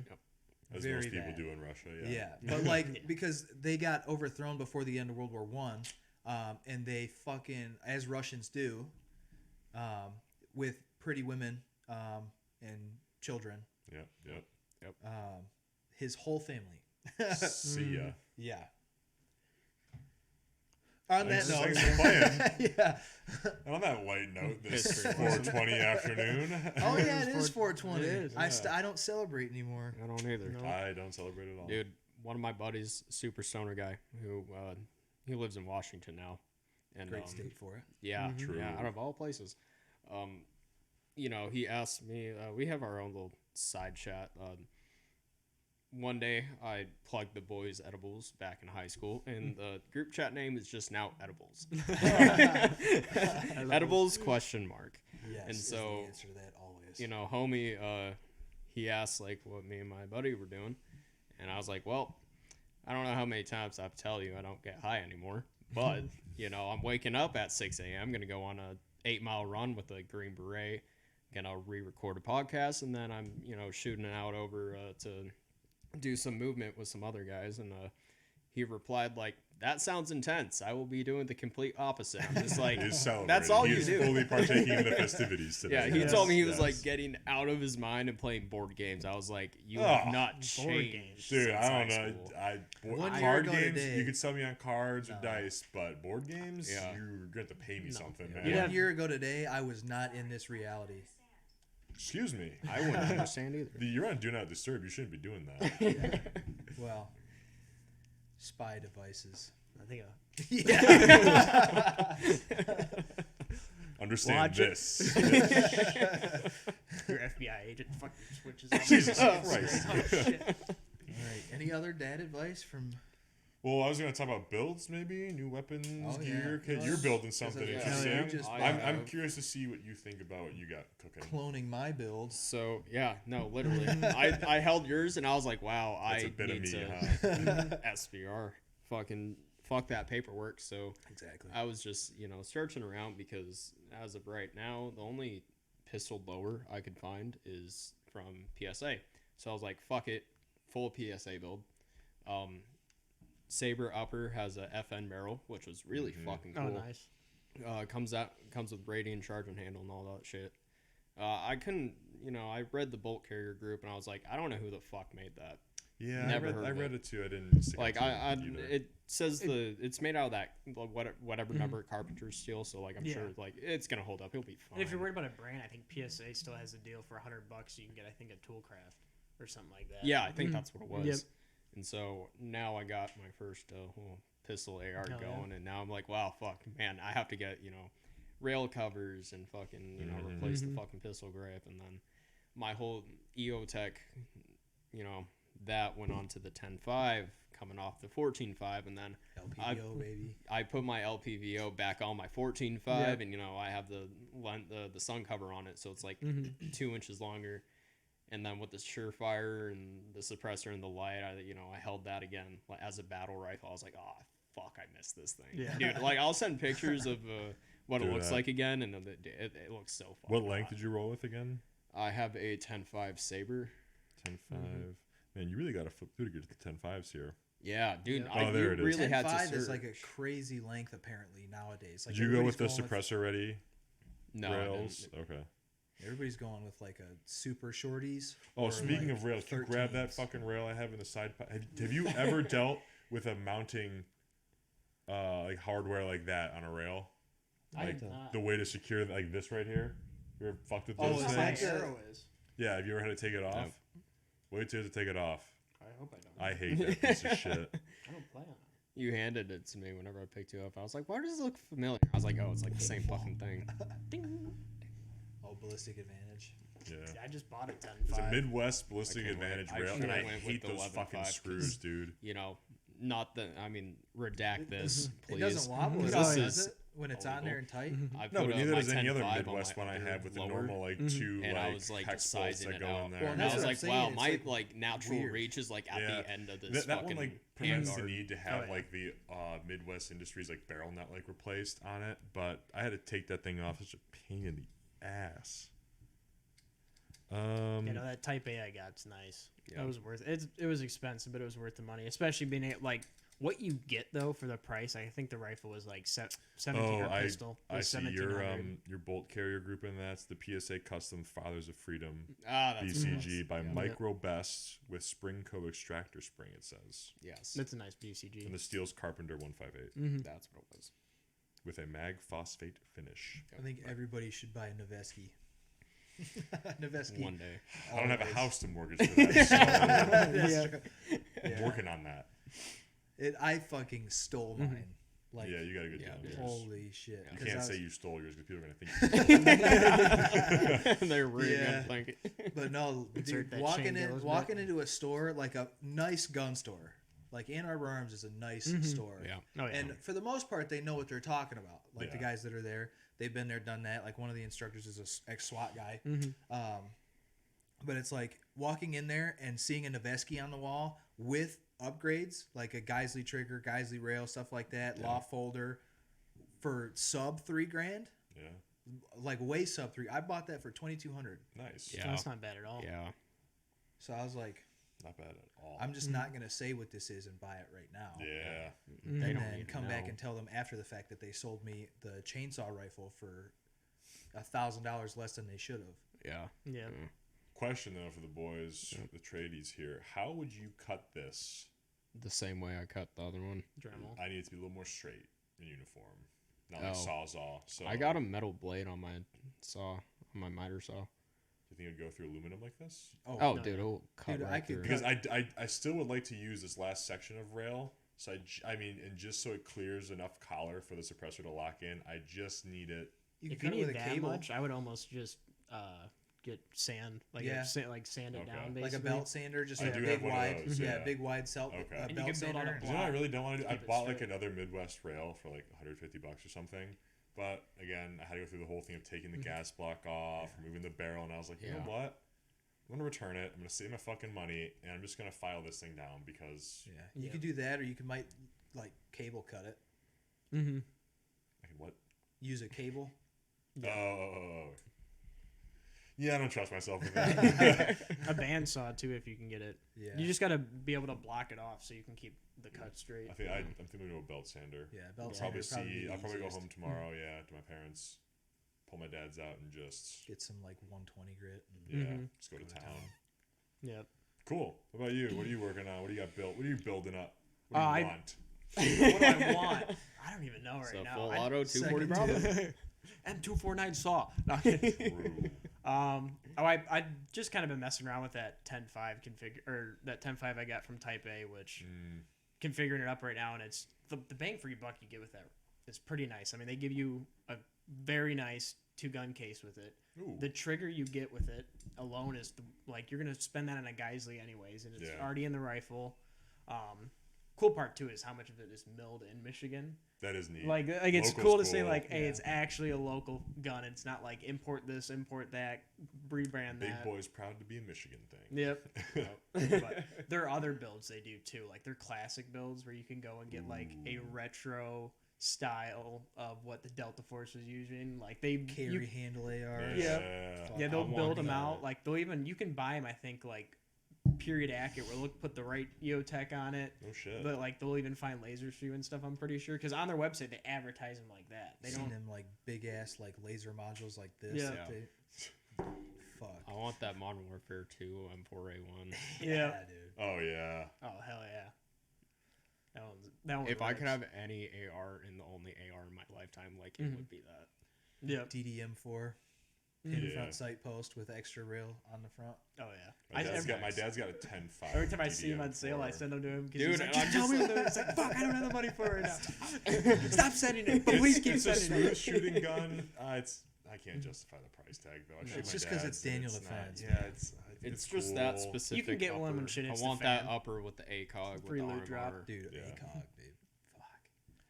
As Very most people bad. do in Russia. Yeah, but like because they got overthrown before the end of World War One, and they fucking, as Russians do, with pretty women and children. Yep. His whole family. See ya. Yeah. On Thanks that for playing. yeah. And on that light note, this 420 afternoon. Oh yeah, it is 420. It is, I don't celebrate anymore. I don't either. No. I don't celebrate at all. Dude, one of my buddies, super stoner guy, who he lives in Washington now. And Great state for it. Yeah, True. yeah, out of all places. He asked me, we have our own little side chat. One day I plugged the boys' edibles back in high school, and the group chat name is just now edibles. Edibles question mark. Yes. And is so, the answer to that always. Homie, he asked like what me and my buddy were doing, and I was like, well, I don't know how many times I've tell you I don't get high anymore, but I'm waking up at 6 a.m. Gonna go on a 8-mile run with a Green Beret, gonna re-record a podcast, and then I'm shooting out over to do some movement with some other guys, and he replied like, that sounds intense. I will be doing the complete opposite. I'm just like, that's all you do. Fully partaking in the festivities today. Yeah, he told me he was like getting out of his mind and playing board games. I was like, you have not changed. Dude, since I don't high know. school. Card year ago games, today- you could sell me on cards or dice, but board games, you're going to pay me something, man. Yeah. 1 year ago today, I was not in this reality. Excuse me. I wouldn't understand either. You're on Do Not Disturb. You shouldn't be doing that. Well, spy devices. I think. Understand Watch this. Your FBI agent fucking switches up. Jesus Christ. Oh, shit. All right. Any other dad advice from? Well, I was going to talk about builds, maybe new weapons, gear. Yeah. You're building something Yeah. interesting. Yeah. I'm curious to see what you think about what you got cooking. Cloning my build. So yeah, no, literally, I held yours and I was like, wow, That's I a bit need of me, to SVR. Fucking fuck that paperwork. So Exactly. I was just searching around because as of right now, the only pistol lower I could find is from PSA. So I was like, fuck it, full PSA build. Saber upper has a FN barrel, which was really fucking cool. Oh, nice. Comes with radiant charging handle and all that shit. I couldn't, I read the bolt carrier group and I was like, I don't know who the fuck made that. Yeah, Never I heard read it. it too. I didn't stick Like it it says it's made out of that whatever number carpenter steel, so like I'm Yeah. sure like it's gonna hold up. It'll be fine. And if you're worried about a brand, I think PSA still has a deal for $100. You can get, I think, a Toolcraft or something like that. Yeah, I think that's what it was. Yep. And so now I got my first pistol AR Hell going, and now I'm like, wow, fuck, man, I have to get rail covers and fucking replace the fucking pistol grip, and then my whole EOTech, that went on to the 10.5 coming off the 14.5, and then LPVO, baby. I put my LPVO back on my 14.5, Yep. and I have the sun cover on it, so it's like 2 inches longer. And then with the Surefire and the suppressor and the light, I held that again as a battle rifle. I was like, oh fuck, I missed this thing, Yeah. dude. Like I'll send pictures of what Do it looks that. like again, and it looks so fucking. What length hot. did you roll with again? I have a 10.5 Saber. 10.5. Man, you really got to flip through to get to the 10.5s here. Yeah, dude. Yeah. I There it is. really had to 10.5 search. is like a crazy length apparently nowadays. Like Did you go with the everybody's going suppressor ready no, I rails? didn't. Okay. Everybody's going with like a super shorties. Oh, or speaking like of rails, can you grab that 13s. fucking rail I have in the side? Have you ever dealt with a mounting, like hardware like that on a rail? I Like have not. the way to secure like this right here. You ever fucked with Oh, those is That's things? how that my the- arrow is. Yeah. Have you ever had to take it off? No. Wait till you have to take it off. I hope I don't. I hate that piece of shit. I don't play on it. You handed it to me whenever I picked you up. I was like, why does it look familiar? I was like, oh, it's like the same fucking thing. Ding. Oh, ballistic advantage. Yeah. I just bought a 10.5. It's a Midwest ballistic I can't wait. advantage I rail, should've and I went with hate the those 11.5 fucking 'cause- screws, dude. Not the. I mean, redact this, please. It doesn't wobble, This does is it? When it's on illegal. there and tight. I No, put but neither my does any other 10.5 Midwest on one I my have with the lowered, normal like two and like I was like hex just bolts sizing that it go out. in there. Well, And that's I was what I'm like, saying, wow, it's, my like, like natural weird. reach is like at Yeah. the end of this That fucking one like prevents the handguard. need to have yeah. like the Midwest Industries like barrel nut like replaced on it, but I had to take that thing off. It's such a pain in the ass. That Type A I got's nice. Yeah. It was worth it. It was expensive, but it was worth the money. Especially being like what you get though for the price. I think the rifle was like 17 or pistol. I was see your 1700. your bolt carrier group in that's the PSA Custom Fathers of Freedom That's BCG by yeah. Micro Best with spring co extractor spring. It says, Yes, That's a nice BCG. and the steel's Carpenter 158 that's what it was. with a mag phosphate finish. I think everybody should buy a Noveski. Noveski. One day. I don't have a Always. house to mortgage for that. So That's Yeah. true. I'm Yeah. working on that. I fucking stole mine. Like, Yeah, you got a good Yeah, job. dude. yours. holy shit. You 'Cause can't I say was- you stole yours because people are gonna think. They're really Yeah. gonna think it. But no, Insert dude, that walking Shane in, Gillis walking bit. into a store like a nice gun store, like Ann Arbor Arms is a nice store. Yeah. Oh, yeah. And for the most part, they know what they're talking about. Like the Yeah. guys that are there, they've been there, done that. Like one of the instructors is a ex-SWAT guy. But it's like walking in there and seeing a Noveski on the wall with upgrades, like a Geisley trigger, Geisley rail, stuff like that, loft folder, for sub $3,000, Yeah, like way sub $3,000. I bought that for $2,200. nice. Yeah. That's not bad at all. Yeah. So I was like, Not bad at all. I'm just not gonna say what this is and buy it right now. Yeah. They And don't then need to come back know. and tell them after the fact that they sold me the chainsaw rifle for $1,000 less than they should have. Yeah. Yeah. Question though for the boys, the tradies here. How would you cut this? The same way I cut the other one. Dremel. I need it to be a little more straight in uniform, not like Oh. sawzall. So I got a metal blade on my saw, on my miter saw. Do you think it'd go through aluminum like this? Oh, no, dude, no. it'll cut right through. Because I still would like to use this last section of rail. So I mean, and just so it clears enough collar for the suppressor to lock in, I just need it. You If can you cut it need with a that cable, much, I would almost just get sand, like Yeah. like sand it Okay. down, like basically. a belt sander, just I a do big have one of wide, those, yeah. big wide Okay. And you belt can build on sander. a Because you know what I really don't want to do? I Keep it bought like straight. another Midwest rail for like $150 or something. But again, I had to go through the whole thing of taking the gas block off, removing the barrel, and I was like, you know Yeah. what? I'm gonna return it. I'm gonna save my fucking money, and I'm just gonna file this thing down because Yeah, you could do that, or you might like cable cut it. Mm-hmm. I can what? Use a cable. Yeah. Oh. Yeah, I don't trust myself with that. A bandsaw too, if you can get it. Yeah. You just gotta be able to block it off so you can keep the cut straight. I think I'm thinking of a belt sander. Yeah, belt I'll sander. I'll probably go easiest. home tomorrow. Yeah, to my parents, pull my dad's out, and just Get some like 120 grit. just go to town. Yep. Cool. What about you? What are you working on? What do you got built? What are you building up? What do you want? What do I want? I don't even know right So now. full auto 240 second Bravo. M249 saw. No, I'm kidding. True. I just kind of been messing around with that 10.5 config or that 10.5 I got from Type A, which configuring it up right now, and it's the bang for your buck you get with that is pretty nice. I mean, they give you a very nice 2-gun case with it. Ooh. The trigger you get with it alone is like you're gonna spend that on a Geisley anyways, and it's already in the rifle. Cool part too is how much of it is milled in Michigan. That is neat. Like it's Local's cool to say cool. like, hey, it's actually a local gun. It's not like import this, import that, rebrand Big that. boy's proud to be a Michigan thing. Yep. But there are other builds they do too. Like they're classic builds where you can go and get like a retro style of what the Delta Force was using. Like they Carry handle ARs. Yeah. Fuck, yeah, I they'll want build them that. out. Like they'll even you can buy them. I think like period accurate. Where they'll put the right EOTech on it. No shit. But like they'll even find lasers for you and stuff. I'm pretty sure because on their website they advertise them like that. They Seen don't. them like big ass like laser modules like this. Yeah. that they- fuck. I want that Modern Warfare 2 M4A1. Yeah. dude. Oh yeah. Oh hell yeah. That one. If I could have any AR and the only AR in my lifetime, like it would be that. Yep. DDM4. Mm-hmm. In Yeah. front sight post with extra rail on the front. Oh yeah. My dad's got a 10.5. Every time I see him on sale, I DDM4. send them to him because Dude, he's like, and I'm just tell just me what it's like. Fuck, I don't have the money for it now. Stop sending it, but please keep It's a sending smooth it. shooting gun. I can't justify the price tag though. I shoot It's my just 'cause dad's it's and Daniel it's not- Defense, Yeah, It's just that cool. specific. You can get one when upper. shit hits I the want that fan. upper with the ACOG Free with the loot drop. armor. Dude, Yeah. ACOG, babe. Fuck.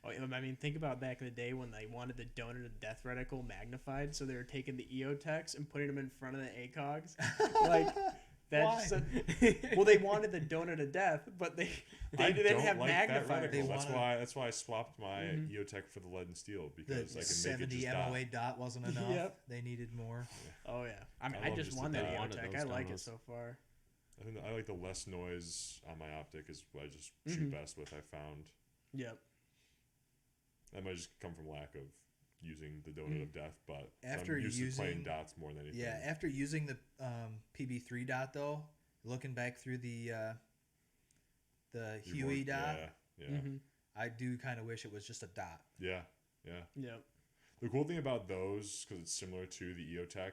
Oh, yeah, I mean, think about back in the day when they wanted the donor to death reticle magnified, so they were taking the EOTechs and putting them in front of the ACOGs. Like that's well, they wanted the donor to death, but they didn't don't have like that magnifiers. reticle. wanted- That's why I swapped my EOTech for the lead and steel The because I can make it 70 just MOA dot wasn't enough. Yep. They needed more. Oh yeah, I mean, I I love just just won the that dot. EOTech. Those I like it demos. so far. I think I like the less noise on my optic is what I just shoot best with. I found Yep. that might just come from lack of using the donut of death, but After I'm used to playing using- dots more than anything. Yeah, after using the PB3 dot though, looking back through the You're Huey more- dot, Yeah. I do kind of wish it was just a dot. Yeah. Yep. The cool thing about those, because it's similar to the EOTech,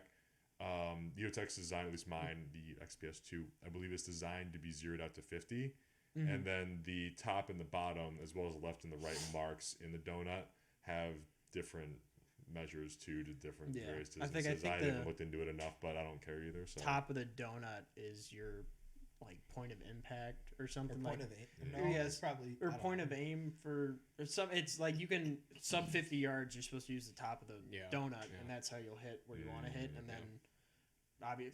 the EOTech's designed, at least mine, the XPS2, I believe it's designed to be zeroed out to 50. And then the top and the bottom, as well as the left and the right marks in the donut, have different measures too, to different Yeah. various I distances. think I the haven't looked into it enough, but I don't care either. So Top of the donut is your like point of impact or Or something point like of aim. Yeah. No, Yes, it's probably or I don't point know. of aim for or some. It's like you can sub 50 yards. You're supposed to use the top of the Yeah, donut, yeah. and that's how you'll hit where you want to hit. And then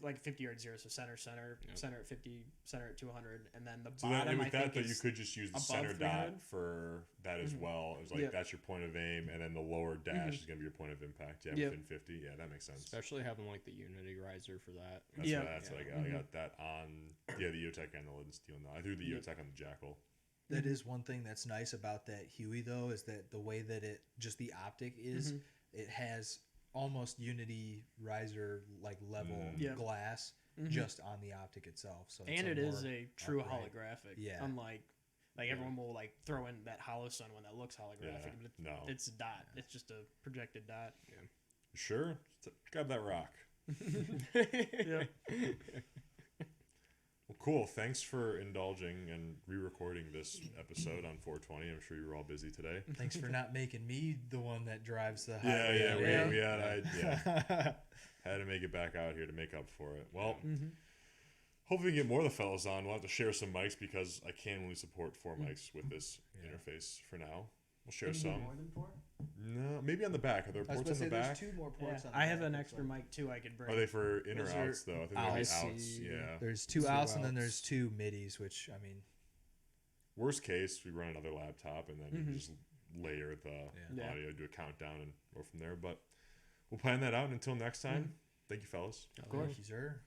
like 50 yard zero, so center, Yep. center at 50, center at 200, and then the So that, bottom. with I that, think though, you is could just use the above center 300. dot for that as well. It was like Yep. that's your point of aim, and then the lower dash is going to be your point of impact. Yeah, Yep. within 50. Yeah, that makes sense. Especially having like the Unity riser for that. That's Yeah. what, that's what I got. I got that on the EOTech and the lead and steel. Now I threw the EOTech on the Jackal. That is one thing that's nice about that Huey though, is that the way that it just the optic is, it has almost Unity riser like level Yep. glass just on the optic itself. So it's and it is more a true upright. holographic. Yeah. Unlike everyone will like throw in that hollow sun one that looks holographic, Yeah. but No. it's a dot. It's just a projected dot. Sure, grab that rock. Yeah. Well, cool. Thanks for indulging and re-recording this episode on 420. I'm sure you were all busy today. Thanks for not making me the one that drives the Yeah, highway. we had to make it back out here to make up for it. Well, hopefully we get more of the fellas on. We'll have to share some mics because I can only support 4 mics with this interface for now. We'll share some. More than 4? No, maybe on the back. Are there I was ports about on to the say back? there's 2 more ports on the I have back, an looks extra like. mic too I could bring. Are they for in or Those are outs though? I think they're outs. outs. Yeah. There's 2 Two outs and then outs. there's 2 middies, which I mean, Worst case, we run another laptop and then you just layer the Yeah. audio, do a countdown, and go from there. But we'll plan that out. And until next time, thank you, fellas. of course, sir.